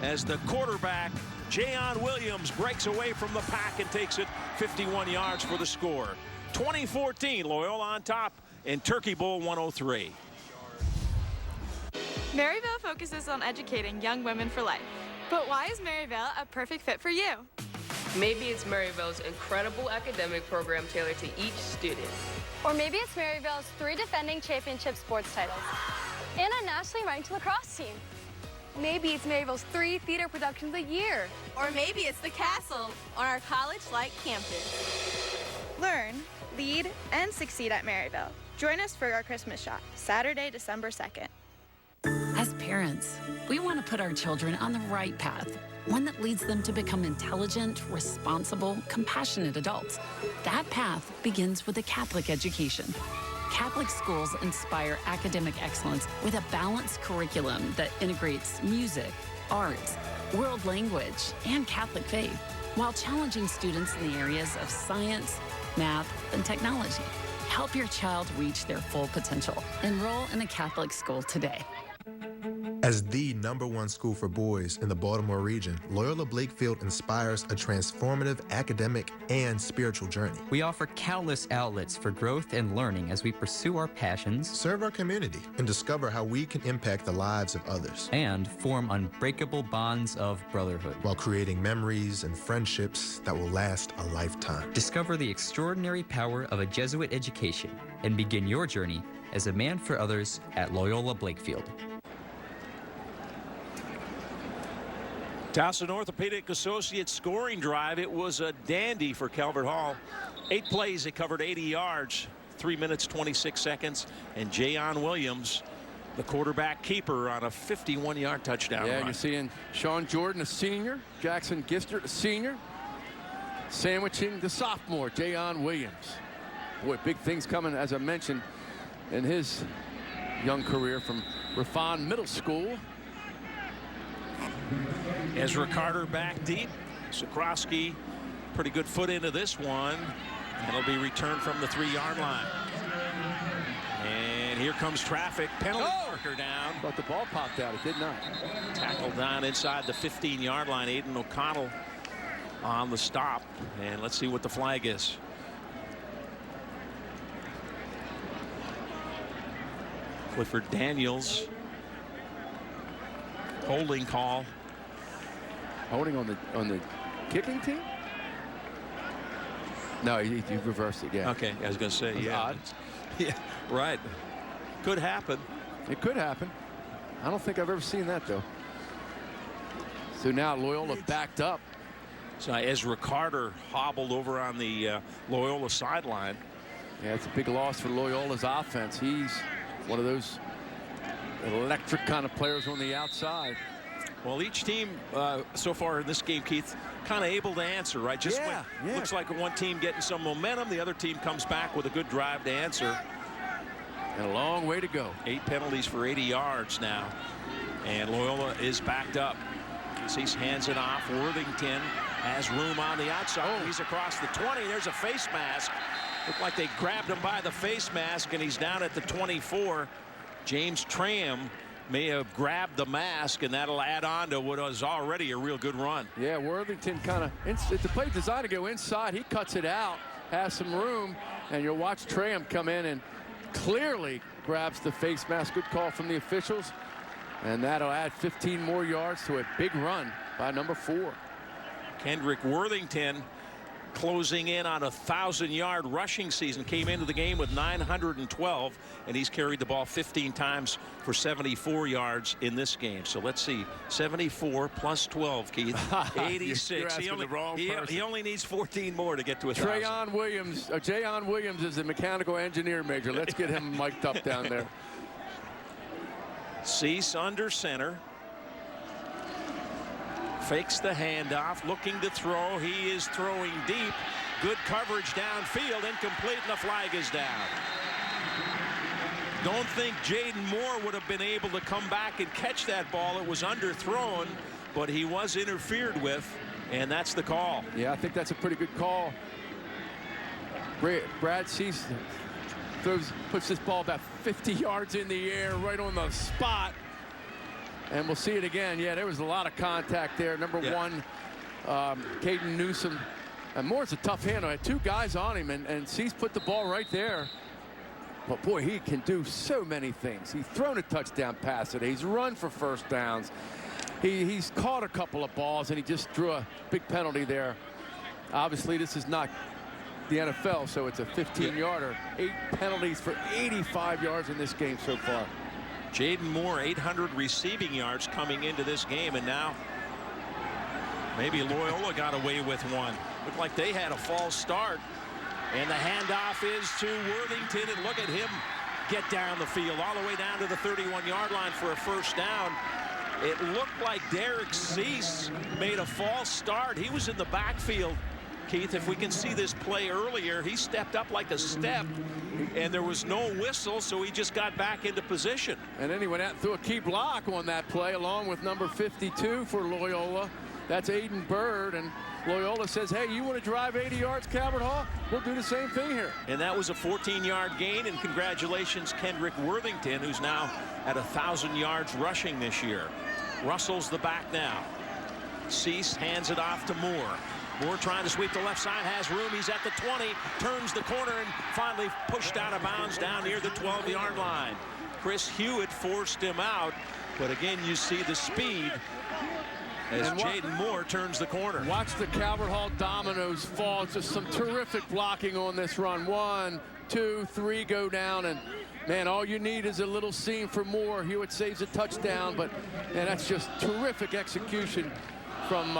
as the quarterback, Jayon Williams, breaks away from the pack and takes it 51 yards for the score. 2014, Loyola on top in Turkey Bowl 103. Maryville focuses on educating young women for life. But why is Maryville a perfect fit for you? Maybe it's Maryville's incredible academic program tailored to each student. Or maybe it's Maryville's 3 defending championship sports titles and a nationally ranked lacrosse team. Maybe it's Maryville's 3 theater productions a year. Or maybe it's the castle on our college-like campus. Learn, lead, and succeed at Maryville. Join us for our Christmas shop, Saturday, December 2nd. As parents, we want to put our children on the right path, one that leads them to become intelligent, responsible, compassionate adults. That path begins with a Catholic education. Catholic schools inspire academic excellence with a balanced curriculum that integrates music, arts, world language, and Catholic faith, while challenging students in the areas of science, math, and technology. Help your child reach their full potential. Enroll in a Catholic school today. As the #1 school for boys in the Baltimore region, Loyola Blakefield inspires a transformative academic and spiritual journey. We offer countless outlets for growth and learning as we pursue our passions, serve our community, and discover how we can impact the lives of others. And form unbreakable bonds of brotherhood. While creating memories and friendships that will last a lifetime. Discover the extraordinary power of a Jesuit education and begin your journey as a man for others at Loyola Blakefield. Towson Orthopedic Associates scoring drive. It was a dandy for Calvert Hall. 8 plays, it covered 80 yards, 3 minutes, 26 seconds. And Jayon Williams, the quarterback keeper, on a 51-yard touchdown run. Yeah, you're seeing Sean Jordan, a senior, Jackson Gistert, a senior, sandwiching the sophomore, Jayon Williams. Boy, big things coming, as I mentioned, in his young career from Raffan Middle School. Ezra Carter back deep. Sikorsky, pretty good foot into this one. And it'll be returned from the 3-yard line. And here comes traffic. Penalty marker down. But the ball popped out. It did not. Tackled down inside the 15-yard line. Aiden O'Connell on the stop. And let's see what the flag is. Clifford Daniels. Holding call. Holding on the kicking team? No, he reversed it. Yeah. Okay, I was going to say, yeah. Odd. Yeah, right. Could happen. It could happen. I don't think I've ever seen that though. So now Loyola backed up. So Ezra Carter hobbled over on the Loyola sideline. Yeah, it's a big loss for Loyola's offense. He's one of those electric kind of players on the outside. Well, each team so far in this game, Keith, kind of able to answer, right? Just when looks like one team getting some momentum, the other team comes back with a good drive to answer. And a long way to go. 8 penalties for 80 yards now. And Loyola is backed up. Cease hands it off. Worthington has room on the outside. He's across the 20. There's a face mask. Looked like they grabbed him by the face mask, and he's down at the 24. James Tram may have grabbed the mask, and that'll add on to what was already a real good run. Yeah, Worthington kind of, the play designed to go inside. He cuts it out, has some room, and you'll watch Tram come in and clearly grabs the face mask. Good call from the officials, and that'll add 15 more yards to a big run by number 4. Kendrick Worthington closing in on a 1,000-yard rushing season. Came into the game with 912, and he's carried the ball 15 times for 74 yards in this game. So let's see, 74 plus 12, Keith, 86. He only needs 14 more to get to 1,000. Jayon Williams is a mechanical engineer major. Let's get him mic'd up down there. Cease under center. Fakes the handoff, looking to throw. He is throwing deep. Good coverage downfield, incomplete, and the flag is down. Don't think Jaden Moore would have been able to come back and catch that ball. It was underthrown, but he was interfered with, and that's the call. Yeah, I think that's a pretty good call. Brad Cease puts this ball about 50 yards in the air, right on the spot. And we'll see it again. Yeah, there was a lot of contact there. Number 1, Caden Newsom. And Moore's a tough handler. Had 2 guys on him, and Cease put the ball right there. But boy, he can do so many things. He's thrown a touchdown pass today. He's run for first downs. He's caught a couple of balls, and he just drew a big penalty there. Obviously, this is not the NFL, so it's a 15-yarder. 8 penalties for 85 yards in this game so far. Jaden Moore, 800 receiving yards coming into this game, and now maybe Loyola got away with one. Looked like they had a false start, and the handoff is to Worthington, and look at him get down the field all the way down to the 31-yard line for a first down. It looked like Derek Cease made a false start. He was in the backfield. Keith, if we can see this play earlier, he stepped up like a step, and there was no whistle, so he just got back into position. And then he went out and threw a key block on that play, along with number 52 for Loyola, That's Aiden Bird, and Loyola says, hey, you want to drive 80 yards, Calvert Hall? We'll do the same thing here. And that was a 14-yard gain, and congratulations, Kendrick Worthington, who's now at 1,000 yards rushing this year. Russell's the back now. Cease hands it off to Moore. Moore trying to sweep the left side, has room. He's at the 20, turns the corner, and finally pushed out of bounds down near the 12-yard line. Chris Hewitt forced him out, but again, you see the speed as Jaden Moore turns the corner. Watch the Calvert Hall dominoes fall. Just some terrific blocking on this run. 1, 2, 3 go down, and man, all you need is a little seam for Moore. Hewitt saves a touchdown, but man, that's just terrific execution from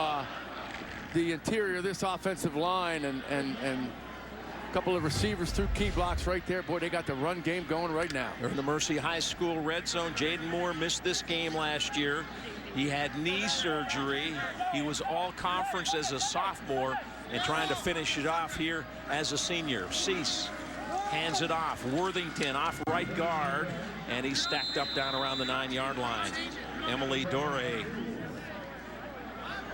the interior of this offensive line, and a couple of receivers through key blocks right there. Boy, they got the run game going right now. They're in the Mercy High School red zone. Jaden Moore missed this game last year. He had knee surgery. He was all conference as a sophomore and trying to finish it off here as a senior. Cease hands it off. Worthington off right guard, and he's stacked up down around the 9-yard line. Emily Dore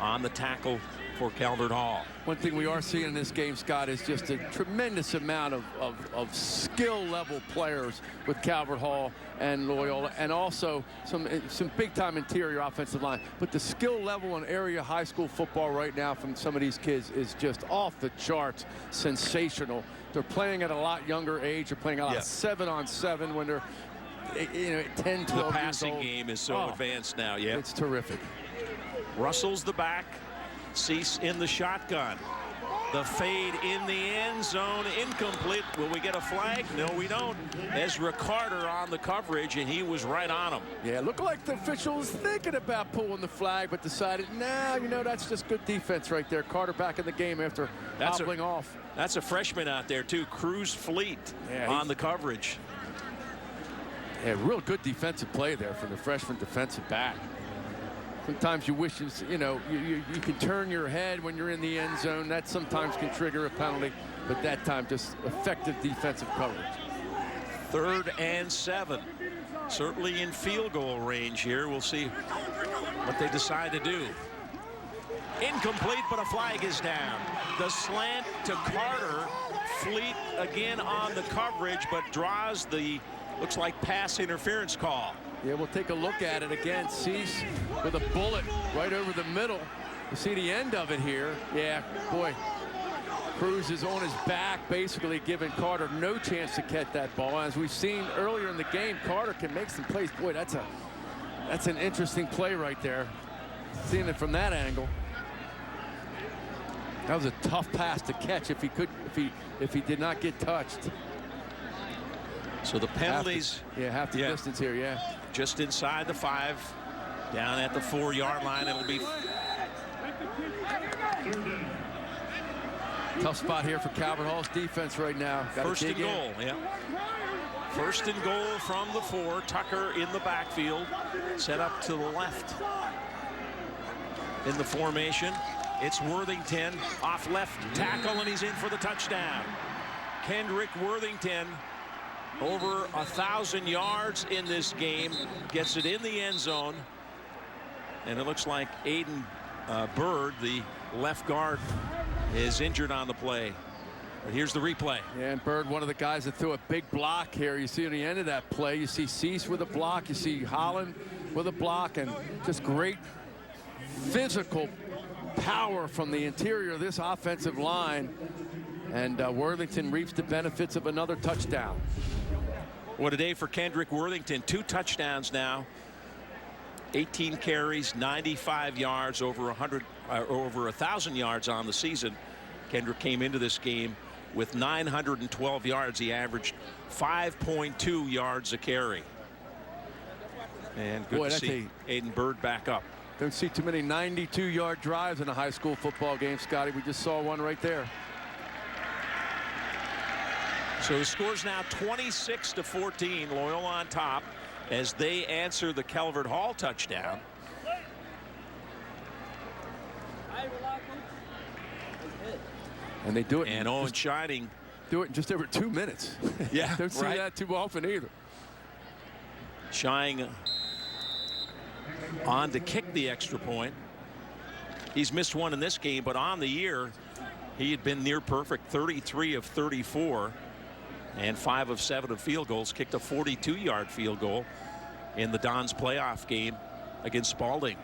on the tackle for Calvert Hall. One thing we are seeing in this game, Scott, is just a tremendous amount of skill level players with Calvert Hall and Loyola, and also some big-time interior offensive line. But the skill level in area high school football right now from some of these kids is just off the charts, sensational. They're playing at a lot younger age. They're playing a lot of 7-on-7 when they're 10, 12 years old. The passing game is so advanced now. Yeah, it's terrific. Russell's the back. Cease in the shotgun. The fade in the end zone, incomplete. Will we get a flag? No, we don't. Ezra Carter on the coverage, and he was right on him. Yeah, looked like the official was thinking about pulling the flag, but decided, nah, you know, that's just good defense right there. Carter back in the game after hobbling off. That's a freshman out there, too. Cruz Fleet on the coverage. Yeah, real good defensive play there from the freshman defensive back. Sometimes you wish, you know, you can turn your head when you're in the end zone. That sometimes can trigger a penalty, but that time just effective defensive coverage. 3rd and 7. Certainly in field goal range here. We'll see what they decide to do. Incomplete, but a flag is down. The slant to Carter. Fleet again on the coverage, but draws the, looks like, pass interference call. Yeah, we'll take a look at it again. Cease with a bullet right over the middle. You see the end of it here. Yeah, boy, Cruz is on his back, basically giving Carter no chance to catch that ball. As we've seen earlier in the game, Carter can make some plays. Boy, that's an interesting play right there. Seeing it from that angle. That was a tough pass to catch if he did not get touched. So the penalties, half the distance here, just inside the 5, down at the 4-yard line. It'll be tough spot here for Calvert Hall's defense right now. First and goal, First and goal from the 4. Tucker in the backfield, set up to the left in the formation. It's Worthington off left tackle, and he's in for the touchdown. Kendrick Worthington, over 1,000 yards in this game, gets it in the end zone, and it looks like Aiden Bird, the left guard, is injured on the play. But here's the replay. Yeah, and Bird, one of the guys that threw a big block here. You see at the end of that play, you see Cease with a block, you see Holland with a block, and just great physical power from the interior of this offensive line. And Worthington reaps the benefits of another touchdown. What a day for Kendrick Worthington. 2 touchdowns now. 18 carries, 95 yards, over 1,000 yards on the season. Kendrick came into this game with 912 yards. He averaged 5.2 yards a carry. And good to see Aiden Bird back up. Don't see too many 92-yard drives in a high school football game, Scotty. We just saw one right there. So the score's now 26-14. Loyola on top as they answer the Calvert Hall touchdown. And they do it. And Owen Shining. Do it in just over 2 minutes. Yeah, don't see that too often either. Shining on to kick the extra point. He's missed one in this game, but on the year, he had been near perfect, 33 of 34, and 5 of 7 of field goals. Kicked a 42-yard field goal in the Dons playoff game against Spalding.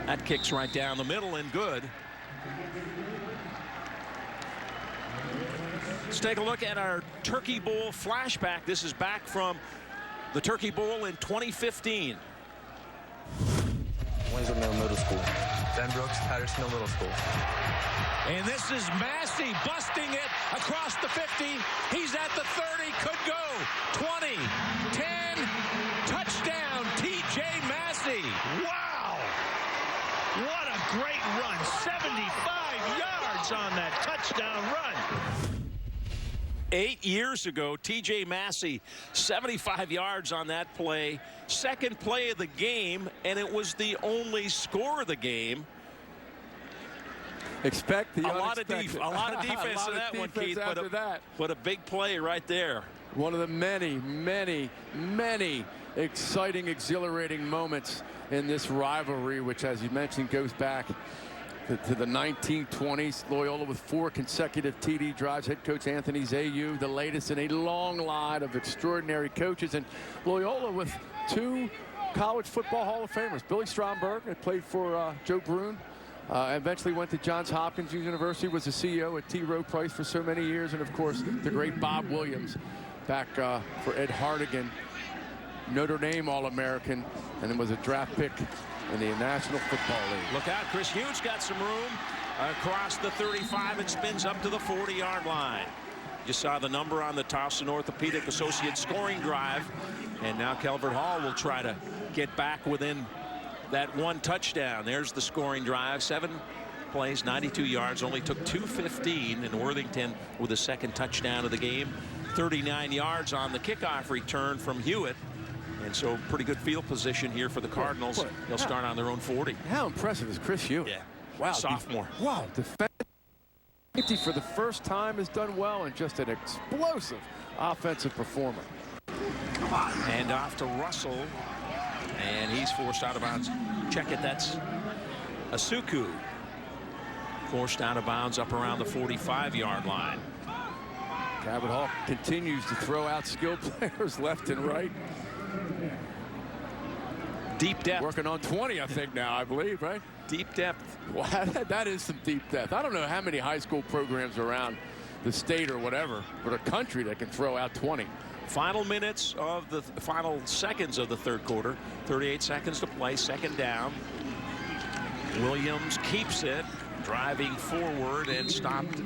That kicks right down the middle and good. Let's take a look at our Turkey Bowl flashback. This is back from the Turkey Bowl in 2015. Winslow Middle School. Ben Brooks, Patterson Middle School. And this is Massey busting it across the 50. He's at the 30, could go. 20, 10, touchdown, T.J. Massey. Wow! What a great run. 75 yards on that touchdown run. 8 years ago, T.J. Massey, 75 yards on that play. Second play of the game, and it was the only score of the game. Expect the a lot of defense in that one, Keith, but a big play right there. One of the many, many, many exciting, exhilarating moments in this rivalry, which, as you mentioned, goes back to the 1920s. Loyola with 4 consecutive TD drives. Head coach Anthony Zayu, the latest in a long line of extraordinary coaches. And Loyola with 2 college football Hall of Famers. Billy Stromberg had played for Joe Brune. Eventually went to Johns Hopkins University, was the CEO at T. Rowe Price for so many years. And, of course, the great Bob Williams back for Ed Hardigan, Notre Dame All-American, and then was a draft pick in the National Football League. Look out, Chris Hughes got some room across the 35 and spins up to the 40-yard line. You saw the number on the Towson Orthopedic Associates scoring drive, and now Calvert Hall will try to get back within that 1 touchdown. There's the scoring drive. 7 plays, 92 yards, only took 2:15, and Worthington with a second touchdown of the game. 39 yards on the kickoff return from Hewitt. And so pretty good field position here for the Cardinals. They'll start on their own 40. How impressive is Chris Hewitt? Yeah. Wow. Sophomore. Wow. Defense for the first time has done well, and just an explosive offensive performer. And off to Russell. And he's forced out of bounds. Check it. That's Asuku. Forced out of bounds up around the 45-yard line. Calvert Hall continues to throw out skilled players left and right. Deep depth. Working on 20, I think now, I believe, right? Deep depth. Wow, that is some deep depth. I don't know how many high school programs around the state or whatever, but a country that can throw out 20. Final minutes of the final seconds of the third quarter. 38 seconds to play. Second down. Williams keeps it, driving forward and stopped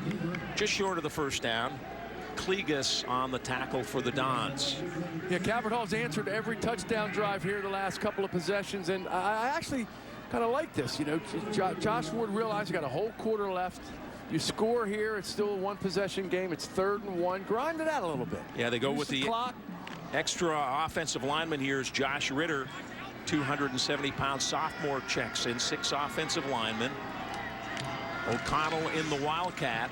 just short of the first down. Kligas on the tackle for the Dons. Yeah, Calvert Hall's answered every touchdown drive here the last couple of possessions, and I actually kind of like this. You know, Josh Ward realized you got a whole quarter left. You score here, it's still a 1-possession game. It's 3rd and 1. Grind it out a little bit. Yeah, they go with the clock. Extra offensive lineman here is Josh Ritter, 270-pound sophomore, checks in 6 offensive linemen. O'Connell in the Wildcat.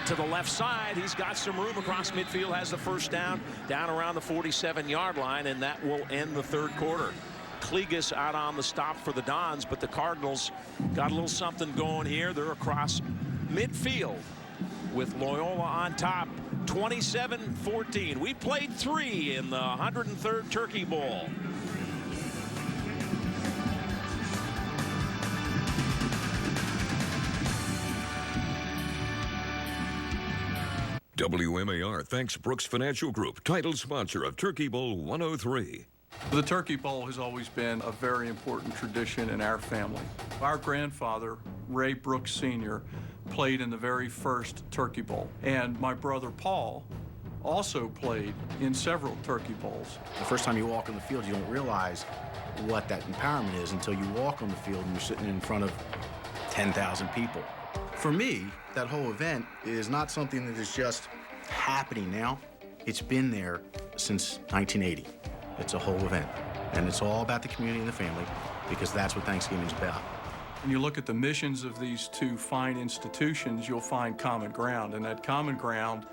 To the left side, he's got some room across midfield, has the first down around the 47-yard line, and that will end the third quarter. Kligas out on the stop for the Dons, but the Cardinals got a little something going here. They're across midfield with Loyola on top, 27-14. We played 3 in the 103rd Turkey Bowl. WMAR thanks Brooks Financial Group, title sponsor of Turkey Bowl 103. The Turkey Bowl has always been a very important tradition in our family. Our grandfather, Ray Brooks Sr., played in the very first Turkey Bowl, and my brother Paul also played in several Turkey Bowls. The first time you walk on the field, you don't realize what that empowerment is until you walk on the field and you're sitting in front of 10,000 people. For me, that whole event is not something that is just happening now. It's been there since 1980. It's a whole event, and it's all about the community and the family, because that's what Thanksgiving is about. When you look at the missions of these 2 fine institutions, you'll find common ground, and that common ground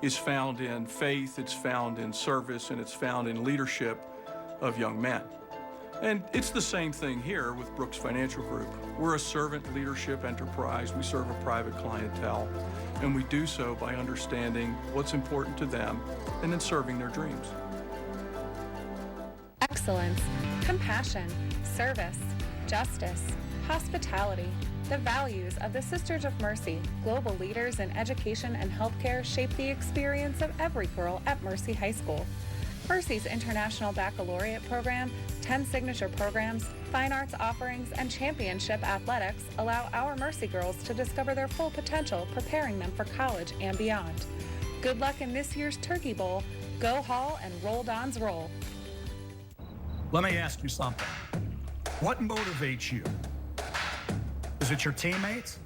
is found in faith, it's found in service, and it's found in leadership of young men. And it's the same thing here with Brooks Financial Group. We're a servant leadership enterprise. We serve a private clientele, and we do so by understanding what's important to them and then serving their dreams. Excellence, compassion, service, justice, hospitality. The values of the Sisters of Mercy, global leaders in education and healthcare, shape the experience of every girl at Mercy High School. Mercy's International Baccalaureate program, 10 signature programs, fine arts offerings, and championship athletics allow our Mercy girls to discover their full potential, preparing them for college and beyond. Good luck in this year's Turkey Bowl. Go Hall and roll Dons roll. Let me ask you something. What motivates you? Is it your teammates?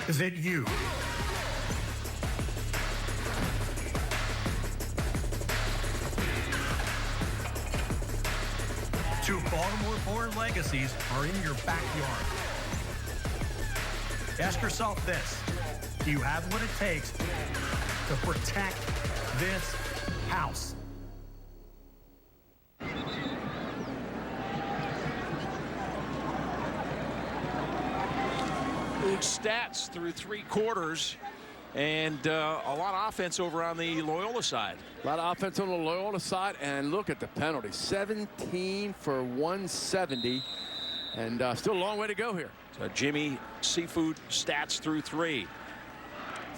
Is it you? Two Baltimore-born legacies are in your backyard. Ask yourself this: do you have what it takes to protect this house? Good stats through 3 quarters, and a lot of offense over on the Loyola side. A lot of offense on the Loyola side, and look at the penalty. 17 for 170, and still a long way to go here. So Jimmy Seafood stats through 3.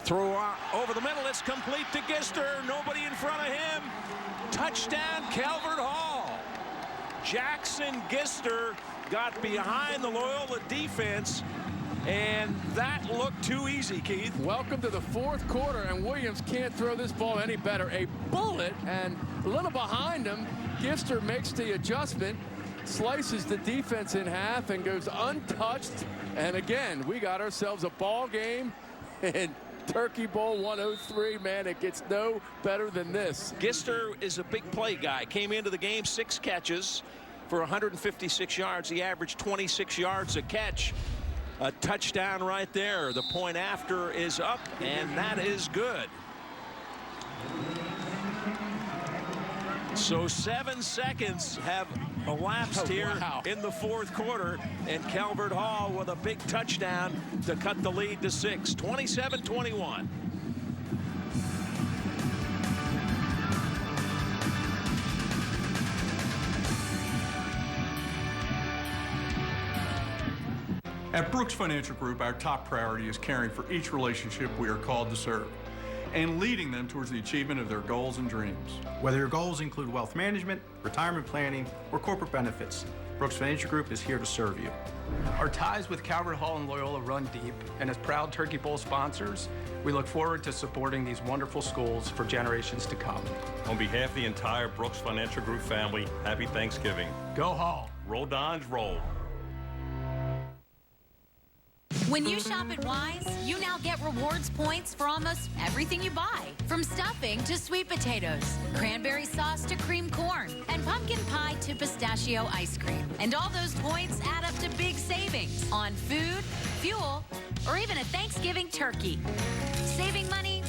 Throw over the middle. It's complete to Gister. Nobody in front of him. Touchdown, Calvert Hall. Jackson Gister got behind the Loyola defense, and that looked too easy, Keith. Welcome to the 4th quarter, and Williams can't throw this ball any better. A bullet, and a little behind him, Gister makes the adjustment, slices the defense in half, and goes untouched. And again, we got ourselves a ball game in Turkey Bowl 103. Man, it gets no better than this. Gister is a big play guy. Came into the game 6 catches for 156 yards. He averaged 26 yards a catch. A touchdown right there. The point after is up, and that is good. So 7 seconds have elapsed here in the 4th quarter, and Calvert Hall with a big touchdown to cut the lead to 6, 27-21. At Brooks Financial Group, our top priority is caring for each relationship we are called to serve and leading them towards the achievement of their goals and dreams. Whether your goals include wealth management, retirement planning, or corporate benefits, Brooks Financial Group is here to serve you. Our ties with Calvert Hall and Loyola run deep, and as proud Turkey Bowl sponsors, we look forward to supporting these wonderful schools for generations to come. On behalf of the entire Brooks Financial Group family, happy Thanksgiving. Go Hall. Roll Dons, roll. When you shop at Wise, you now get rewards points for almost everything you buy. From stuffing to sweet potatoes, cranberry sauce to cream corn, and pumpkin pie to pistachio ice cream. And all those points add up to big savings on food, fuel, or even a Thanksgiving turkey. Saving money?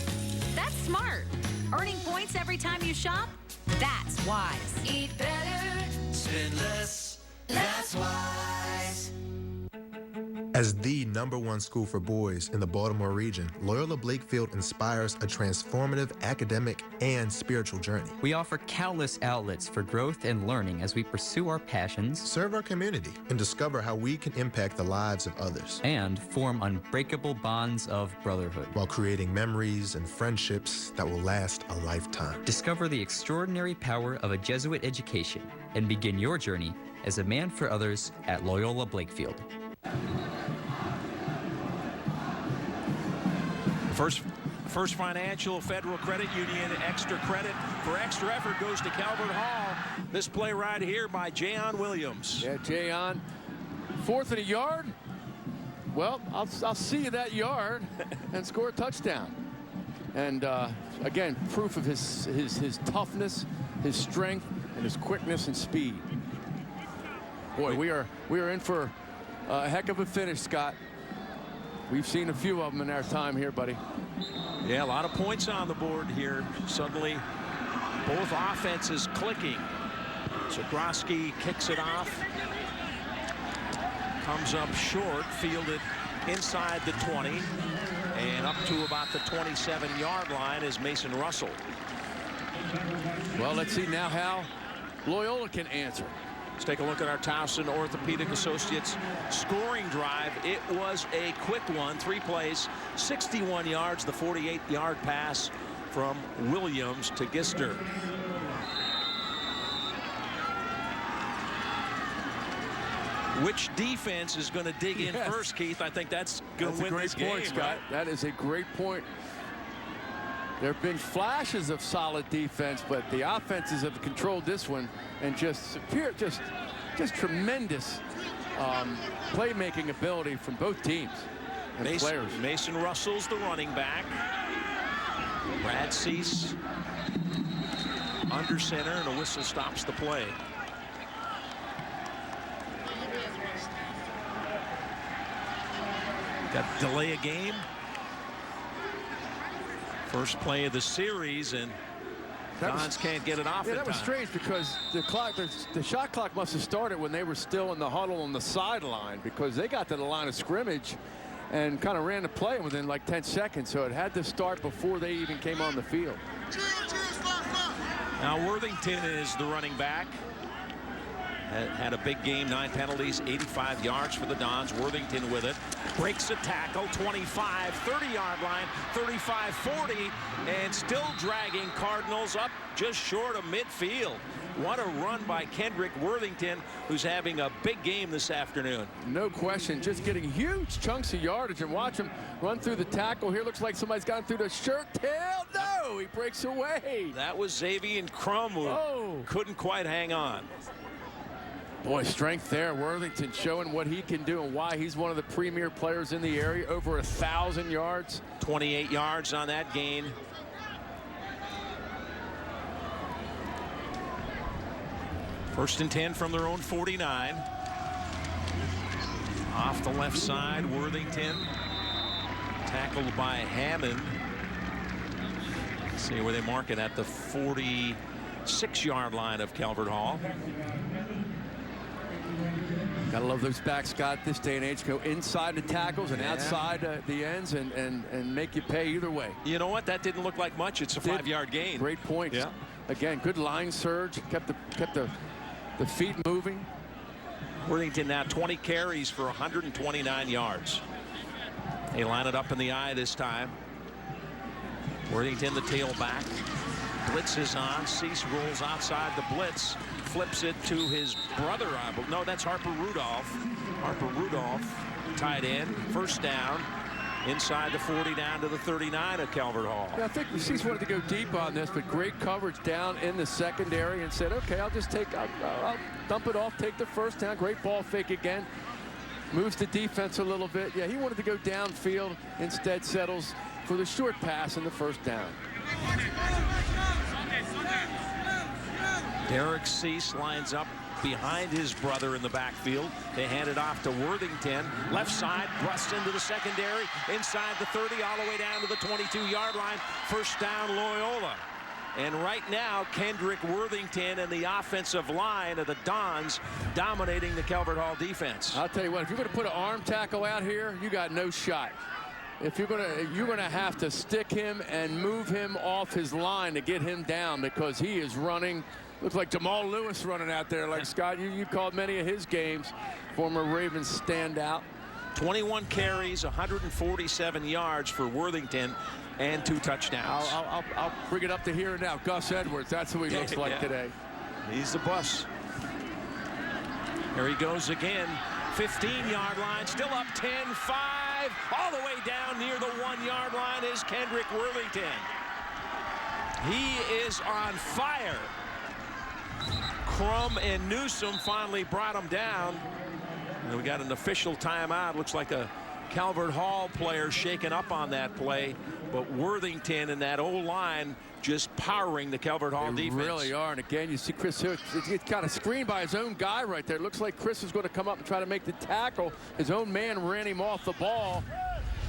That's smart. Earning points every time you shop? That's Wise. Eat better, spend less. That's Wise. As the #1 school for boys in the Baltimore region, Loyola Blakefield inspires a transformative academic and spiritual journey. We offer countless outlets for growth and learning as we pursue our passions, serve our community, and discover how we can impact the lives of others, and form unbreakable bonds of brotherhood, while creating memories and friendships that will last a lifetime. Discover the extraordinary power of a Jesuit education and begin your journey as a man for others at Loyola Blakefield. First Financial Federal Credit Union extra credit for extra effort goes to Calvert Hall. This play right here by Jayon Williams. Yeah, Jayon, 4th and a yard. Well, I'll see you that yard and score a touchdown. And again, proof of his toughness, his strength, and his quickness and speed. Boy, we are in for a heck of a finish, Scott. We've seen a few of them in our time here, buddy. Yeah, a lot of points on the board here. Suddenly, both offenses clicking. Zagroski kicks it off. Comes up short, fielded inside the 20, and up to about the 27-yard line is Mason Russell. Well, let's see now how Loyola can answer. Let's take a look at our Towson Orthopedic Associates scoring drive. It was a quick one, 3 plays, 61 yards, the 48-yard pass from Williams to Gister. Which defense is going to dig in first, Keith? I think that's going to win this game. That's a great point, Scott. Right? That is a great point. There have been flashes of solid defense, but the offenses have controlled this one and just tremendous playmaking ability from both teams and players. Mason Russell's the running back. Brad Cease under center, and a whistle stops the play. Got to delay a game. First play of the series, and Dons can't get it off. Yeah, that was strange because the shot clock must have started when they were still in the huddle on the sideline, because they got to the line of scrimmage and kind of ran the play within like 10 seconds. So it had to start before they even came on the field. Now Worthington is the running back. Had a big game, 9 penalties, 85 yards for the Dons. Worthington with it. Breaks a tackle, 25, 30-yard line, 35, 40, and still dragging Cardinals up just short of midfield. What a run by Kendrick Worthington, who's having a big game this afternoon. No question, just getting huge chunks of yardage, and watch him run through the tackle here. Looks like somebody's gone through the shirt tail. No, he breaks away. That was Xavier Crum, who couldn't quite hang on. Boy, strength there. Worthington showing what he can do and why he's one of the premier players in the area. Over 1,000 yards. 28 yards on that gain. First and 10 from their own 49. Off the left side, Worthington. Tackled by Hammond. Let's see where they mark it, at the 46-yard line of Calvert Hall. Gotta love those backs, Scott, this day and age. Go inside the tackles and outside the ends and make you pay either way. You know what? That didn't look like much. It's a 5-yard gain. Great point. Yeah. Again, good line surge. Kept the feet moving. Worthington now 20 carries for 129 yards. They line it up in the eye this time. Worthington, the tailback. Blitz is on. Cease rolls outside the blitz. Flips it to his brother. No, that's Harper Rudolph. Harper Rudolph, tight end. First down. Inside the 40 down to the 39 of Calvert Hall. Yeah, I think Cease wanted to go deep on this, but great coverage down in the secondary, and said, okay, I'll dump it off, take the first down. Great ball fake again. Moves the defense a little bit. Yeah, he wanted to go downfield. Instead settles for the short pass in the first down. Derek Cease lines up behind his brother in the backfield. They hand it off to Worthington. Left side, busts into the secondary. Inside the 30, all the way down to the 22-yard line. First down, Loyola. And right now, Kendrick Worthington and the offensive line of the Dons dominating the Calvert Hall defense. I'll tell you what, if you're going to put an arm tackle out here, you got no shot. If you're gonna have to stick him and move him off his line to get him down, because he is running. Looks like Jamal Lewis running out there. Like Scott, you called many of his games. Former Ravens standout. 21 carries, 147 yards for Worthington, and 2 touchdowns. I'll bring it up to here and now. Gus Edwards, that's who he looks like today. He's the bus. Here he goes again. 15-yard line, still up 10-5. All the way down near the 1-yard line is Kendrick Worthington. He is on fire. Crum and Newsom finally brought him down. And we got an official timeout. Looks like a Calvert Hall player shaken up on that play. But Worthington and that O-line just powering the Calvert Hall defense. They really are. And again, you see Chris Hill. It's got a screen by his own guy right there. Looks like Chris is going to come up and try to make the tackle. His own man ran him off the ball.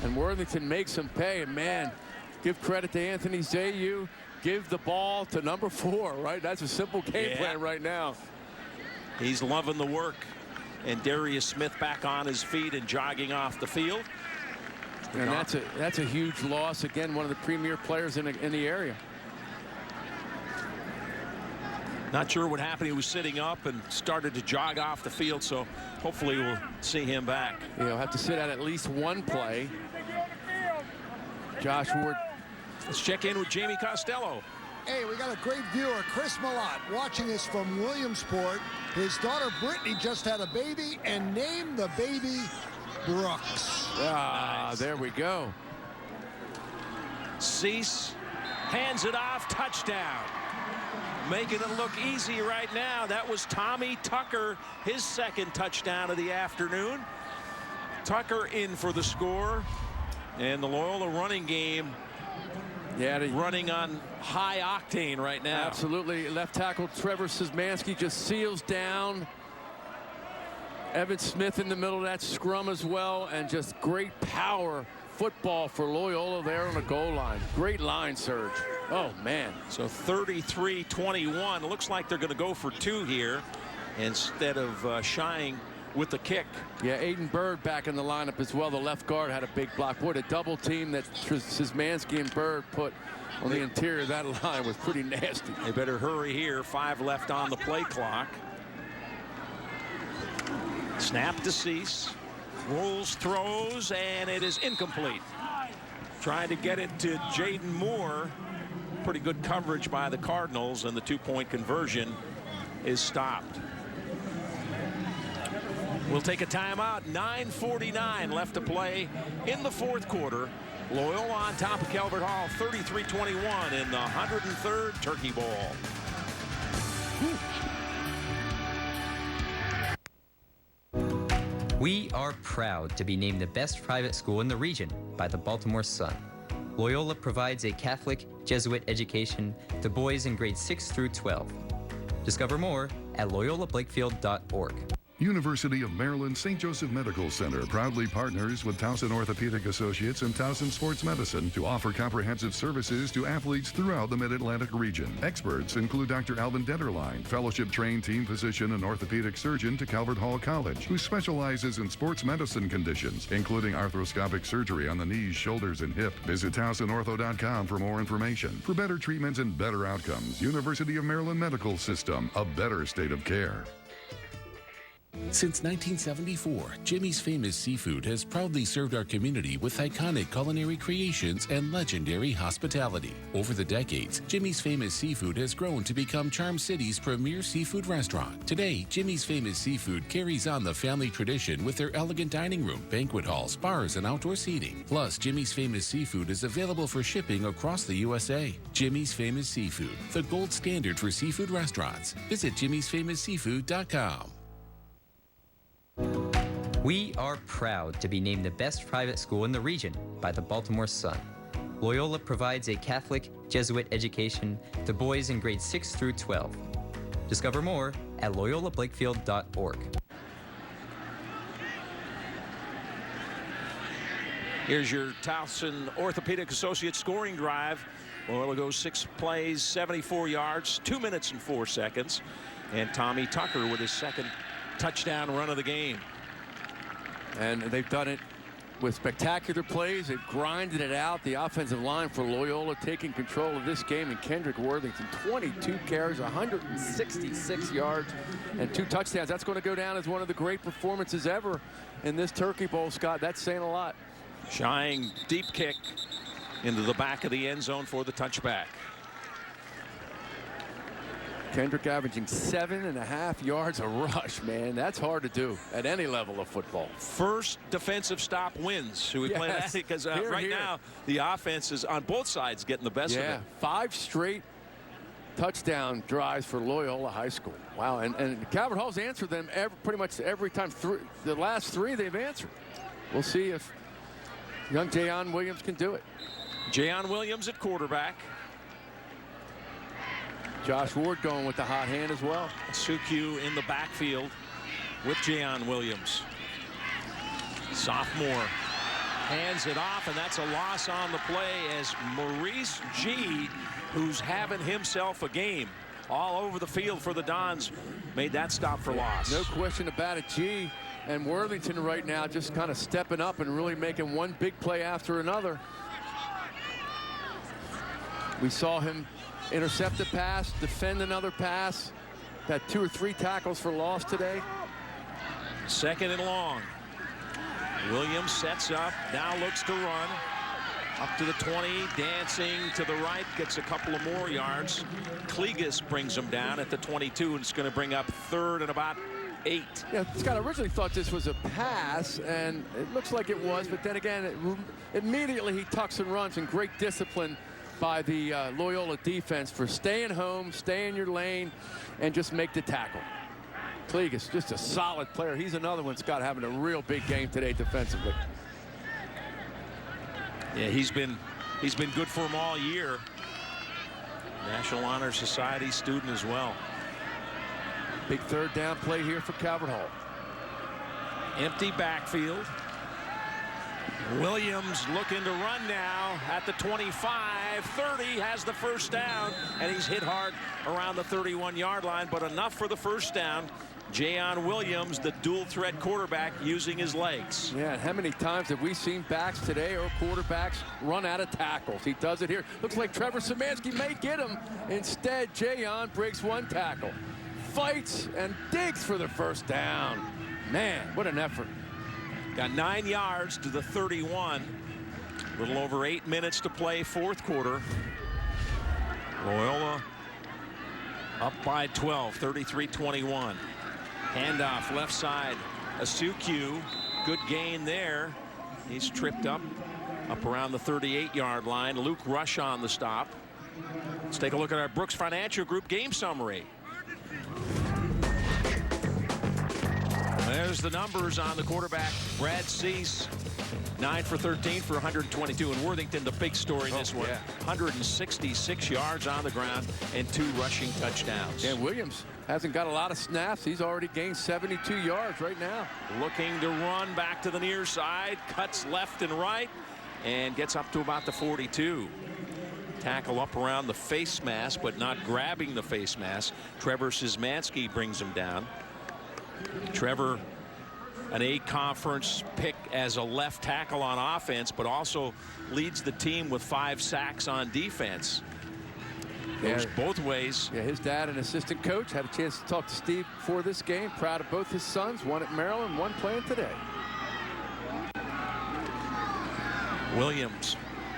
And Worthington makes him pay. And man, give credit to Anthony Zayu. Give the ball to number 4, right? That's a simple game plan right now. He's loving the work. And Darius Smith back on his feet and jogging off the field. And that's a huge loss. Again, one of the premier players in the area. Not sure what happened. He was sitting up and started to jog off the field, so hopefully we'll see him back. Yeah, he'll have to sit out at least one play. Josh Ward. Let's check in with Jamie Costello. Hey, we got a great viewer, Chris Malott, watching us from Williamsport. His daughter Brittany just had a baby and named the baby Brooks. Ah, nice. There we go. Cease hands it off, touchdown. Making it look easy right now. That was Tommy Tucker, his second touchdown of the afternoon. Tucker in for the score. And the Loyola running game running on high octane right now. Absolutely. Left tackle Trevor Szymanski just seals down Evan Smith in the middle of that scrum as well, and just great power football for Loyola there on the goal line. Great line surge. Oh, man. So 33-21. Looks like they're going to go for 2 here instead of shying with the kick. Yeah, Aiden Bird back in the lineup as well. The left guard had a big block. Boy, the double team that Szymanski and Bird put on the interior of that line was pretty nasty. They better hurry here. 5 left on the play clock. Snap to Cease. Rolls, throws, and it is incomplete. Trying to get it to Jaden Moore. Pretty good coverage by the Cardinals, and the 2-point conversion is stopped. We'll take a timeout. 9:49 left to play in the 4th quarter. Loyola on top of Calvert Hall, 33-21 in the 103rd Turkey Bowl. We are proud to be named the best private school in the region by the Baltimore Sun. Loyola provides a Catholic Jesuit education to boys in grades 6 through 12. Discover more at loyolablakefield.org. University of Maryland St. Joseph Medical Center proudly partners with Towson Orthopedic Associates and Towson Sports Medicine to offer comprehensive services to athletes throughout the Mid-Atlantic region. Experts include Dr. Alvin Detterline, fellowship-trained team physician and orthopedic surgeon to Calvert Hall College, who specializes in sports medicine conditions, including arthroscopic surgery on the knees, shoulders, and hip. Visit TowsonOrtho.com for more information. For better treatments and better outcomes, University of Maryland Medical System, a better state of care. Since 1974, Jimmy's Famous Seafood has proudly served our community with iconic culinary creations and legendary hospitality. Over the decades, Jimmy's Famous Seafood has grown to become Charm City's premier seafood restaurant. Today, Jimmy's Famous Seafood carries on the family tradition with their elegant dining room, banquet halls, bars, and outdoor seating. Plus, Jimmy's Famous Seafood is available for shipping across the USA. Jimmy's Famous Seafood, the gold standard for seafood restaurants. Visit jimmysfamousseafood.com. We are proud to be named the best private school in the region by the Baltimore Sun. Loyola provides a Catholic Jesuit education to boys in grades 6 through 12. Discover more at loyolablakefield.org. Here's your Towson Orthopedic Associates scoring drive. Loyola goes 6 plays, 74 yards, 2 minutes and 4 seconds. And Tommy Tucker with his second touchdown run of the game. And they've done it with spectacular plays. They've grinded it out. The offensive line for Loyola taking control of this game. And Kendrick Worthington, 22 carries, 166 yards, and 2 touchdowns. That's going to go down as one of the great performances ever in this Turkey Bowl, Scott. That's saying a lot. Shying deep kick into the back of the end zone for the touchback. Kendrick averaging 7.5 yards a rush, man. That's hard to do at any level of football. First defensive stop wins. Who we play that? Because right now the offense is on both sides getting the best of it. 5 straight touchdown drives for Loyola High School. Wow, and Calvert Hall's answered them pretty much every time. The last 3 they've answered. We'll see if young Jayon Williams can do it. Jayon Williams at quarterback. Josh Ward going with the hot hand as well. Sukyu in the backfield with Jayon Williams. Sophomore hands it off, and that's a loss on the play as Maurice G., who's having himself a game all over the field for the Dons, made that stop for loss. No question about it. G and Worthington right now just kind of stepping up and really making one big play after another. We saw him intercept a pass, defend another pass. Got 2 or 3 tackles for loss today. 2nd and long. Williams sets up, now looks to run. Up to the 20, dancing to the right, gets a couple of more yards. Clegus brings him down at the 22, and it's going to bring up 3rd and about 8. Yeah, Scott originally thought this was a pass, and it looks like it was, but then again, immediately he tucks and runs, and great discipline by the Loyola defense for staying home, stay in your lane, and just make the tackle. Clegus, just a solid player. He's another one, Scott, having a real big game today defensively. Yeah, he's been good for him all year. National Honor Society student as well. Big 3rd down play here for Calvert Hall. Empty backfield. Williams looking to run now at the 25, 30, has the 1st down, and he's hit hard around the 31-yard line, but enough for the 1st down. Jayon Williams, the dual threat quarterback, using his legs. Yeah, and how many times have we seen backs today or quarterbacks run out of tackles? He does it here. Looks like Trevor Szymanski may get him. Instead, Jayon breaks 1 tackle. Fights and digs for the 1st down. Man, what an effort. Got 9 yards to the 31. A little over 8 minutes to play, 4th quarter. Loyola up by 12, 33-21. Handoff left side. Asuku, good gain there. He's tripped up around the 38-yard line. Luke Rush on the stop. Let's take a look at our Brooks Financial Group game summary. There's the numbers on the quarterback, Brad Cease. 9 for 13 for 122. And Worthington, the big story in this one. Yeah. 166 yards on the ground and 2 rushing touchdowns. And Williams hasn't got a lot of snaps. He's already gained 72 yards right now. Looking to run back to the near side. Cuts left and right and gets up to about the 42. Tackle up around the face mask, but not grabbing the face mask. Trevor Szymanski brings him down. Trevor, an A-conference pick as a left tackle on offense, but also leads the team with 5 sacks on defense. Goes both ways. Yeah, his dad, an assistant coach, had a chance to talk to Steve before this game. Proud of both his sons, one at Maryland, one playing today. Williams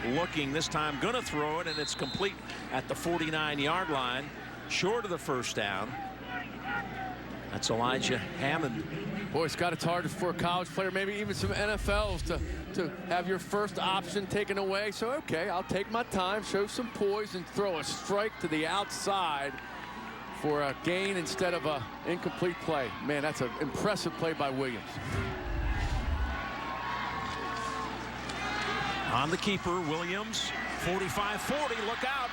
looking this time, gonna throw it, and it's complete at the 49-yard line, short of the 1st down. That's Elijah Hammond. Boy, Scott, it's hard for a college player, maybe even some NFLs, to have your first option taken away. So, okay, I'll take my time, show some poise, and throw a strike to the outside for a gain instead of a incomplete play. Man, that's an impressive play by Williams. On the keeper, Williams, 45-40, look out.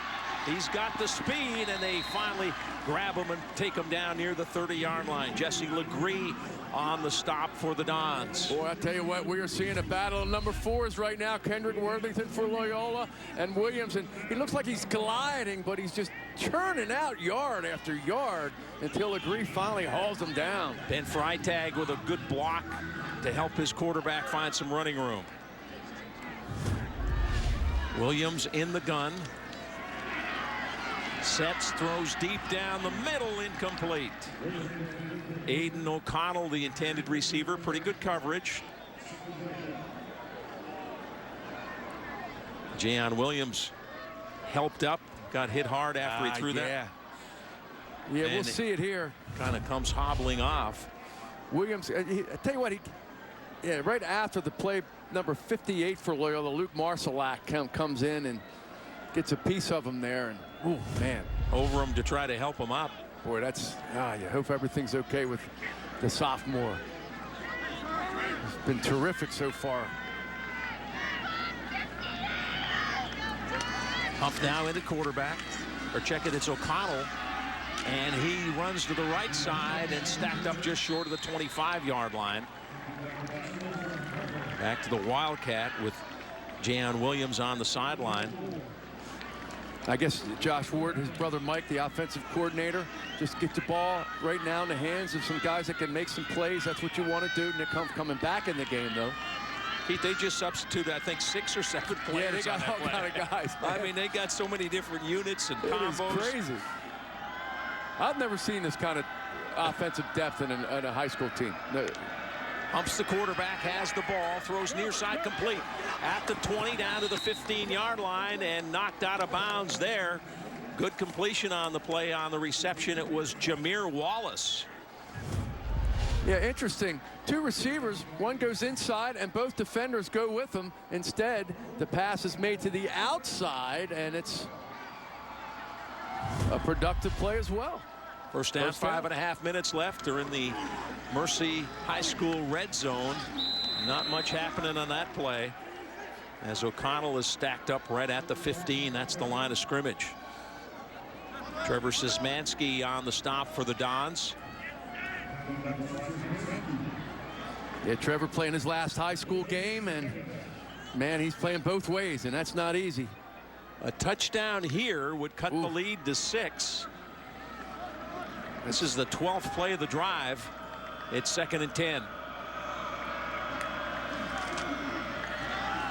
He's got the speed, and they finally grab him and take him down near the 30-yard line. Jesse Legree on the stop for the Dons. Boy, I tell you what, we are seeing a battle of number 4s right now. Kendrick Worthington for Loyola and Williams, and he looks like he's gliding, but he's just churning out yard after yard until Legree finally hauls him down. Ben Freitag with a good block to help his quarterback find some running room. Williams in the gun. Sets, throws deep down the middle, incomplete. Aiden O'Connell, the intended receiver, pretty good coverage. Jayon Williams helped up, got hit hard after he threw that. Yeah, we'll see it here. Kind of comes hobbling off. Williams, I tell you what, right after the play, number 58 for Loyola, Luke Marcellak comes in and gets a piece of him there, and oh man, over him to try to help him up. Boy, that's you hope everything's okay with the sophomore. It's been terrific so far. Huff now into quarterback, or check it, it's O'Connell, and he runs to the right side and stacked up just short of the 25-yard line. Back to the Wildcat with Jayon Williams on the sideline. I guess Josh Ward, his brother Mike, the offensive coordinator, just get the ball right now in the hands of some guys that can make some plays. That's what you want to do. Nick Humph coming back in the game, though. Keith, they just substituted, I think, 6 or 7 players. Yeah, they got all kind of guys. I mean, they got so many different units and combos. It is crazy. I've never seen this kind of offensive depth in a high school team. No. Humps the quarterback, has the ball, throws near side complete at the 20 down to the 15-yard line and knocked out of bounds there. Good completion on the play. On the reception, it was Jameer Wallace. Yeah, interesting. 2 receivers, one goes inside and both defenders go with him. Instead, the pass is made to the outside and it's a productive play as well. First down, 5.5 minutes left. They're in the Mercy High School red zone. Not much happening on that play as O'Connell is stacked up right at the 15. That's the line of scrimmage. Trevor Szymanski on the stop for the Dons. Yeah, Trevor playing his last high school game, and man, he's playing both ways, and that's not easy. A touchdown here would cut the lead to 6. This is the 12th play of the drive. It's 2nd and 10.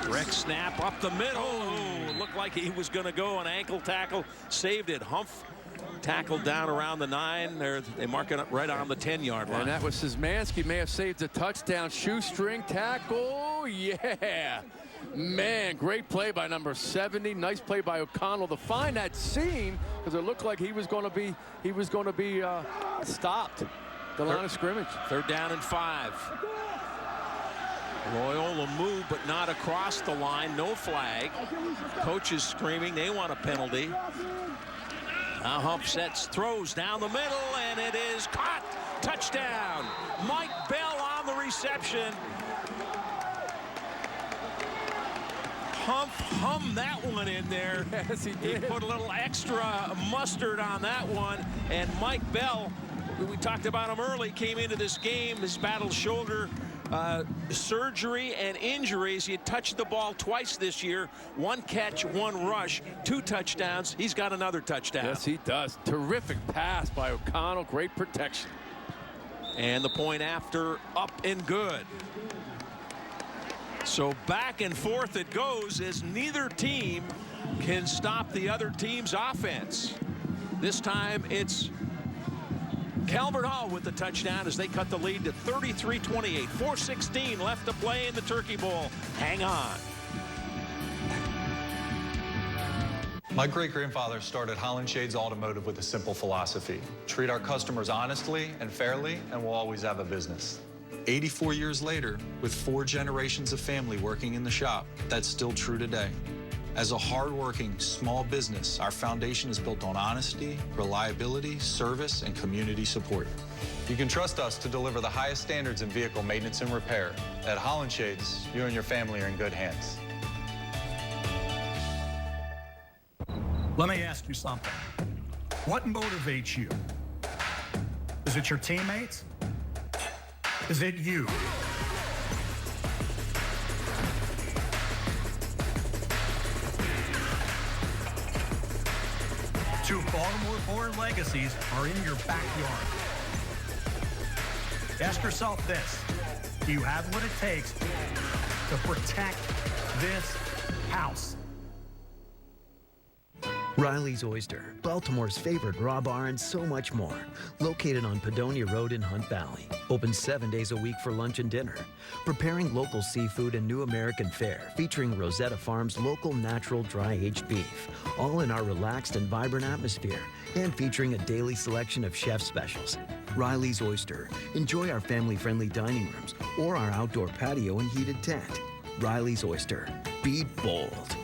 Direct snap up the middle. Oh, looked like he was going to go an ankle tackle. Saved it. Humph tackled down around the 9. They mark it up right on the 10-yard line. And that was Szymanski. May have saved a touchdown. Shoestring tackle. Yeah. Man, great play by number 70. Nice play by O'Connell to find that seam because it looked like he was going to be stopped. The line of scrimmage. 3rd down and 5. Loyola moved, but not across the line. No flag. Coach is screaming. They want a penalty. Now Humph sets, throws down the middle, and it is caught. Touchdown. Mike Bell on the reception. Humph hummed that one in there. Yes, he did. He put a little extra mustard on that one. And Mike Bell, we talked about him early, came into this game, has battled shoulder surgery and injuries. He had touched the ball twice this year. 1 catch, 1 rush, 2 touchdowns. He's got another touchdown. Yes, he does. Terrific pass by O'Connell. Great protection. And the point after, up and good. So back and forth it goes as neither team can stop the other team's offense. This time it's Calvert Hall with the touchdown as they cut the lead to 33-28. 4:16 left to play in the Turkey Bowl. Hang on. My great-grandfather started Holland Shades Automotive with a simple philosophy: treat our customers honestly and fairly, and we'll always have a business. 84 years later, with 4 generations of family working in the shop, that's still true today. As a hard-working small business, our foundation is built on honesty, reliability, service, and community support. You can trust us to deliver the highest standards in vehicle maintenance and repair. At Holland Shades, you and your family are in good hands. Let me ask you something. What motivates you? Is it your teammates? Is it you? Two Baltimore-born legacies are in your backyard. Ask yourself this: do you have what it takes to protect this house? Riley's Oyster, Baltimore's favorite raw bar, and so much more. Located on Padonia Road in Hunt Valley. Open 7 days a week for lunch and dinner. Preparing local seafood and new American fare, featuring Rosetta Farms local natural dry-aged beef. All in our relaxed and vibrant atmosphere, and featuring a daily selection of chef specials. Riley's Oyster. Enjoy our family-friendly dining rooms or our outdoor patio and heated tent. Riley's Oyster. Be bold.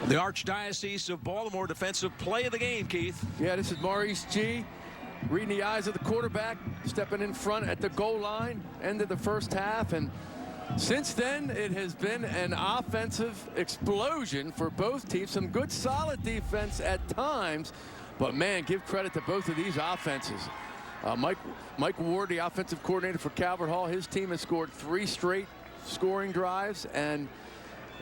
The Archdiocese of Baltimore defensive play of the game, Keith. Yeah, this is Maurice G. reading the eyes of the quarterback, stepping in front at the goal line, end of the first half. And since then, it has been an offensive explosion for both teams. Some good, solid defense at times. But, man, give credit to both of these offenses. Mike Ward, the offensive coordinator for Calvert Hall, his team has scored 3 straight scoring drives, and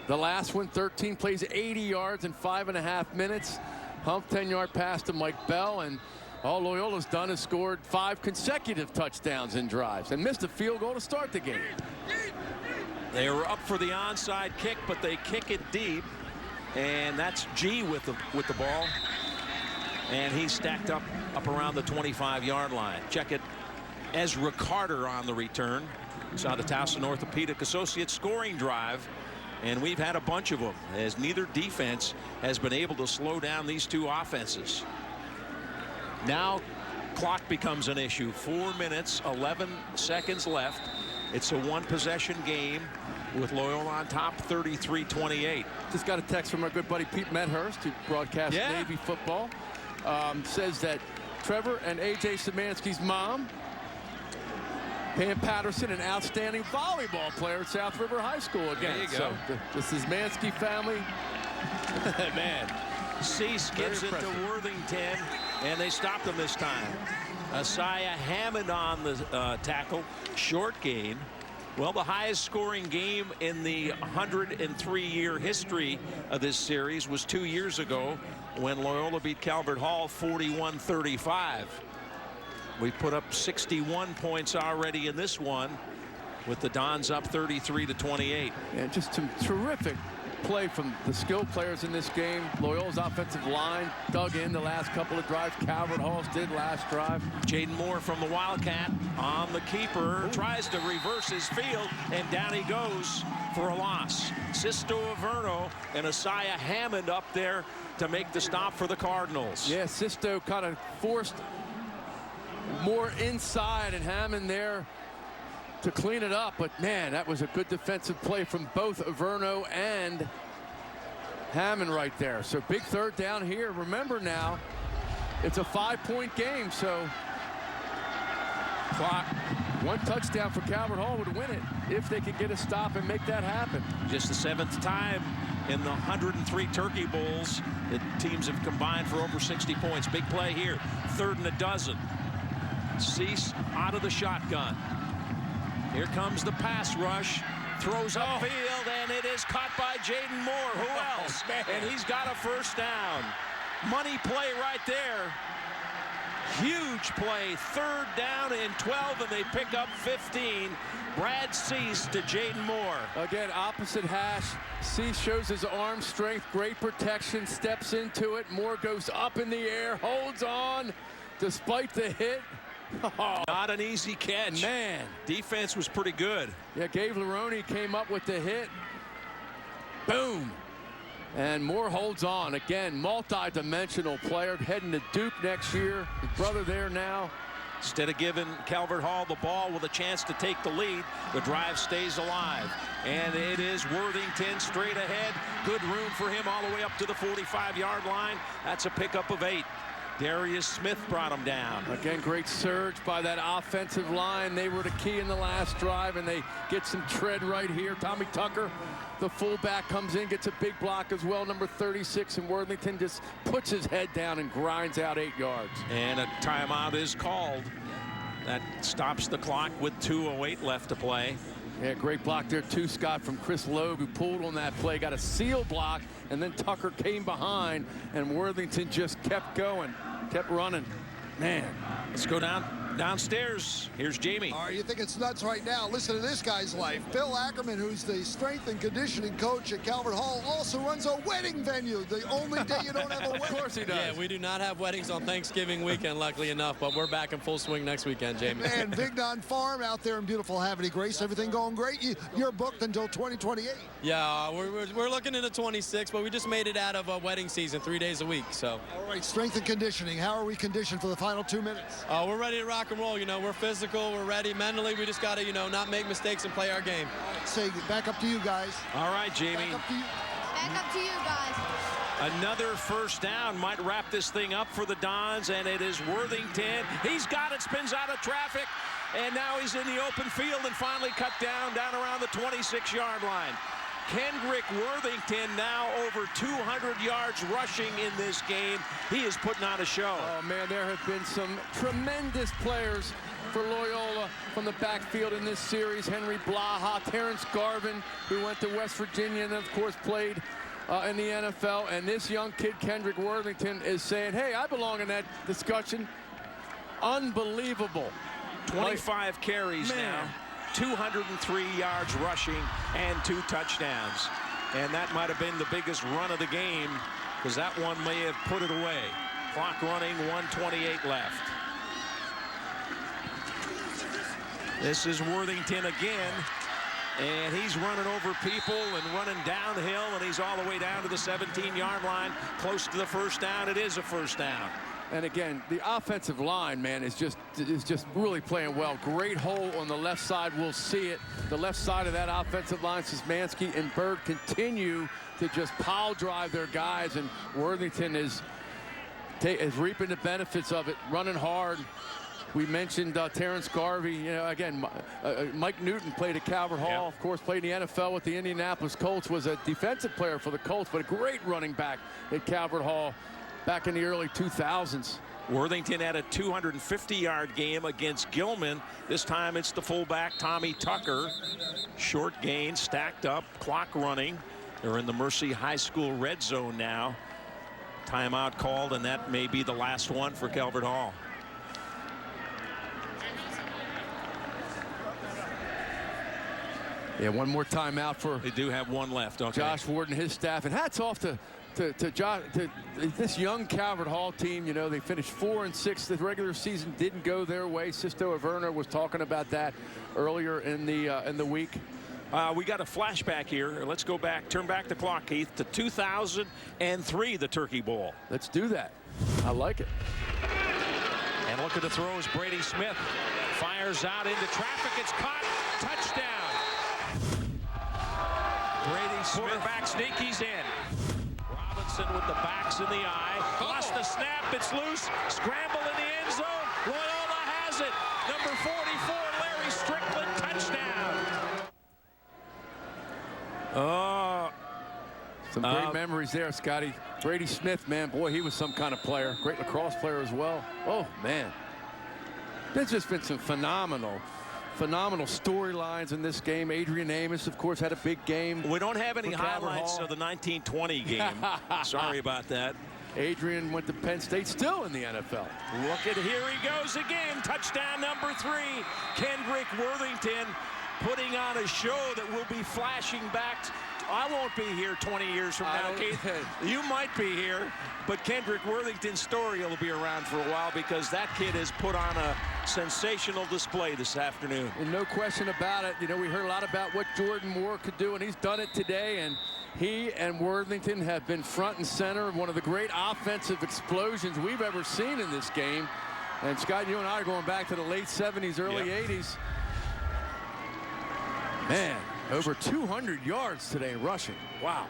the last one, 13 plays, 80 yards in 5.5 minutes. Hump 10-yard pass to Mike Bell, and all Loyola's done is scored 5 consecutive touchdowns in drives and missed a field goal to start the game. They were up for the onside kick, but they kick it deep, and that's G with the ball, and he's stacked up around the 25-yard line. Check it, Ezra Carter on the return. Saw the Towson Orthopedic Associates scoring drive, and we've had a bunch of them, as neither defense has been able to slow down these 2 offenses. Now clock becomes an issue. 4 minutes, 11 seconds left. It's a 1-possession game with Loyola on top, 33-28. Just got a text from our good buddy Pete Medhurst, who broadcasts Navy football. Says that Trevor and A.J. Szymanski's mom, Pam Patterson, an outstanding volleyball player at South River High School again. There you so go. The Szymanski family, man. Cease gives it to Worthington, and they stopped him this time. Isaiah Hammond on the tackle. Short gain. Well, the highest scoring game in the 103-year history of this series was 2 years ago when Loyola beat Calvert Hall 41-35. We put up 61 points already in this one, with the Dons up 33-28. And just some terrific play from the skilled players in this game. Loyola's offensive line dug in the last couple of drives. Calvert Hall's did last drive. Jaden Moore from the Wildcat on the keeper. Tries to reverse his field, and down he goes for a loss. Sisto Averno and Isaiah Hammond up there to make the stop for the Cardinals. Yeah, Sisto kind of forced more inside, and Hammond there to clean it up. But man, that was a good defensive play from both Averno and Hammond right there. So big 3rd down here. Remember now, it's a 5-point game, so clock. 1 touchdown for Calvert Hall would win it if they could get a stop and make that happen. Just the 7th time in the 103 Turkey Bowls that teams have combined for over 60 points. Big play here. 3rd and 12. Cease out of the shotgun. Here comes the pass rush. Throws upfield, and it is caught by Jaden Moore. Who else? And he's got a 1st down. Money play right there. Huge play. 3rd down and 12, and they pick up 15. Brad Cease to Jaden Moore. Again, opposite hash. Cease shows his arm strength, great protection, steps into it. Moore goes up in the air, holds on despite the hit. Oh, not an easy catch. Man. Defense was pretty good. Yeah, Gabe Laroni came up with the hit. Boom. And Moore holds on. Again, multi-dimensional player, heading to Duke next year. His brother there now. Instead of giving Calvert Hall the ball with a chance to take the lead, the drive stays alive. And it is Worthington straight ahead. Good room for him all the way up to the 45-yard line. That's a pickup of 8. Darius Smith brought him down. Again, great surge by that offensive line. They were the key in the last drive, and they get some tread right here. Tommy Tucker, the fullback, comes in, gets a big block as well, number 36, and Worthington just puts his head down and grinds out 8 yards. And a timeout is called. That stops the clock with 2:08 left to play. Yeah, great block there too, Scott, from Chris Logue, who pulled on that play, got a seal block, and then Tucker came behind, and Worthington just kept going, kept running. Man. Let's go downstairs. Here's Jamie. All right, you think it's nuts right now. Listen to this guy's life. Bill Ackerman, who's the strength and conditioning coach at Calvert Hall, also runs a wedding venue. The only day you don't have a wedding. Of course he does. Yeah, we do not have weddings on Thanksgiving weekend, luckily enough, but we're back in full swing next weekend, Jamie. And Vignon Farm out there in beautiful Havity Grace. Everything going great. You're booked until 2028. Yeah, we're looking into 26, but we just made it out of a wedding season 3 days a week. So. All right, strength and conditioning. How are we conditioned for the final 2 minutes? We're ready to rock and roll. You know, we're physical, we're ready mentally. We just got to, not make mistakes and play our game. Say, back up to you guys. All right, Jamie. Back up to you. Back up to you guys. Another 1st down might wrap this thing up for the Dons, and it is Worthington. He's got it, spins out of traffic, and now he's in the open field and finally cut down around the 26-yard line. Kendrick Worthington now over 200 yards rushing in this game. He is putting on a show. Oh, man, there have been some tremendous players for Loyola from the backfield in this series. Henry Blaha, Terrence Garvin, who went to West Virginia and, of course, played in the NFL. And this young kid, Kendrick Worthington, is saying, hey, I belong in that discussion. Unbelievable. 25 carries now, 203 yards rushing, and 2 touchdowns. And that might have been the biggest run of the game, because that one may have put it away. Clock running, 1:28 left. This is Worthington again, and he's running over people and running downhill, and he's all the way down to the 17-yard line, close to the first down. It is a first down. And again, the offensive line, man, is just really playing well. Great hole on the left side. We'll see it. The left side of that offensive line, Szymanski and Bird continue to just pile drive their guys, and Worthington is reaping the benefits of it, running hard. We mentioned Terrence Garvey. You know, again, Mike Newton played at Calvert Hall. Of course, played in the NFL with the Indianapolis Colts. Was a defensive player for the Colts, but a great running back at Calvert Hall back in the early 2000s. Worthington had a 250-yard game against Gilman. This time it's the fullback, Tommy Tucker. Short gain, stacked up, clock running. They're in the Mercy High School red zone now. Timeout called, and that may be the last one for Calvert Hall. Yeah, one more timeout for. They do have one left. Okay. Josh Ward and his staff, and hats off to this young Calvert Hall team. You know, they finished 4-6. The regular season didn't go their way. Sisto Averna was talking about that earlier in the week. We got a flashback here. Let's go back, turn back the clock, Keith, to 2003, the Turkey Bowl. Let's do that. I like it. And look at the throws. Brady Smith fires out into traffic. It's caught. Touchdown. Brady Smith. Quarterback sneak. He's in. Robinson with the backs in the eye. Lost the snap. It's loose. Scramble in the end zone. Loyola has it. Number 44, Larry Strickland. Touchdown. Some great memories there, Scotty. Brady Smith, man, boy, he was some kind of player. Great lacrosse player as well. Oh, man. There's just been some phenomenal storylines in this game. Adrian Amos, of course, had a big game. We don't have any highlights of the 1920 game. Sorry about that. Adrian went to Penn State, still in the NFL. Look at, here he goes again. Touchdown number 3. Kendrick Worthington putting on a show that will be flashing back. I won't be here 20 years from now, Keith. You might be here, but Kendrick Worthington's story will be around for a while, because that kid has put on a sensational display this afternoon. And no question about it. You know, we heard a lot about what Jordan Moore could do, and he's done it today. And he and Worthington have been front and center of one of the great offensive explosions we've ever seen in this game. And Scott, you and I are going back to the late 70s, early 80s. Man, over 200 yards today rushing. Wow.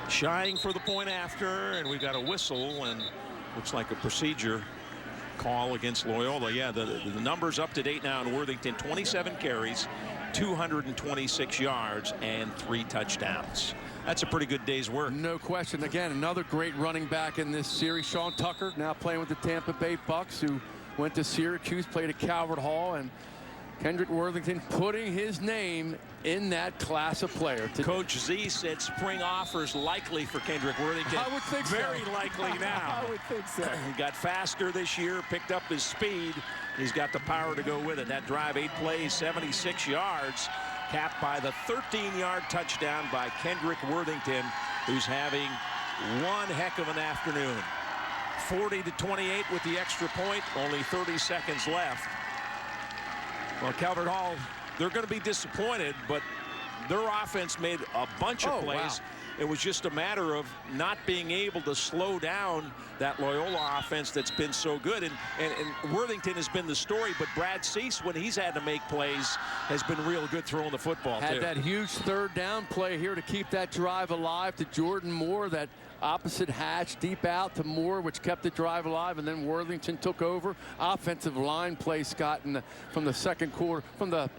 Shying for the point after, and we've got a whistle, and looks like a procedure call against Loyola. Yeah, the numbers up to date now in Worthington: 27 carries, 226 yards, and 3 touchdowns. That's a pretty good day's work. No question. Again, another great running back in this series. Sean Tucker, now playing with the Tampa Bay Bucks, who went to Syracuse, played at Calvert Hall, and Kendrick Worthington putting his name in that class of player. Coach Z said spring offers likely for Kendrick Worthington. I would think Very likely now. I would think so. He got faster this year, picked up his speed. He's got the power to go with it. That drive, 8 plays, 76 yards, capped by the 13-yard touchdown by Kendrick Worthington, who's having one heck of an afternoon. 40-28 with the extra point, only 30 seconds left. Well, Calvert Hall, they're going to be disappointed, but their offense made a bunch of plays. Wow. It was just a matter of not being able to slow down that Loyola offense that's been so good. And Worthington has been the story, but Brad Cease, when he's had to make plays, has been real good throwing the football, Had that huge 3rd down play here to keep that drive alive to Jordan Moore, that opposite hatch deep out to Moore, which kept the drive alive, and then Worthington took over. Offensive line play, Scott, from the second quarter, from the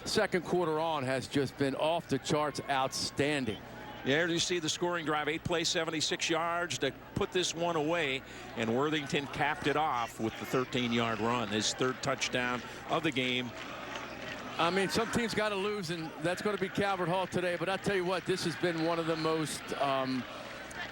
second quarter on has just been off the charts outstanding. Yeah, you see the scoring drive, 8 plays, 76 yards to put this one away, and Worthington capped it off with the 13-yard run, his 3rd touchdown of the game. I mean, some teams got to lose, and that's going to be Calvert Hall today. But I'll tell you what, this has been one of the most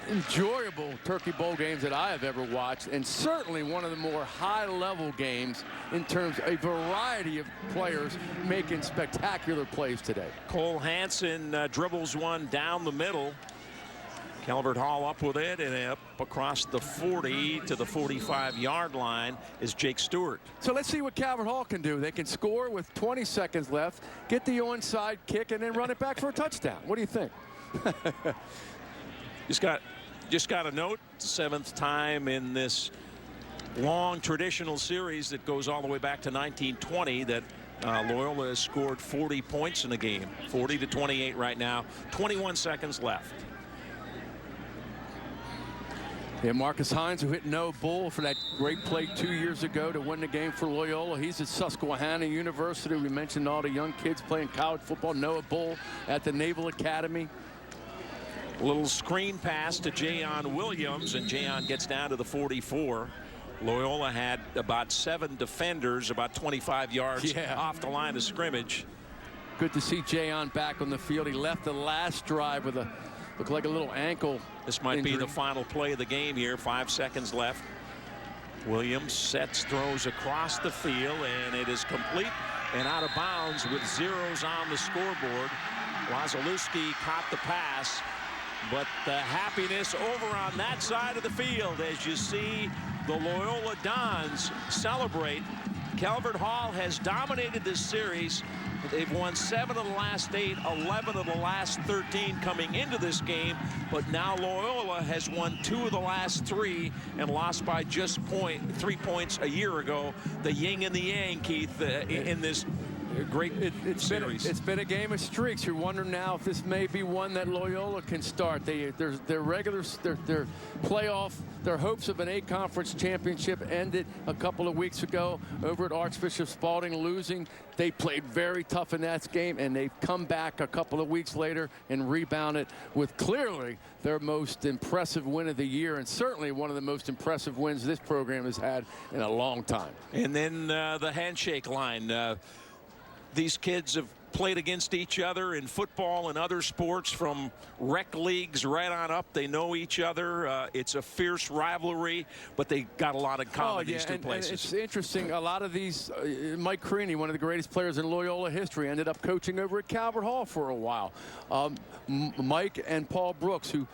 enjoyable Turkey Bowl games that I have ever watched, and certainly one of the more high-level games in terms of a variety of players making spectacular plays today. Cole Hansen dribbles one down the middle. Calvert Hall up with it, and up across the 40 to the 45-yard line is Jake Stewart. So let's see what Calvert Hall can do. They can score with 20 seconds left, get the onside kick, and then run it back for a touchdown. What do you think? Just got a note, 7th time in this long traditional series that goes all the way back to 1920 that Loyola has scored 40 points in a game. 40-28 right now. 21 seconds left. Yeah, Marcus Hines, who hit no bull for that great play 2 years ago to win the game for Loyola. He's at Susquehanna University. We mentioned all the young kids playing college football. Noah Bull at the Naval Academy. A little screen pass to Jayon Williams, and Jayon gets down to the 44. Loyola had about 7 defenders, about 25 yards off the line of scrimmage. Good to see Jayon back on the field. He left the last drive with a looked like a little ankle. This might be the final play of the game here. 5 seconds left. Williams sets, throws across the field, and it is complete and out of bounds with zeros on the scoreboard. Lazalewski caught the pass, but the happiness over on that side of the field as you see the Loyola Dons celebrate. Calvert Hall has dominated this series. They've won 7 of the last 8, 11 of the last 13 coming into this game, but now Loyola has won 2 of the last 3 and lost by just 3 points a year ago. The yin and the yang, Keith, in this great series. It's been a game of streaks. You're wondering now if this may be one that Loyola can start. Their playoff, their hopes of an A-Conference championship ended a couple of weeks ago over at Archbishop Spalding, losing. They played very tough in that game, and they've come back a couple of weeks later and rebounded with clearly their most impressive win of the year, and certainly one of the most impressive wins this program has had in a long time. And then the handshake line. These kids have played against each other in football and other sports from rec leagues right on up. They know each other. It's a fierce rivalry, but they got a lot in common, these two places. And it's interesting. A lot of these, Mike Creaney, one of the greatest players in Loyola history, ended up coaching over at Calvert Hall for a while. Mike and Paul Brooks, who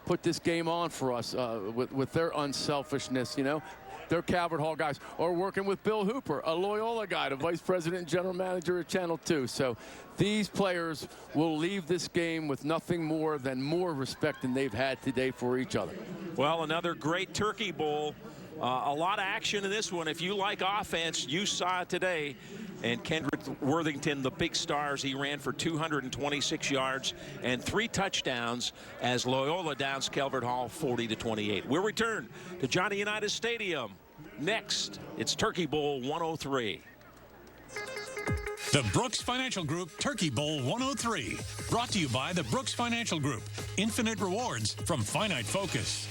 put this game on for us with their unselfishness, you know. They're Calvert Hall guys, or working with Bill Hooper, a Loyola guy, the vice president and general manager at Channel 2. So these players will leave this game with nothing more than more respect than they've had today for each other. Well, another great Turkey Bowl. A lot of action in this one. If you like offense, you saw it today. And Kendrick Worthington, the big stars, he ran for 226 yards and 3 touchdowns as Loyola downs Calvert Hall 40-28. We'll return to Johnny Unitas Stadium. Next, it's Turkey Bowl 103. The Brooks Financial Group Turkey Bowl 103. Brought to you by the Brooks Financial Group. Infinite rewards from finite focus.